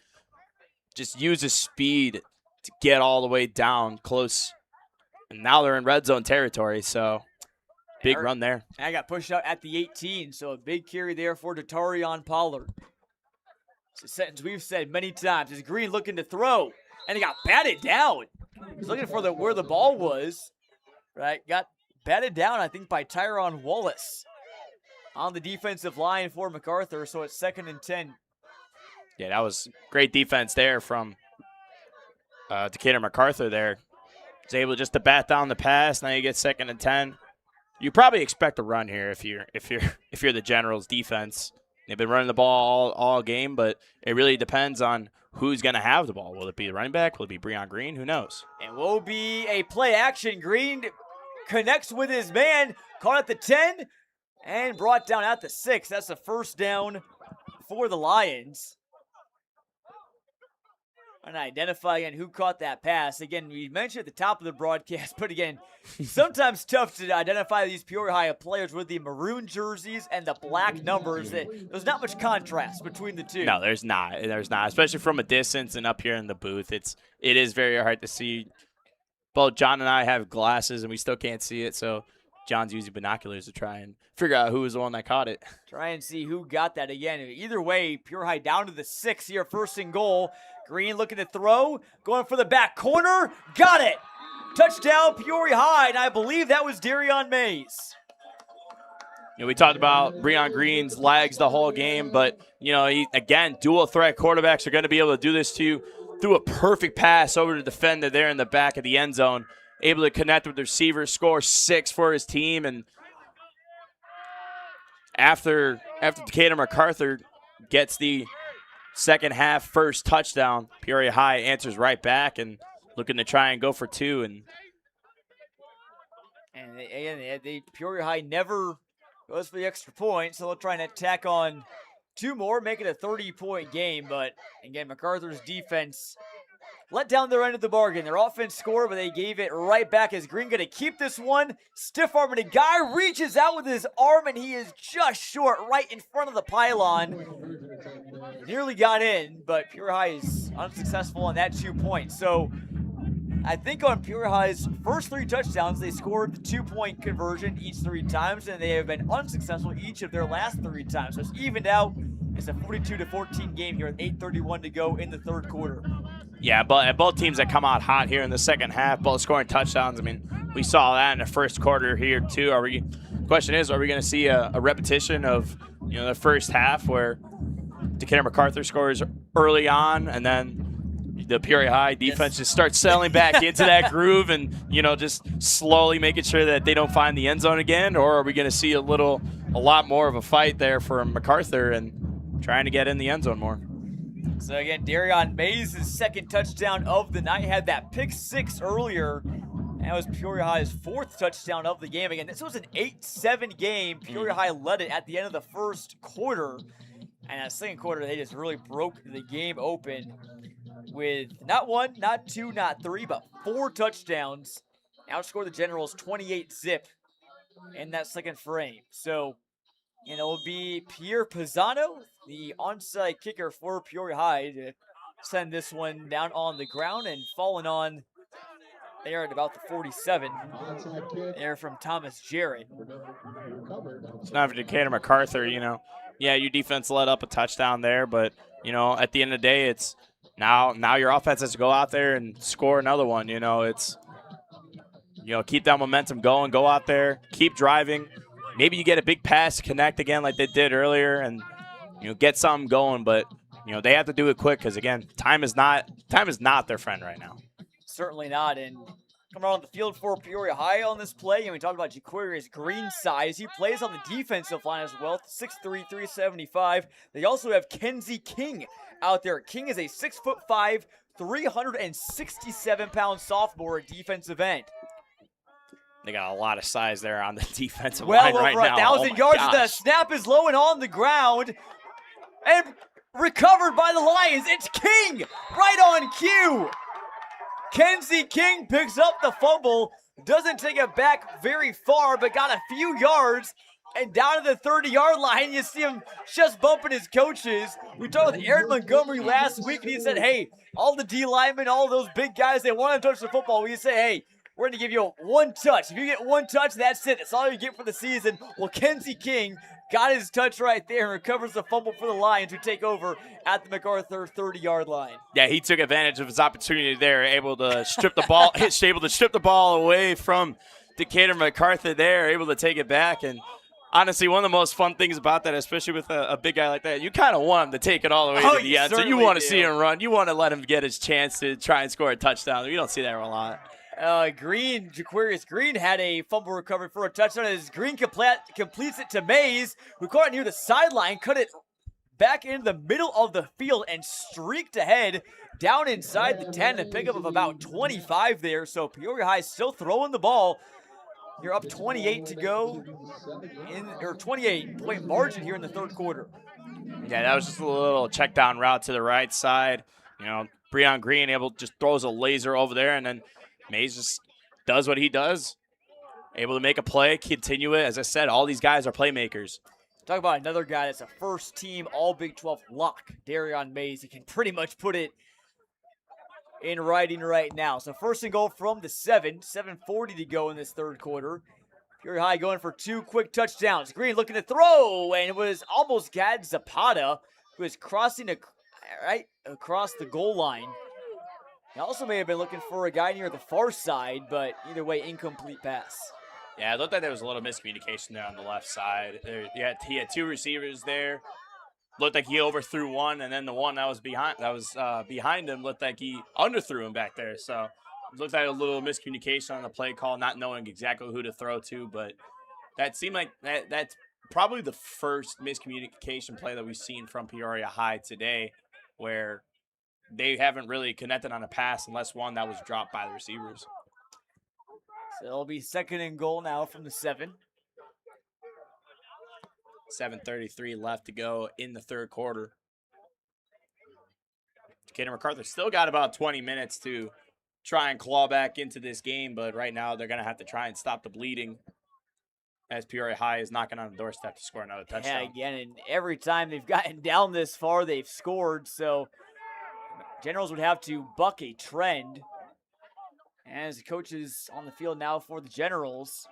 just use his speed to get all the way down close. And now they're in red zone territory, so big run there. I got pushed out at the 18, so a big carry there for Tarion Pollard. It's a sentence we've said many times. Is Green looking to throw, and he got batted down. He's looking for where the ball was, right? Got batted down, I think, by Tyron Wallace on the defensive line for MacArthur, so it's 2nd and 10. Yeah, that was great defense there from Decatur MacArthur there. Was able just to bat down the pass. Now you get 2nd and 10. You probably expect a run here if you're the Generals defense. They've been running the ball all game, but it really depends on who's going to have the ball. Will it be the running back? Will it be Breon Green? Who knows? And will be a play action. Green connects with his man, caught at the 10 and brought down at the 6. That's a first down for the Lions. And identify again who caught that pass. Again, we mentioned at the top of the broadcast, but again, sometimes tough to identify these Peoria High players with the maroon jerseys and the black numbers. There's not much contrast between the two. No, there's not. There's not, especially from a distance and up here in the booth. It is very hard to see. Both John and I have glasses, and we still can't see it, so John's using binoculars to try and figure out who was the one that caught it. Try and see who got that again. Either way, Peoria High down to the 6 here, 1st and goal. Green looking to throw, going for the back corner, got it! Touchdown, Peoria High, and I believe that was Darion Mays. You know, we talked about Breon Green's legs the whole game, but, you know, again, dual threat quarterbacks are going to be able to do this to you. Threw a perfect pass over to the defender there in the back of the end zone, able to connect with the receiver, score 6 for his team, and after Decatur MacArthur gets the second half first touchdown, Peoria High answers right back and looking to try and go for 2. And Peoria High never goes for the extra point, so they'll try and attack on 2 more, make it a 30-point game. But again, MacArthur's defense let down their end of the bargain. Their offense scored, but they gave it right back as Green going to keep this one. Stiff arming a guy, reaches out with his arm, and he is just short right in front of the pylon. Nearly got in, but Peoria High is unsuccessful on that 2 points. So I think on Peoria High's first 3 touchdowns, they scored the 2-point conversion each 3 times, and they have been unsuccessful each of their last 3 times. So it's evened out. It's a 42-14 game here with 8:31 to go in the 3rd quarter. Yeah, but both teams that come out hot here in the second half, both scoring touchdowns. I mean, we saw that in the first quarter here too. Question is, are we going to see a repetition of, you know, the first half where Decatur MacArthur scores early on, and then the Peoria High defense just starts settling back into that groove and, you know, just slowly making sure that they don't find the end zone again? Or are we going to see a lot more of a fight there for MacArthur and trying to get in the end zone more? So again, Darion Mays' 2nd touchdown of the night, had that pick 6 earlier. That was Peoria High's 4th touchdown of the game. Again, this was an 8-7 game. Peoria High led it at the end of the first quarter. And that second quarter, they just really broke the game open with not 1, not 2, not 3, but 4 touchdowns. Outscored the Generals 28-zip in that second frame. So, and it will be Pierre Pisano, the onside kicker for Peoria High, to send this one down on the ground and falling on there at about the 47. There from Thomas Jarrett. It's not for Decatur MacArthur, you know. Yeah, your defense let up a touchdown there, but, you know, at the end of the day, it's now your offense has to go out there and score another one. You know, it's, you know, keep that momentum going, go out there, keep driving. Maybe you get a big pass to connect again like they did earlier and, you know, get something going. But, you know, they have to do it quick because, again, time is not their friend right now. Certainly not. And coming on the field for Peoria High on this play, and we talked about Jaquarius Green's size. He plays on the defensive line as well, 6'3", 375. They also have Kenzie King out there. King is a 6'5", 367-pound sophomore at defensive end. They got a lot of size there on the defensive line right now. Well over 1,000 yards. The snap is low and on the ground. And recovered by the Lions. It's King right on cue. Kenzie King picks up the fumble. Doesn't take it back very far, but got a few yards. And down to the 30-yard line, you see him just bumping his coaches. We talked with Aaron Montgomery last week, and he said, hey, all the D linemen, all those big guys, they want to touch the football. We say, hey, we're going to give you one touch. If you get one touch, that's it. That's all you get for the season. Well, Kenzie King got his touch right there and recovers the fumble for the Lions, who take over at the MacArthur 30-yard line. Yeah, he took advantage of his opportunity there, able to strip the ball, able to strip the ball away from Decatur MacArthur there, able to take it back. And honestly, one of the most fun things about that, especially with a big guy like that, you kind of want him to take it all the way to the end. So you want to see him run. You want to let him get his chance to try and score a touchdown. You don't see that a lot. Jaquarius Green had a fumble recovery for a touchdown as Green completes it to Mays, who caught it near the sideline, cut it back into the middle of the field and streaked ahead down inside the 10, a pickup of about 25 there. So Peoria High still throwing the ball. You're up 28 to go, 28-point margin here in the third quarter. Yeah, that was just a little check down route to the right side. Breon Green just throws a laser over there, and then Mays just does what he does. Able to make a play, continue it. As I said, all these guys are playmakers. Talk about another guy that's a first-team All-Big 12 lock, Darion Mays. He can pretty much put it in writing right now. So first and goal from the 7:40 to go in this third quarter. Peoria High going for 2 quick touchdowns. Green looking to throw, and it was almost Gad Zapata, who was crossing right across the goal line. He also may have been looking for a guy near the far side, but either way, incomplete pass. Yeah, it looked like there was a little miscommunication there on the left side. He had 2 receivers there. Looked like he overthrew one, and then the one that was behind him looked like he underthrew him back there. So it looked like a little miscommunication on the play call, not knowing exactly who to throw to. But that seemed like that's probably the first miscommunication play that we've seen from Peoria High today, where they haven't really connected on a pass unless one that was dropped by the receivers. So it'll be second and goal now from the 7. 7:33 left to go in the third quarter. Decatur MacArthur still got about 20 minutes to try and claw back into this game, but right now they're going to have to try and stop the bleeding as Peoria High is knocking on the doorstep to score another touchdown. Yeah, again, and every time they've gotten down this far, they've scored. So Generals would have to buck a trend. As the coaches on the field now for the Generals.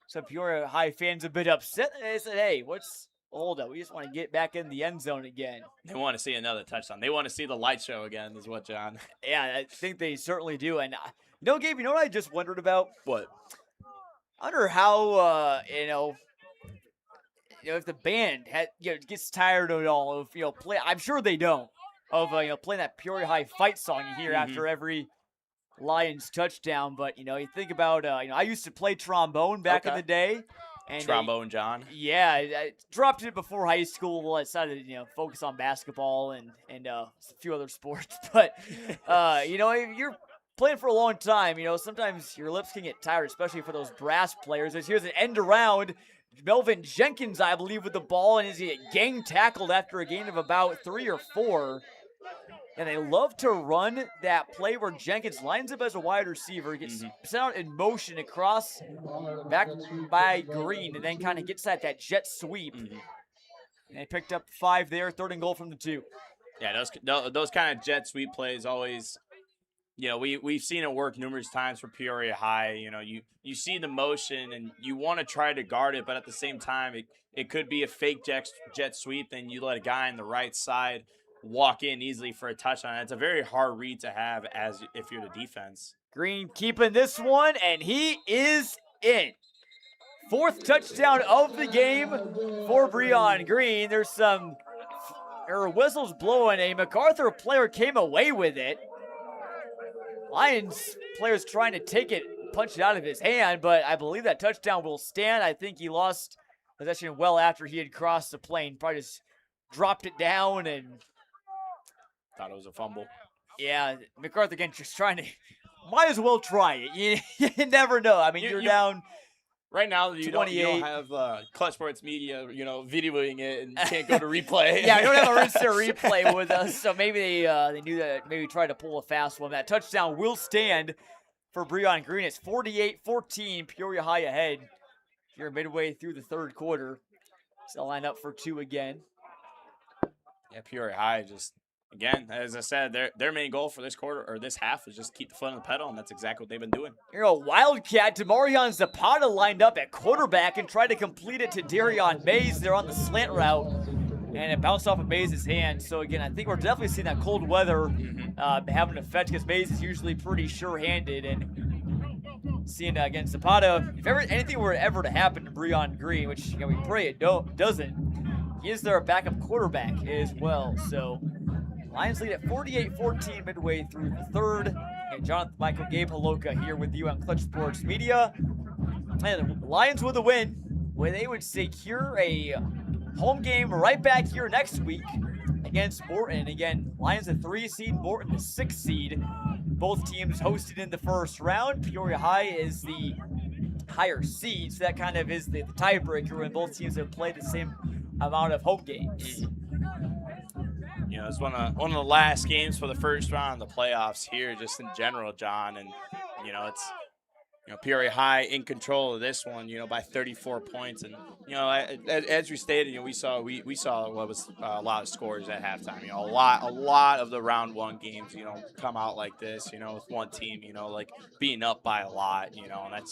Some Peoria High fans a bit upset. They said, hey, hold up. We just want to get back in the end zone again. They want to see another touchdown. They want to see the light show again, is what, John? Yeah, I think they certainly do. And, Gabe, you know what I just wondered about? What? I wonder how, if the band gets tired of it all of, play. I'm sure they don't. Of, playing that Peoria High fight song you hear after every Lions touchdown. But, you think about, I used to play trombone back in the day. And Trombone John. Yeah, I dropped it before high school. I decided to, focus on basketball and a few other sports. But, if you're playing for a long time, sometimes your lips can get tired, especially for those brass players. As here's an end around. Melvin Jenkins, I believe, with the ball, and is he gang tackled after a gain of about 3 or 4. And they love to run that play where Jenkins lines up as a wide receiver, gets sent out in motion across back by Green, and then kind of gets that jet sweep. And they picked up 5 there, third and goal from the 2. Yeah, those kind of jet sweep plays always, we've seen it work numerous times for Peoria High. You see the motion and you want to try to guard it, but at the same time, it could be a fake jet sweep, and you let a guy on the right side walk in easily for a touchdown. It's a very hard read to have as if you're the defense. Green keeping this one, and he is in. 4th touchdown of the game for Breon Green. There's some whistles blowing. A MacArthur player came away with it. Lions players trying to take it, punch it out of his hand, but I believe that touchdown will stand. I think he lost possession well after he had crossed the plane. Probably just dropped it down and thought it was a fumble. Yeah, MacArthur again just trying to, might as well try it. You never know. I mean, you're down. Right now, you don't have Clutch Sports Media, videoing it and can't go to replay. Yeah, we don't have a instant replay with us, so maybe they knew that, maybe try to pull a fast one. That touchdown will stand for Breon Green. It's 48-14, Peoria High ahead. You're midway through the third quarter. So line up for 2 again. Yeah, Peoria High just, again, as I said, their main goal for this quarter or this half is just keep the foot on the pedal, and that's exactly what they've been doing. Here a Wildcat. Demarion Zapata lined up at quarterback and tried to complete it to Darion Mays there on the slant route. And it bounced off of Mays' hand. So, again, I think we're definitely seeing that cold weather having an effect because Mays is usually pretty sure-handed. And seeing, again, Zapata, if anything were ever to happen to Breon Green, which we pray it doesn't, he is their backup quarterback as well. So, Lions lead at 48-14 midway through the third. And Jonathan Michael, Gabe Holoka here with you on Clutch Sports Media. And the Lions with a win, where they would secure a home game right back here next week against Morton. Again, Lions a 3 seed, Morton the 6 seed. Both teams hosted in the first round. Peoria High is the higher seed, so that kind of is the tiebreaker when both teams have played the same amount of home games. You know, it's one of the last games for the first round of the playoffs here, just in general, John. And you know, it's Peoria High in control of this one, by 34 points. And as we stated, we saw what was a lot of scores at halftime. A lot of the round one games, come out like this, with one team, like being up by a lot, and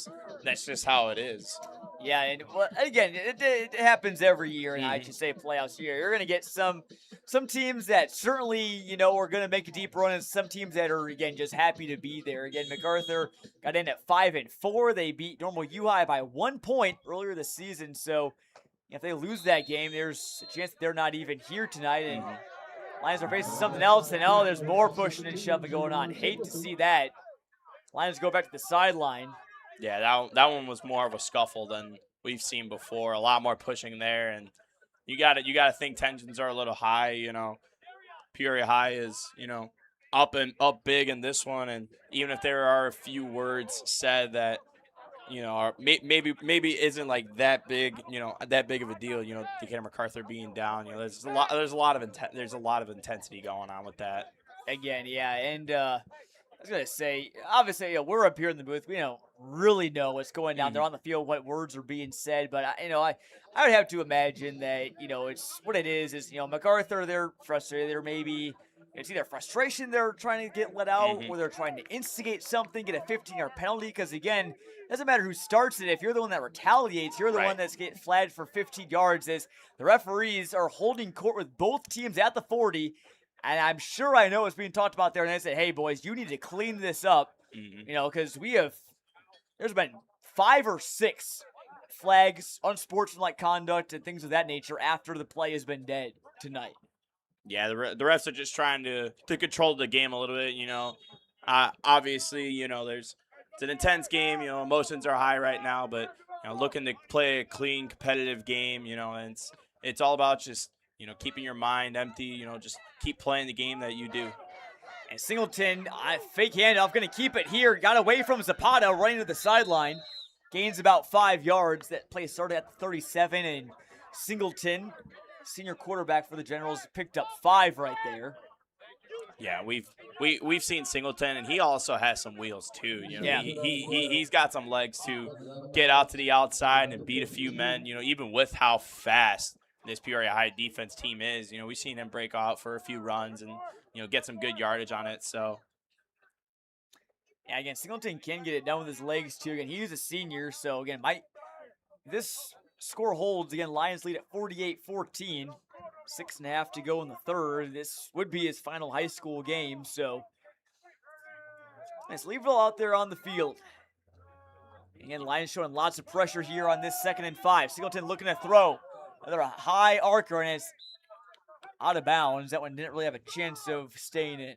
that's just how it is. Yeah, and again, it happens every year in IHSA playoffs year. You're going to get some teams that certainly, are going to make a deep run, and some teams that are, again, just happy to be there. Again, MacArthur got in at 5-4. They beat Normal U High by 1 point earlier this season. So if they lose that game, there's a chance that they're not even here tonight. And Lions are facing something else, and there's more pushing and shoving going on. Hate to see that. Lions go back to the sideline. Yeah, that one was more of a scuffle than we've seen before. A lot more pushing there, and you got to think tensions are a little high. Peoria High is up big in this one, and even if there are a few words said that are maybe isn't like that big that big of a deal. Decatur MacArthur being down. There's a lot of intensity going on with that. Again, yeah, and I was gonna say, obviously, we're up here in the booth. We don't really know what's going down there on the field, what words are being said. But I would have to imagine that it's what it is MacArthur. They're frustrated. They're maybe it's either frustration they're trying to get let out, or they're trying to instigate something, get a 15-yard penalty. Because again, it doesn't matter who starts it. If you're the one that retaliates, you're the one that's getting flagged for 15 yards. As the referees are holding court with both teams at the 40. And I'm sure I know what's being talked about there. And they said, hey, boys, you need to clean this up, because there's been 5 or 6 flags, unsportsmanlike conduct, and things of that nature after the play has been dead tonight. Yeah, the refs are just trying to control the game a little bit, Obviously, it's an intense game, emotions are high right now, but, looking to play a clean, competitive game, and it's all about just, keeping your mind empty, just keep playing the game that you do. And Singleton, fake handoff, going to keep it here. Got away from Zapata, running to the sideline. Gains about 5 yards. That play started at the 37, and Singleton, senior quarterback for the Generals, picked up 5 right there. Yeah, we've seen Singleton, and he also has some wheels too. He's got some legs to get out to the outside and beat a few men. Even with how fast this Peoria High defense team is. We've seen him break out for a few runs and, get some good yardage on it. So, yeah, again, Singleton can get it done with his legs, too. Again, he's a senior. So, again, this score holds. Again, Lions lead at 48-14. 6.5 to go in the third. This would be his final high school game. So, let's leave it all out there on the field. Again, Lions showing lots of pressure here on this 2nd and 5. Singleton looking to throw. Another high arcer, and it's out of bounds. That one didn't really have a chance of staying in.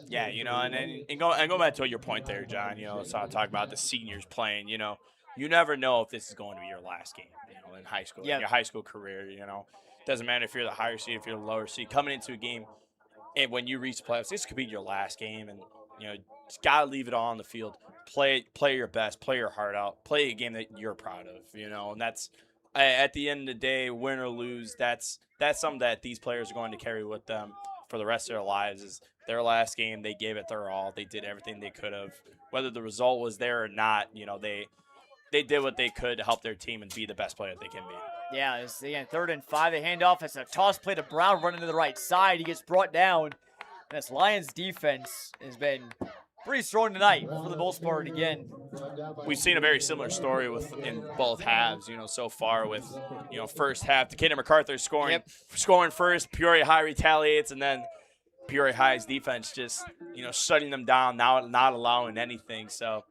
Yeah, and go back to your point there, John. Talk about the seniors playing. You never know if this is going to be your last game. In high school, in your high school career. Doesn't matter if you're the higher seed, if you're the lower seed. Coming into a game, and when you reach the playoffs, this could be your last game, and just gotta leave it all on the field. Play your best, play your heart out, play a game that you're proud of. And that's. At the end of the day, win or lose, that's something that these players are going to carry with them for the rest of their lives. Is their last game, they gave it their all. They did everything they could have. Whether the result was there or not, they did what they could to help their team and be the best player they can be. Yeah, it's again 3rd and 5. They hand off. It's a toss play to Brown running to the right side. He gets brought down. And this Lions defense has been pretty strong tonight for the most part again. We've seen a very similar story in both halves, so far with, first half, Decatur MacArthur scoring first, Peoria High retaliates, and then Peoria High's defense just, shutting them down, not allowing anything. So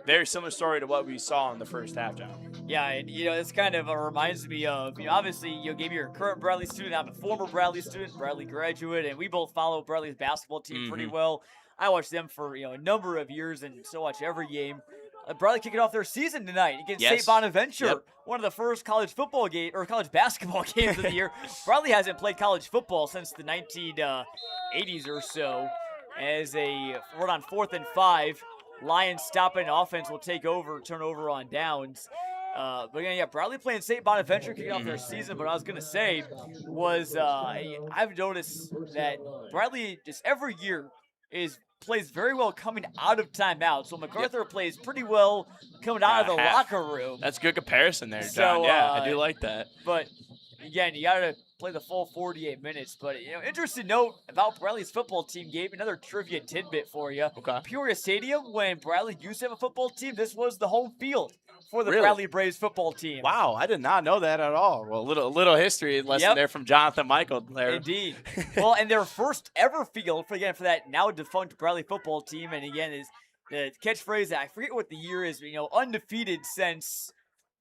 very similar story to what we saw in the first half, John. Yeah, and this kind of reminds me of, obviously, Gabe, you're a current Bradley student. I'm a former Bradley student, Bradley graduate, and we both follow Bradley's basketball team pretty well. I watched them for, a number of years and still watch every game. Bradley kicking off their season tonight against St. Bonaventure, one of the first college football college basketball games of the year. Bradley hasn't played college football since the 1980s or so. As we're on 4th and 5. Lions stopping offense will take over, turn over on downs. But again, Bradley playing St. Bonaventure kicking off their season. But what I was going to say was I've noticed that Bradley just every year plays very well coming out of timeout. So MacArthur plays pretty well coming out of the locker room. That's a good comparison there, John. I do like that. But again, you got to play the full 48 minutes. But, interesting note about Bradley's football team, Gabe, another trivia tidbit for you. Okay. Peoria Stadium, when Bradley used to have a football team, this was the home field for the Bradley Braves football team. Wow, I did not know that at all. Well, a little history lesson there from Jonathan Michael there. Indeed. Well, and their first ever field, for that now defunct Bradley football team, and again, is the catchphrase, I forget what the year is, undefeated since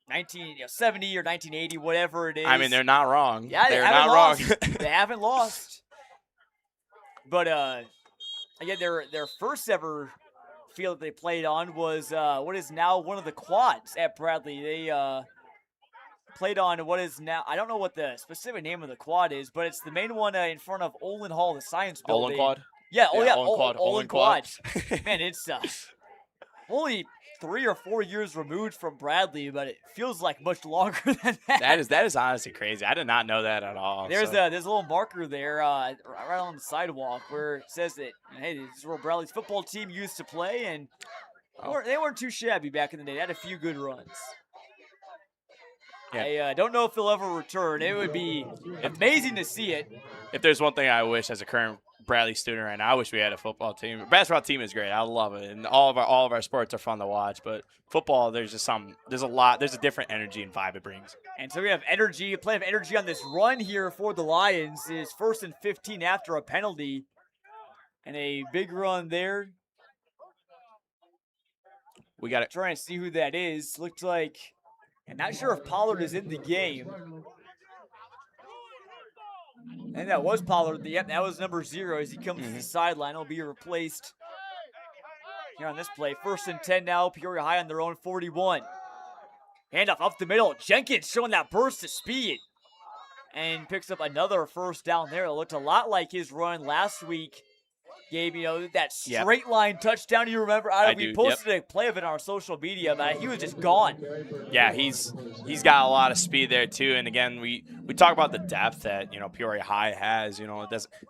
1970 or 1980, whatever it is. I mean, they're not wrong. Yeah, they're not wrong. They haven't lost. But again, their first ever field that they played on was what is now one of the quads at Bradley. They played on what is now, I don't know what the specific name of the quad is, but it's the main one in front of Olin Hall, the science building. Olin Quad? Yeah, Olin Quad. Man, it's only 3 or 4 years removed from Bradley, but it feels like much longer than that. That is honestly crazy. I did not know that at all. There's a little marker there right on the sidewalk where it says that, hey, this is where Bradley's football team used to play, and they weren't too shabby back in the day. They had a few good runs. Yeah. I don't know if they'll ever return. It would be amazing to see it. If there's one thing I wish as a current Bradley student right now, I wish we had a football team. Basketball team is great. I love it, and all of our sports are fun to watch. But football, there's a different energy and vibe it brings. And so we have plenty of energy on this run here for the Lions. It's 1st and 15 after a penalty, and a big run there. We got it. Trying to see who that is. Looks like, I'm not sure if Pollard is in the game. And that was Pollard. Yep, that was number 0 as he comes to the sideline. He'll be replaced here on this play. 1st and 10 now. Peoria High on their own 41. Handoff up the middle. Jenkins showing that burst of speed. And picks up another first down there. It looked a lot like his run last week. Gabe, that straight line touchdown you remember? We posted a play of it on our social media, but he was just gone. Yeah, he's got a lot of speed there too. And again, we talk about the depth that Peoria High has. It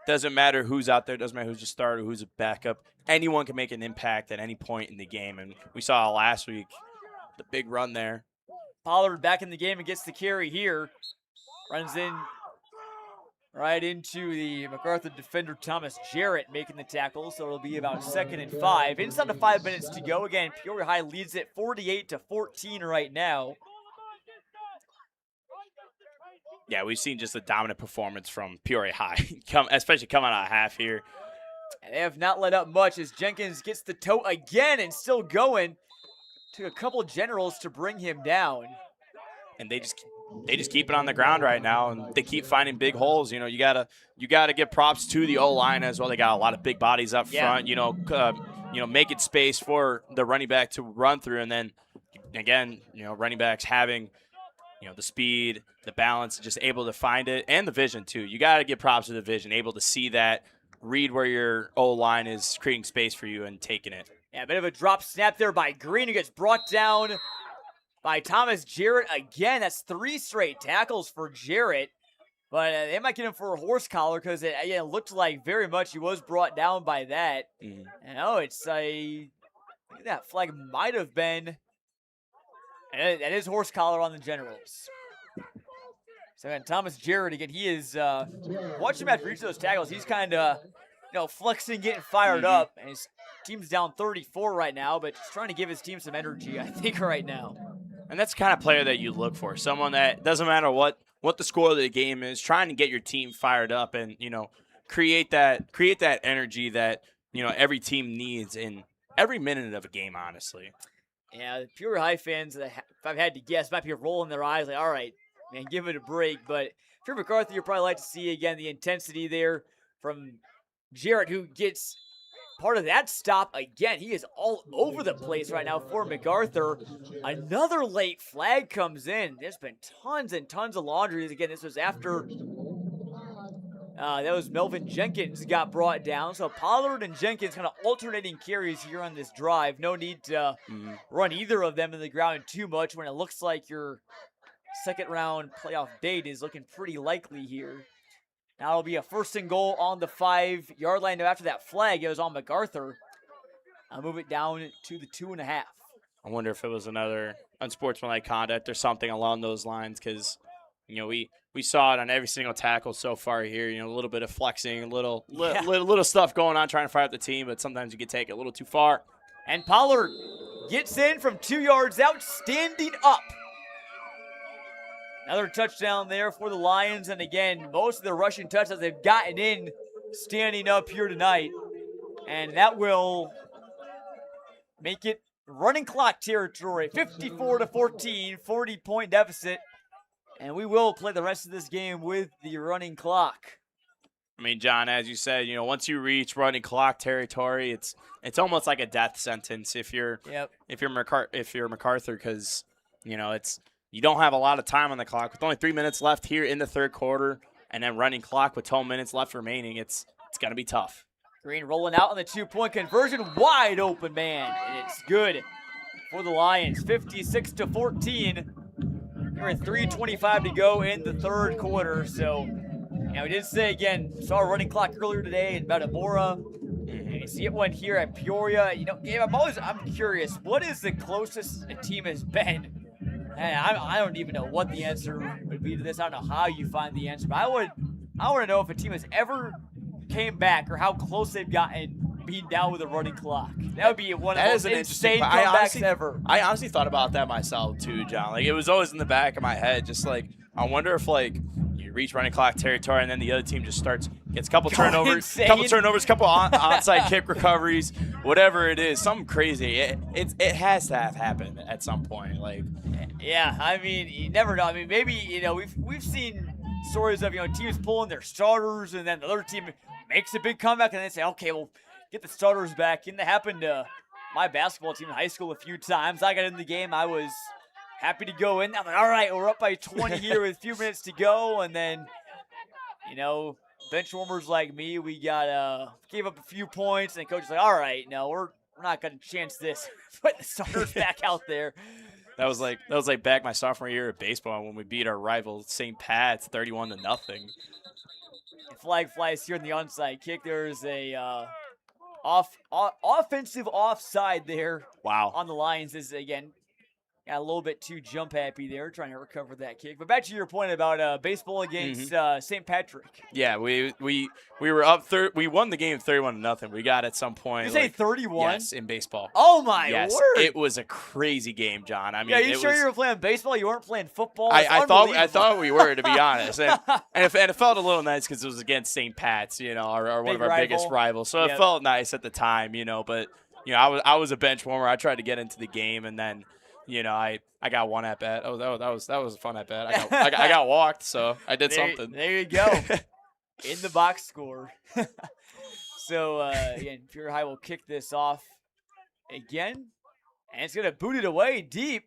doesn't matter who's out there, doesn't matter who's a starter, who's a backup. Anyone can make an impact at any point in the game, and we saw last week the big run there. Pollard back in the game and gets the carry here. Runs in right into the MacArthur defender, Thomas Jarrett, making the tackle. So it'll be about 2nd and 5. Inside of 5 minutes to go. Again, Peoria High leads it 48-14 right now. Yeah, we've seen just a dominant performance from Peoria High, especially coming out of half here. And they have not let up much as Jenkins gets the toe again and still going. Took a couple generals to bring him down. And they just keep it on the ground right now, and they keep finding big holes. You gotta give props to the O-line as well. They got a lot of big bodies up front. Making space for the running back to run through, and then again, running backs having the speed, the balance, just able to find it, and the vision too. You gotta give props to the vision, able to see that, read where your O-line is creating space for you and taking it. Yeah, a bit of a drop snap there by Green, who gets brought down by Thomas Jarrett again. That's 3 straight tackles for Jarrett. But they might get him for a horse collar because it looked like very much he was brought down by that. And I think that flag might have been. And that is horse collar on the Generals. So again, Thomas Jarrett, again, he is, watch him after each of those tackles. He's kind of, flexing, getting fired up. And his team's down 34 right now, but just trying to give his team some energy, I think, right now. And that's the kind of player that you look for. Someone that doesn't matter what the score of the game is, trying to get your team fired up and, create that energy that, every team needs in every minute of a game, honestly. Yeah, the Peoria High fans, if I've had to guess, might be rolling their eyes like, all right, man, give it a break. But for MacArthur, you'd probably like to see, again, the intensity there from Jarrett, who gets part of that stop again. He is all over the place right now for MacArthur. Another late flag comes in. There's been tons and tons of laundry. Again, this was after that was Melvin Jenkins got brought down. So Pollard and Jenkins kind of alternating carries here on this drive. No need to run either of them in the ground too much when it looks like your second round playoff date is looking pretty likely here. Now it'll be a 1st and goal on the 5-yard line. Now after that flag, it was on MacArthur. I'll move it down to the 2.5. I wonder if it was another unsportsmanlike conduct or something along those lines because, we saw it on every single tackle so far here. A little bit of flexing, little stuff going on trying to fire up the team, but sometimes you can take it a little too far. And Pollard gets in from 2 yards out, standing up. Another touchdown there for the Lions. And again, most of the rushing touchdowns they've gotten in standing up here tonight. And that will make it running clock territory. 54-14, 40-point deficit. And we will play the rest of this game with the running clock. I mean, John, as you said, once you reach running clock territory, it's almost like a death sentence if you're MacArthur, because you don't have a lot of time on the clock with only 3 minutes left here in the third quarter, and then running clock with 12 minutes left remaining. It's gonna be tough. Green rolling out on the 2-point conversion, wide open man, and it's good for the Lions. 56-14. We're at 3:25 to go in the third quarter. So, we did say again, saw a running clock earlier today in Metamora. And you see it one here at Peoria. Gabe, I'm curious, what is the closest a team has been? And I don't even know what the answer would be to this. I don't know how you find the answer, but I want to know if a team has ever came back or how close they've gotten being down with a running clock. That would be one of the most insane comebacks ever. I honestly thought about that myself too, John. Like, it was always in the back of my head, just like, I wonder if you reach running clock territory and then the other team just gets a couple turnovers, couple onside kick recoveries, whatever it is, something crazy. It has to have happened at some point. Like, yeah, I mean, you never know. I mean, maybe we've seen stories of teams pulling their starters and then the other team makes a big comeback and they say, okay, well, get the starters back. And that happened to my basketball team in hii school a few times. I got in the game. I was happy to go in. I'm like, all right, we're up by 20 here with a few minutes to go. And then, bench warmers like me, we gave up a few points. And the coach is like, all right, no, we're not going to chance this. Put the starters back out there. That was like back my sophomore year of baseball when we beat our rival St. Pat's 31-0. Flag flies here in the onside kick. There's a offensive offside there. Wow. On the Lions. This is, again, got a little bit too jump happy there, trying to recover that kick. But back to your point about baseball against St. Patrick. Yeah, we were up we won the game 31-0. We got at some point. You say 31? Yes, in baseball. Oh my word! It was a crazy game, John. I mean, you sure you were playing baseball? You weren't playing football? I thought we were, to be honest. And it felt a little nice because it was against St. Pat's, our one of our biggest rivals. So it felt nice at the time, But I was a bench warmer. I tried to get into the game, and then. I got one at bat. Oh, that was a fun at bat. I got walked, so I did something. There you go. In the box score. So again, Peoria High will kick this off again, and it's gonna boot it away deep,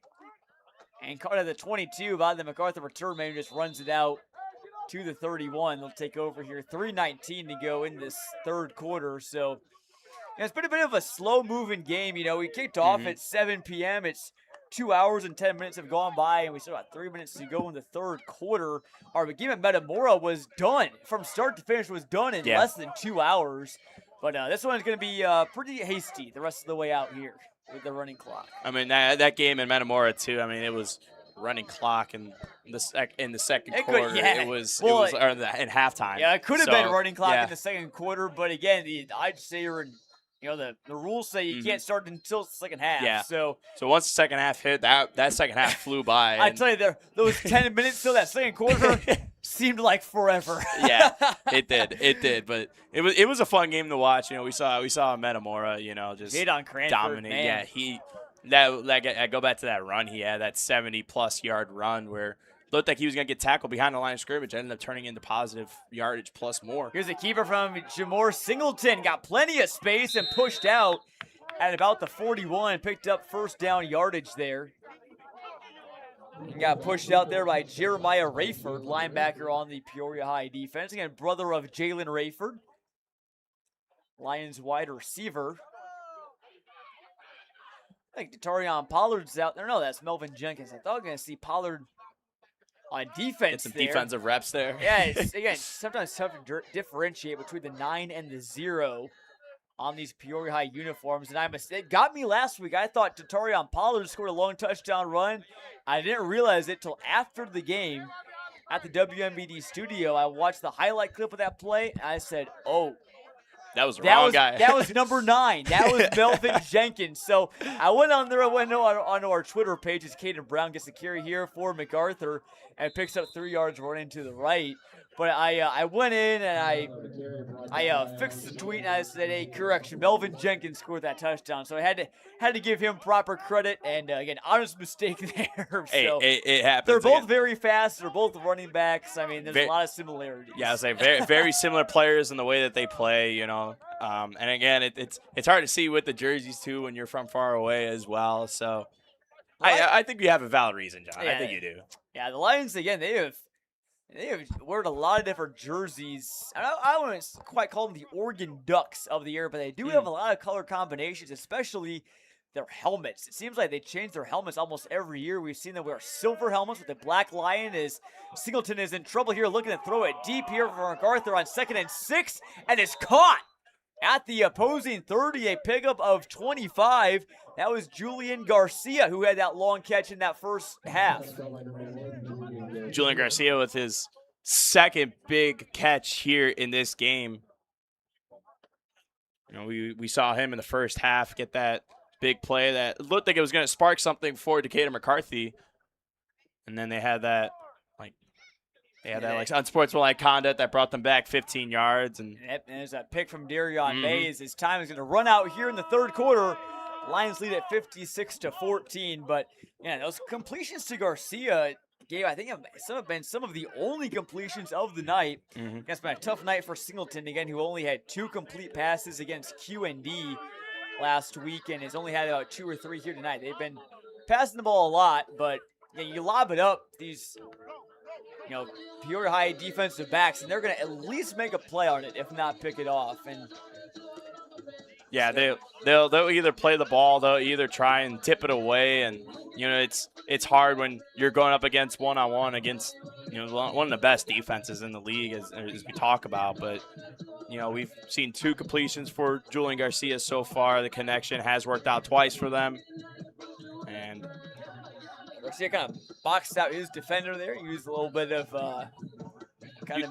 and caught at the 22 by the MacArthur return man, who just runs it out to the 31. They'll take over here. 3:19 to go in this third quarter. So it's been a bit of a slow-moving game. We kicked off at 7 p.m. It's 2 hours and 10 minutes have gone by, and we still got 3 minutes to go in the third quarter. Our game at Metamora was done. From start to finish was done in less than 2 hours. But this one's going to be pretty hasty the rest of the way out here with the running clock. I mean, that game in Metamora, too, I mean, it was running clock in the second It quarter. could, yeah. It was Well, or in halftime. Yeah, it could have been So, running clock yeah. in the second quarter, but again, I'd say the rules say you can't start until the second half. Yeah. So once the second half hit, that second half flew by. I tell you, those 10 minutes till that second quarter seemed like forever. Yeah, it did. But it was a fun game to watch. We saw Metamora, just Jadon Cranford, dominate. man. Yeah, I go back to that run he had, that 70+ yard run where looked like he was going to get tackled behind the line of scrimmage. Ended up turning into positive yardage plus more. Here's a keeper from Jamor Singleton. Got plenty of space and pushed out at about the 41. Picked up first down yardage there. He got pushed out there by Jeremiah Rayford, linebacker on the Peoria High defense. Again, brother of Jalen Rayford. Lions wide receiver. I think Detarion Pollard's out there. No, that's Melvin Jenkins. I thought I was going to see Pollard on defense. Get some there. defensive reps there. Yeah, again, sometimes tough to differentiate between the 9 and the 0 on these Peoria High uniforms. And it got me last week. I thought Detarion Pollard scored a long touchdown run. I didn't realize it till after the game at the WMBD studio. I watched the highlight clip of that play, and I said, oh, that was the wrong guy. That was number 9. That was Melvin Jenkins. So I went on there. I went onto our Twitter page as Caden Brown gets the carry here for MacArthur and picks up 3 yards running to the right. But I went in and I fixed the tweet and I said, hey, correction, Melvin Jenkins scored that touchdown. So I had to give him proper credit, and again, honest mistake there. So it happens. They're both very fast. They're both running backs. I mean, there's a lot of similarities. Yeah, I was like very very similar players in the way that they play. And again, it's hard to see with the jerseys too when you're from far away as well. So I think you have a valid reason, John. I think you do. Yeah, the Lions again. They have worn a lot of different jerseys. I wouldn't quite call them the Oregon Ducks of the year, but they do have a lot of color combinations, especially their helmets. It seems like they change their helmets almost every year. We've seen them wear silver helmets with the black lion. As Singleton is in trouble here, looking to throw it deep here for MacArthur on 2nd and 6, and is caught at the opposing 30, a pickup of 25. That was Julian Garcia who had that long catch in that first half. Julian Garcia with his second big catch here in this game. We saw him in the first half get that big play that looked like it was going to spark something for Decatur MacArthur. And then they had that unsportsmanlike conduct that brought them back 15 yards. And there's that pick from Darion Mays. His time is going to run out here in the third quarter. Lions lead at 56-14. But yeah, those completions to Garcia, Gabe, I think have been some of the only completions of the night. It's been a tough night for Singleton again, who only had 2 complete passes against QND last week and has only had about 2 or 3 here tonight. They've been passing the ball a lot, but you lob it up, these Peoria High defensive backs, and they're going to at least make a play on it, if not pick it off. And yeah, they'll either play the ball, they'll either try and tip it away, and it's hard when you're going up against one-on-one against one of the best defenses in the league as we talk about. But we've seen 2 completions for Julian Garcia so far. The connection has worked out twice for them, and Garcia kind of boxed out his defender there. He used a little bit of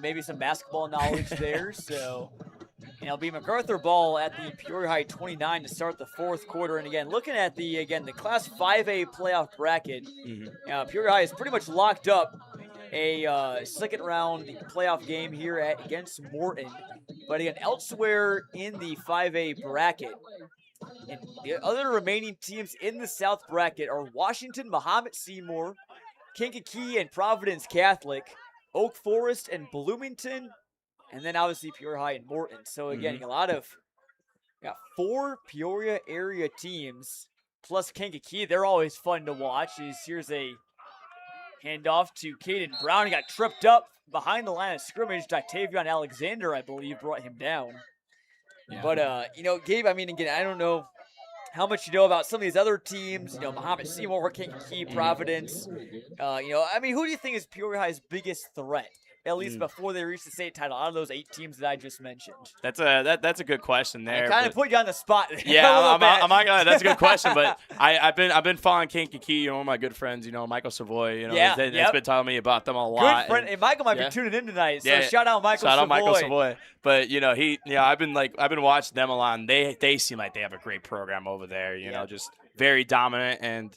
maybe some basketball knowledge there. So it'll be MacArthur ball at the Peoria High 29 to start the fourth quarter. And again, looking at the Class 5A playoff bracket, Peoria High is pretty much locked up a second round playoff game here against Morton. But again, elsewhere in the 5A bracket, and the other remaining teams in the South bracket are Washington, Mahomet Seymour, Kankakee and Providence Catholic, Oak Forest and Bloomington, and then obviously Peoria High and Morton. So again, a lot of 4 Peoria area teams plus Kankakee. They're always fun to watch. Here's a handoff to Caden Brown. He got tripped up behind the line of scrimmage. Octavian Alexander, I believe, brought him down. Yeah. But, Gabe, I mean, again, I don't know how much you know about some of these other teams, Mahomet Seymour, Kankakee, Providence. Who do you think is Peoria High's biggest threat at least before they reach the state title, out of those 8 teams that I just mentioned? That's a good question there. I kind of put you on the spot. Yeah, I'm not gonna. That's a good question, but I've been following Kankakee. One of my good friends, Michael Savoy. Yeah, he's been telling me about them a lot. Good friend. And Michael might be tuning in tonight. So yeah, shout out Michael Savoy. Shout out Michael Savoy. But I've been watching them a lot, and they seem like they have a great program over there. Just very dominant, and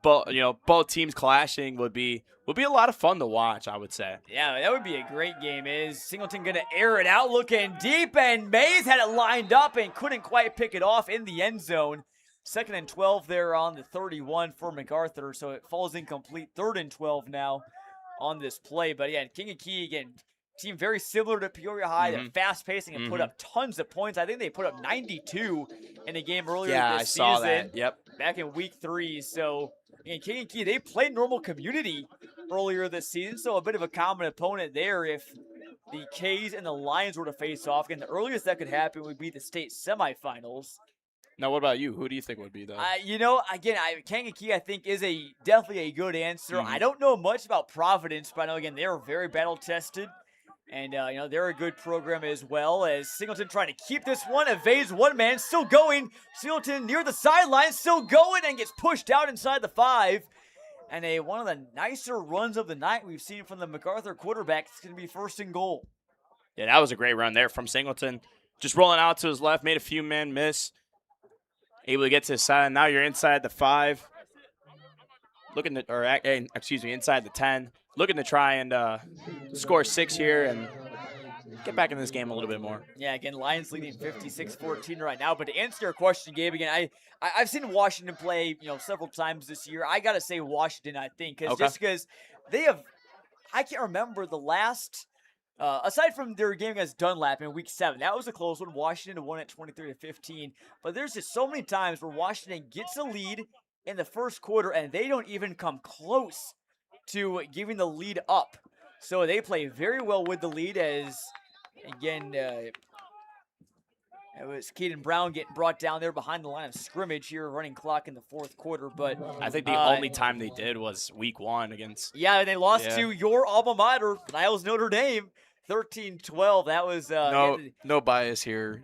both teams clashing would be a lot of fun to watch, I would say. Yeah, that would be a great game. Is Singleton going to air it out, looking deep, and Mays had it lined up and couldn't quite pick it off in the end zone. 2nd and 12 there on the 31 for MacArthur, so it falls incomplete. 3rd and 12 now on this play. But yeah, Kankakee, again, team very similar to Peoria High. They're fast-pacing and put up tons of points. I think they put up 92 in a game earlier this season. Yeah, I saw that. Yep. Back in week 3. So, again, Kankakee, they played Normal Community earlier this season, so a bit of a common opponent there. If the K's and the Lions were to face off, and the earliest that could happen would be the state semifinals. Now, what about you? Who do you think would be, though? Again, Kankakee, I think, is definitely a good answer. I don't know much about Providence, but I know, again, they're very battle-tested. And, they're a good program as well. As Singleton trying to keep this one, evades one man, still going. Singleton near the sideline, still going, and gets pushed out inside the 5. And one of the nicer runs of the night we've seen from the MacArthur quarterback. It's going to be 1st and goal. Yeah, that was a great run there from Singleton. Just rolling out to his left, made a few men miss. Able to get to his side. Now you're inside the 5. Inside the 10. Looking to try and score 6 here and get back in this game a little bit more. Yeah, again, Lions leading 56-14 right now. But to answer your question, Gabe, again, I've seen Washington play, several times this year. I got to say Washington, I think, just because they have – I can't remember the last aside from their game against Dunlap in Week 7. That was a close one. Washington won at 23-15. But there's just so many times where Washington gets a lead in the first quarter, and they don't even come close to giving the lead up. So they play very well with the lead as, again, it was Keaton Brown getting brought down there behind the line of scrimmage here, running clock in the 4th quarter. But I think the only time they did was Week 1 against. Yeah, they lost to your alma mater, Niles Notre Dame, 13-12. That was no bias here.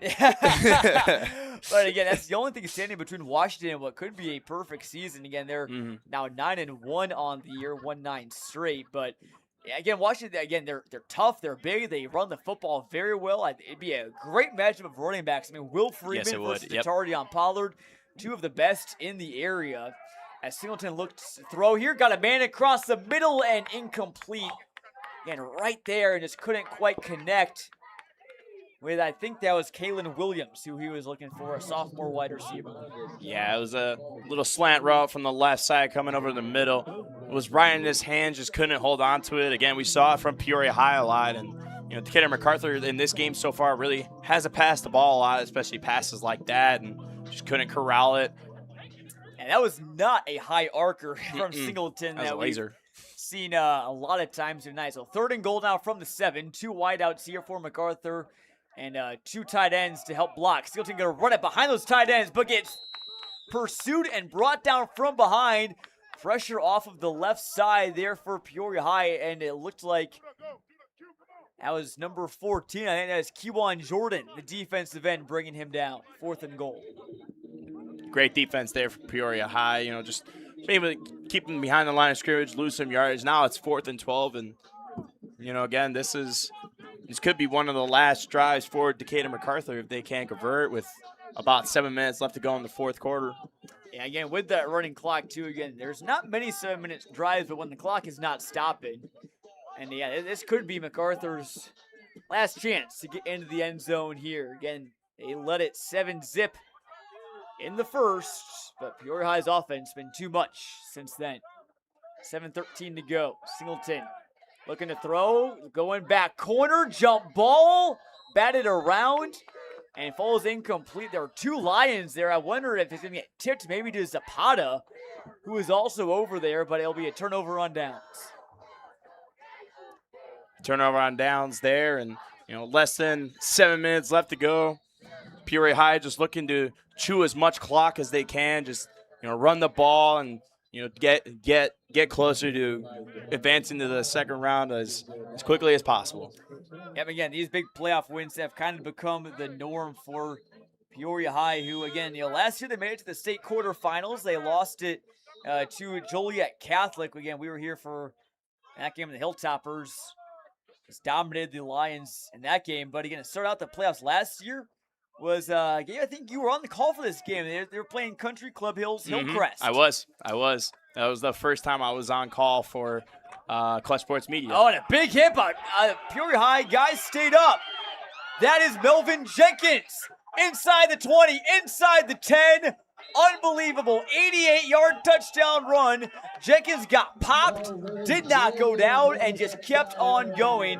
But again, that's the only thing standing between Washington and what could be a perfect season. Again, they're now 9-1 on the year, 1-9 straight. But again, Washington, again, they're tough, they're big, they run the football very well. It'd be a great matchup of running backs. I mean, Will Freeman versus Tardion Pollard, two of the best in the area. As Singleton looked to throw here, got a man across the middle and incomplete. Again, right there, and just couldn't quite connect with, I think that was Kalen Williams, who he was looking for, a sophomore wide receiver. Yeah, it was a little slant route from the left side coming over the middle. It was right in his hands, just couldn't hold on to it. Again, we saw it from Peoria High a lot, and Decatur MacArthur in this game so far really hasn't passed the ball a lot, especially passes like that, and just couldn't corral it. And that was not a high archer from Singleton that we've seen a lot of times tonight. So 3rd and goal now from the 7. 2 wideouts here for MacArthur, and 2 tight ends to help block. Singleton going to run it behind those tight ends, but gets pursued and brought down from behind. Pressure off of the left side there for Peoria High, and it looked like that was number 14. I think that was Kewan Jordan, the defensive end, bringing him down. 4th and goal. Great defense there for Peoria High. Just able to keep them behind the line of scrimmage, lose some yardage. Now it's 4th and 12, and again, this could be one of the last drives for Decatur MacArthur if they can't convert with about 7 minutes left to go in the 4th quarter. Yeah, again, with that running clock, too, again, there's not many 7-minute drives, but when the clock is not stopping, and yeah, this could be MacArthur's last chance to get into the end zone here. Again, they let it 7-zip in the first, but Peoria High's offense been too much since then. 7:13 to go. Singleton looking to throw, going back corner, jump ball, batted around, and falls incomplete. There are 2 Lions there. I wonder if it's going to get tipped maybe to Zapata, who is also over there, but it'll be a turnover on downs. Turnover on downs there, and less than 7 minutes left to go. Peoria High just looking to chew as much clock as they can, just run the ball and get closer to advancing to the second round as as quickly as possible. Yep, again, these big playoff wins have kind of become the norm for Peoria High, who, again, last year they made it to the state quarterfinals. They lost it to Joliet Catholic. Again, we were here for that game. The Hilltoppers just dominated the Lions in that game. But again, it started out the playoffs last year. I think you were on the call for this game. They were playing Country Club Hills Hillcrest. I was. That was the first time I was on call for Clutch Sports Media. Oh, and a big hit by Peoria High. Guys stayed up. That is Melvin Jenkins. Inside the 20, inside the 10. Unbelievable 88-yard touchdown run. Jenkins got popped, did not go down, and just kept on going.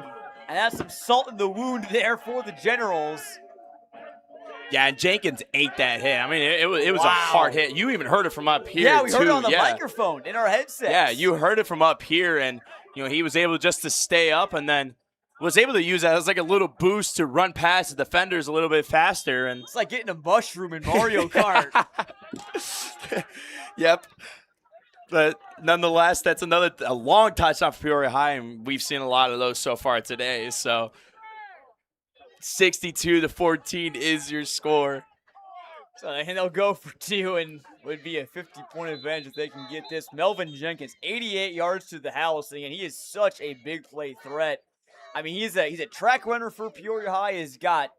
And that's some salt in the wound there for the Generals. Yeah, and Jenkins ate that hit. I mean, it was a hard hit. You even heard it from up here, Yeah, we heard it on the microphone in our headsets. Yeah, you heard it from up here, and he was able just to stay up and then was able to use that as like a little boost to run past the defenders a little bit faster. And it's like getting a mushroom in Mario Kart. Yep. But nonetheless, that's a long touchdown for Peoria High, and we've seen a lot of those so far today. So 62-14 is your score. So and they'll go for 2 and would be a 50-point advantage if they can get this. Melvin Jenkins, 88 yards to the house. Again, he is such a big play threat. I mean, he's a track runner for Peoria High. He's got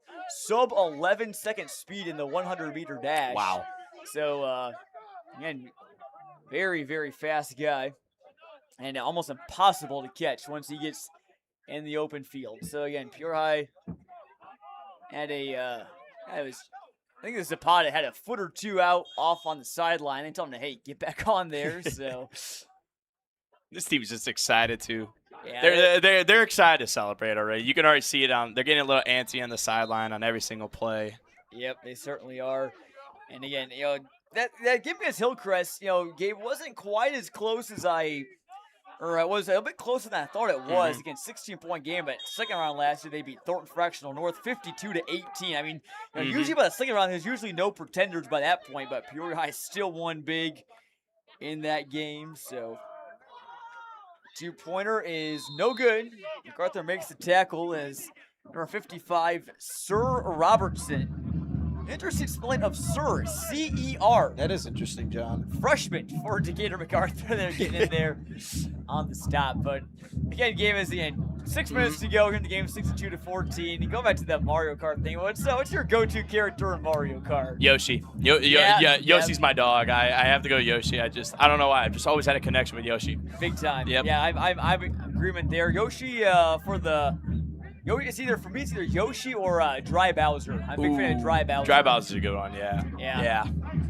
sub 11-second speed in the 100-meter dash. Wow. So, again, very, very fast guy. And almost impossible to catch once he gets in the open field. So, again, Peoria High had I think the Zapata had a foot or two out off on the sideline. They told him to, hey, get back on there. So this team's just excited too. Yeah, they're excited to celebrate already. You can already see it they're getting a little antsy on the sideline on every single play. Yep, they certainly are. And again, that giving us Hillcrest, Gabe wasn't quite as close as it was a bit closer than I thought it was. Mm-hmm. Again, 16-point game, but second round last year they beat Thornton Fractional North 52-18. I mean, usually by the second round there's usually no pretenders by that point, but Peoria High still won big in that game. So 2-pointer is no good. MacArthur makes the tackle as number 55, Sir Robertson. Interesting spelling of Sir, C-E-R. That is interesting, John. Freshman for Decatur MacArthur. They're getting in there on the stop. But again, game is the end. 6 minutes to go here in the game, 62-14. You go back to that Mario Kart thing. What's your go-to character in Mario Kart? Yoshi. Yoshi's my dog. I have to go Yoshi. I don't know why. I've just always had a connection with Yoshi. Big time. Yep. Yeah, I'm in agreement there. Yoshi it's either Yoshi or Dry Bowser. I'm a big fan of Dry Bowser. Dry Bowser's a good one, yeah. Yeah.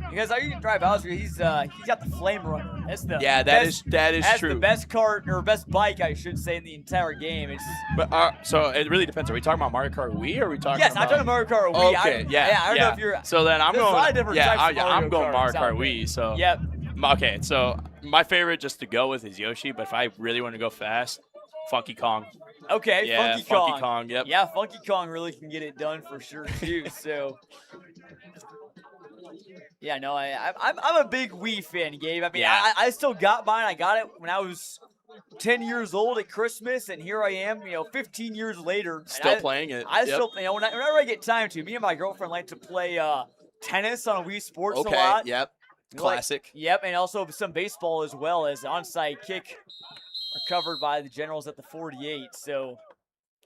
Because I use Dry Bowser, he's got the Flame Runner. That's the that is true. That's the best cart or best bike, I should say, in the entire game. So it really depends. Are we talking about Mario Kart Wii or are we talking Yes, about I'm talking Mario Kart Wii. Okay, I don't know if you're So then I'm there's going a lot of different types of I'm going Mario Kart out Wii, so Yep. Okay, so my favorite just to go with is Yoshi, but if I really want to go fast, Funky Kong. Okay, Yeah, Funky Kong, yep. Yeah, Funky Kong really can get it done for sure too. So, yeah, no, I'm a big Wii fan, Gabe. I mean, Yeah. I still got mine. I got it when I was 10 years old at Christmas, and here I am, 15 years later. Still playing it. I still, whenever I get time to, me and my girlfriend like to play tennis on Wii Sports a lot. Yep. Classic. Yep, and also some baseball as well, as onside kick recovered by the Generals at the 48. So,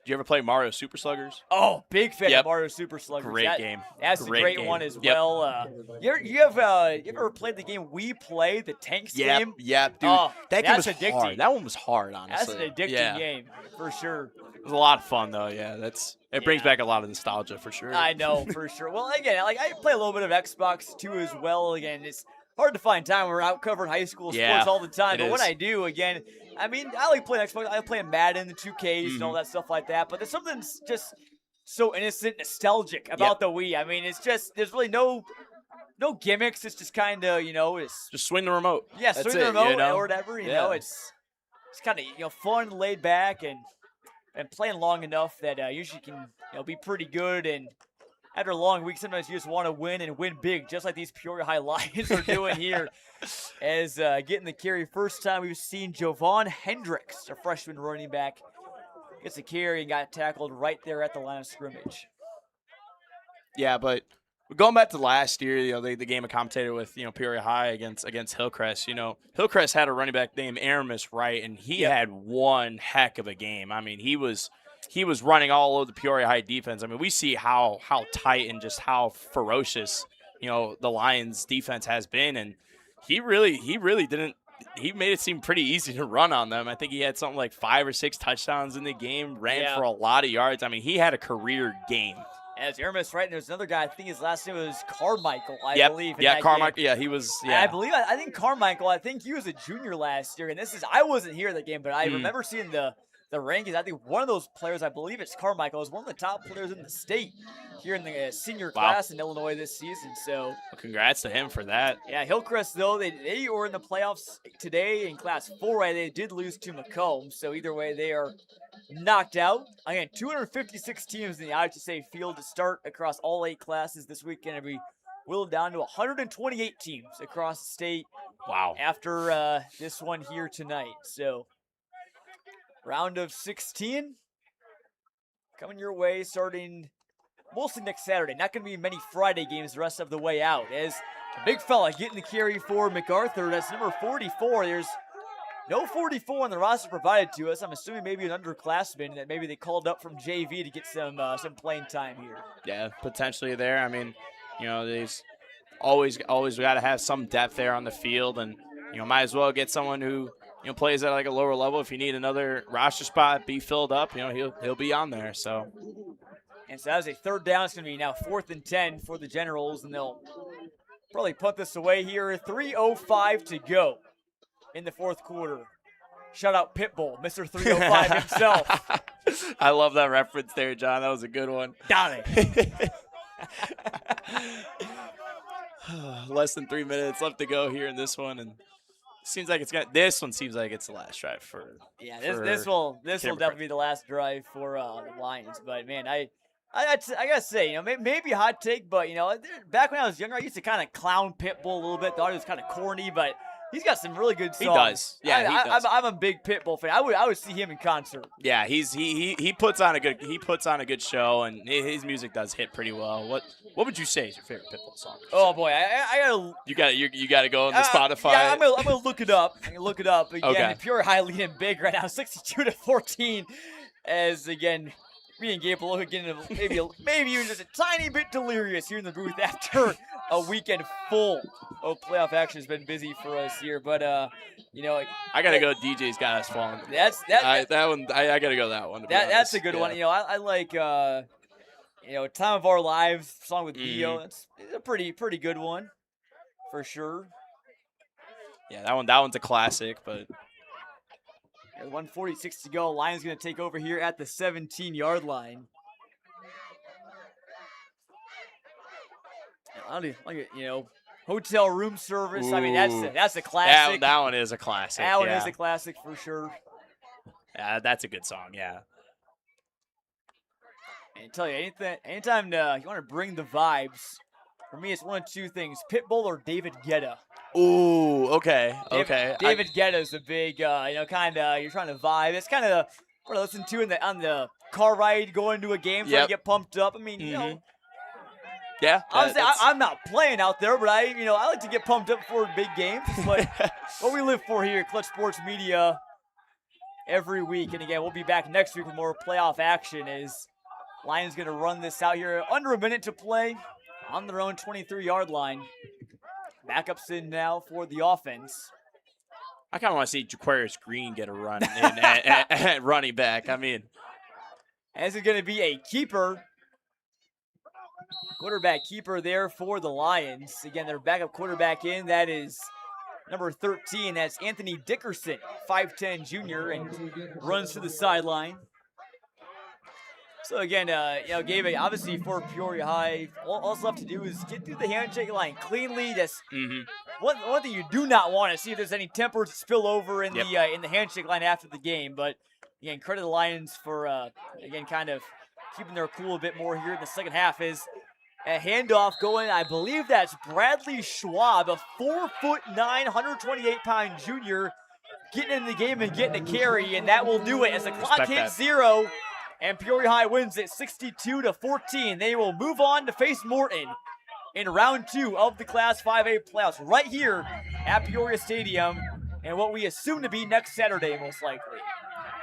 Did you ever play Mario Super Sluggers? oh, big fan Yep. of Mario Super Sluggers. Great game. That's a great game. one as Yep. well. You ever played the game We Play, the Tanks game? Yep, dude. Oh, that game that's was addicting. hard. That one was hard, That's honestly. an addicting game for sure. It was a lot of fun, though. Yeah, it brings back a lot of nostalgia for sure. I know for sure. Well, again, I play a little bit of Xbox too as well. Again, it's hard to find time. We're out covering high school sports all the time. But when I do, again, I mean, I like playing Xbox. I like playing Madden, the 2Ks, and all that stuff like that. But there's something just so innocent, nostalgic about the Wii. I mean, it's just there's really no gimmicks. It's just kind of it's just swing the remote. Yeah, That's swing the remote it, or whatever. You know, it's kind of fun, laid back, and playing long enough that usually can be pretty good. And after a long week, sometimes you just want to win and win big, just like these Peoria High Lions are doing here. As getting the carry first time we've seen Jovan Hendricks, a freshman running back, gets a carry and got tackled right there at the line of scrimmage. Yeah, but going back to last year, the game I commentated with, Peoria High against Hillcrest. Hillcrest had a running back named Aramis Wright, and he had one heck of a game. I mean, he was running all over the Peoria High defense. I mean, we see how tight and just how ferocious, the Lions defense has been, and he really didn't. He made it seem pretty easy to run on them. I think he had something like 5 or 6 touchdowns in the game, ran for a lot of yards. I mean, he had a career game. As Aramis, right? And there's another guy. I think his last name was Carmichael. I believe. Yeah, Carmichael. Game. Yeah, he was. Yeah, I think Carmichael. I think he was a junior last year, and I wasn't here at the game, but I remember seeing the rankings. I think one of those players, I believe it's Carmichael, is one of the top players in the state here in the senior class in Illinois this season. So, well, congrats to him for that. Yeah, Hillcrest though they were in the playoffs today in Class 4A. They did lose to Macomb, so either way they are knocked out. Again, 256 teams in the IHSA field to start across all 8 classes this weekend. It'll be whittled down to 128 teams across the state. Wow! After this one here tonight, so. Round of 16 coming your way starting mostly next Saturday. Not going to be many Friday games the rest of the way out. As a big fella getting the carry for MacArthur, that's number 44. There's no 44 on the roster provided to us. I'm assuming maybe an underclassman that maybe they called up from JV to get some playing time here. Yeah, potentially there. I mean, they've always got to have some depth there on the field, and might as well get someone who plays at like a lower level. If you need another roster spot be filled up, he'll be on there. So, and so as a third down, it's going to be now 4th and 10 for the Generals, and they'll probably put this away here. 3:05 to go in the fourth quarter. Shout out Pitbull, Mr. 305 himself. I love that reference there, John. That was a good one. Got it. Less than 3 minutes left to go here in this one, and this one seems like it's the last drive for. Yeah, this will definitely be the last drive for the Lions. But man, I gotta say, maybe a hot take, but back when I was younger, I used to kind of clown Pitbull a little bit. Thought he was kind of corny, but he's got some really good songs. He does. Yeah, he does. I'm a big Pitbull fan. I would see him in concert. Yeah, he puts on a good show, and his music does hit pretty well. What would you say is your favorite Pitbull song? Oh boy, I gotta. You gotta go on the Spotify. Yeah, I'm gonna look it up. I'm gonna look it up again. Okay. Peoria High leading big right now, 62-14. As again, me and Gabe will look again, maybe even just a tiny bit delirious here in the booth after a weekend full of playoff action. Has been busy for us here, but I gotta go. DJ's Got Us Falling. That one. I gotta go that one. That's a good one. I like Time of Our Lives song with Dio. It's a pretty good one for sure. Yeah, that one's a classic, but. 1:46 to go. Lions going to take over here at the 17-yard line. Hotel room service. Ooh. I mean, that's a classic. That one is a classic. That one is a classic for sure. Yeah, that's a good song. Yeah. And I tell you, anytime you want to bring the vibes, for me, it's one of two things: Pitbull or David Guetta. Ooh, okay. David Guetta is a big, you're trying to vibe. It's kind of what I listen to on the car ride going to a game, trying to get pumped up. I mean, yeah. Obviously, I'm not playing out there, but I like to get pumped up for big games. But what we live for here at Clutch Sports Media every week. And again, we'll be back next week with more playoff action. As Lions going to run this out here under a minute to play on their own 23-yard line. Backups in now for the offense. I kind of want to see Jaquarius Green get a run at running back. I mean, as it's going to be a quarterback keeper there for the Lions. Again, their backup quarterback in, that is number 13. That's Anthony Dickerson, 5'10 junior, and runs to the sideline. So again, Gabe, obviously for Peoria High, all left to do is get through the handshake line cleanly. That's one thing you do not want to see if there's any tempers spill over in the handshake line after the game. But again, credit the Lions for again kind of keeping their cool a bit more here in the second half. Is a handoff going. I believe that's Bradley Schwab, a 4'9", 128-pound junior, getting in the game and getting a carry, and that will do it as the clock Respect hits that. 0, and Peoria High wins it 62-14. They will move on to face Morton in round 2 of the Class 5A playoffs right here at Peoria Stadium, and what we assume to be next Saturday, most likely.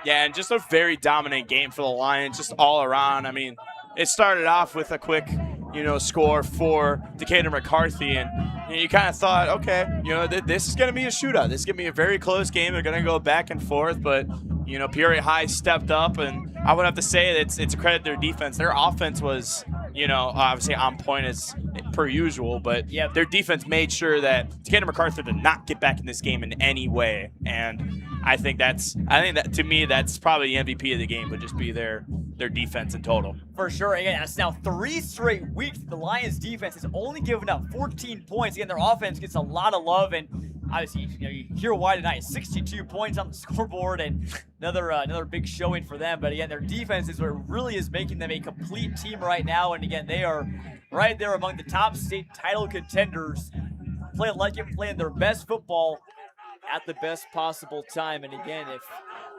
Yeah, and just a very dominant game for the Lions, just all around. I mean, it started off with a quick, score for Decatur MacArthur, and you kind of thought, okay, this is going to be a shootout. This is going to be a very close game. They're going to go back and forth, but Peoria High stepped up, and I would have to say that it's a credit to their defense. Their offense was, obviously on point as per usual, but their defense made sure that Decatur MacArthur did not get back in this game in any way, and I think that to me that's probably the MVP of the game would just be their defense in total. For sure. Again, that's now 3 straight weeks. The Lions defense has only given up 14 points. Again, their offense gets a lot of love, and obviously, you hear why tonight. 62 points on the scoreboard, and another big showing for them. But again, their defense is what really is making them a complete team right now. And again, they are right there among the top state title contenders, playing their best football at the best possible time. And again, if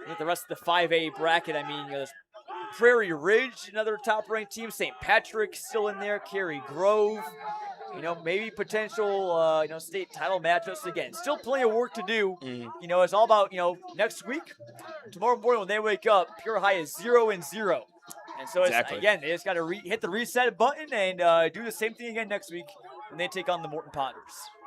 you look at the rest of the 5A bracket, I mean, there's Prairie Ridge, another top-ranked team. St. Patrick's still in there. Cary Grove. Maybe potential, state title matchups. Again, still plenty of work to do. It's all about, next week, tomorrow morning when they wake up, Peoria High is 0-0. And so, again, they just got to hit the reset button and do the same thing again next week when they take on the Morton Potters.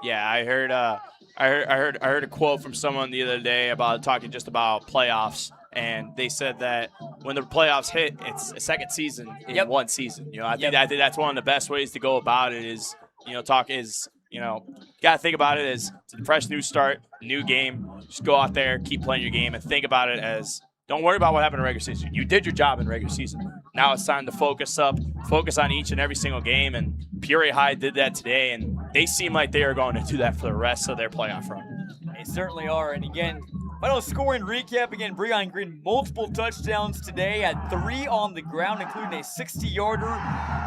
Yeah, I heard a quote from someone the other day talking just about playoffs, and they said that when the playoffs hit, it's a second season in one season. I think that's one of the best ways to go about it is, got to think about it as it's a fresh new start, new game. Just go out there, keep playing your game, and think about it as don't worry about what happened in regular season. You did your job in regular season. Now it's time to focus on each and every single game, and Peoria High did that today, and they seem like they are going to do that for the rest of their playoff run. They certainly are, and again, final scoring recap. Again, Breon Green, multiple touchdowns today, had 3 on the ground, including a 60-yarder.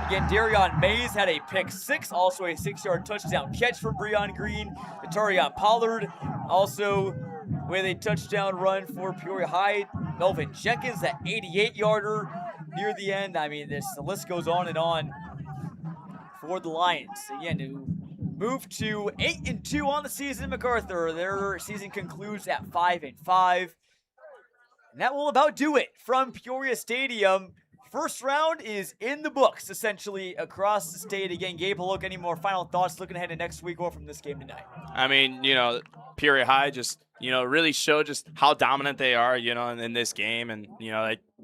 Again, Darion Mays had a pick 6, also a 6-yard touchdown catch from Breon Green. Vitarion Pollard also with a touchdown run for Peoria High. Melvin Jenkins, that 88-yarder near the end. I mean, the list goes on and on for the Lions. Again, to move to 8-2 on the season, MacArthur. Their season concludes at 5-5. And that will about do it from Peoria Stadium. First round is in the books, essentially, across the state. Again, Gabe Haluk, any more final thoughts looking ahead to next week or from this game tonight? I mean, Peoria High just, really showed just how dominant they are, in this game. And,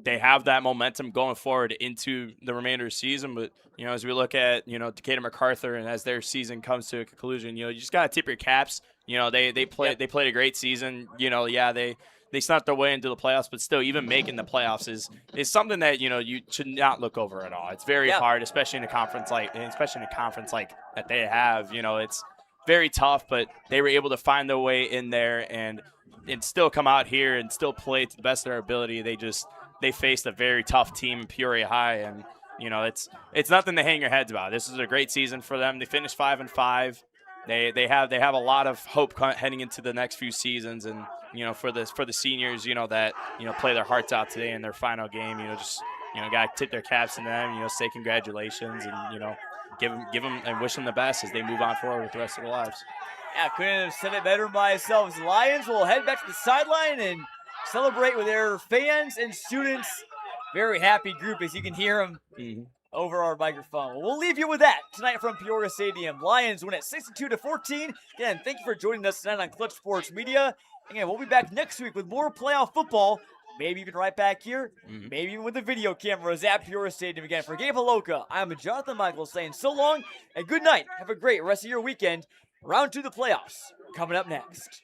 they have that momentum going forward into the remainder of the season. But, as we look at, Decatur MacArthur and as their season comes to a conclusion, you just got to tip your caps. They played a great season. They snuck their way into the playoffs, but still, even making the playoffs is something that you should not look over at all. It's very hard, especially in a conference like that they have. It's very tough, but they were able to find their way in there and still come out here and still play to the best of their ability. They faced a very tough team in Peoria High, and it's nothing to hang your heads about. This is a great season for them. They finished 5-5. They have a lot of hope heading into the next few seasons, and for the seniors, that play their hearts out today in their final game, gotta tip their caps to them, say congratulations, and give them and wish them the best as they move on forward with the rest of their lives. Yeah, couldn't have said it better myself. The Lions will head back to the sideline and celebrate with their fans and students. Very happy group, as you can hear them over our microphone. Well, we'll leave you with that tonight from Peoria Stadium. Lions win at 62-14. Again, thank you for joining us tonight on Clutch Sports Media. Again, we'll be back next week with more playoff football. Maybe even right back here. Maybe even with the video cameras at Peoria Stadium. Again, for Gabe Haloka, I'm Jonathan Michael saying so long and good night. Have a great rest of your weekend. Round 2 of the playoffs coming up next.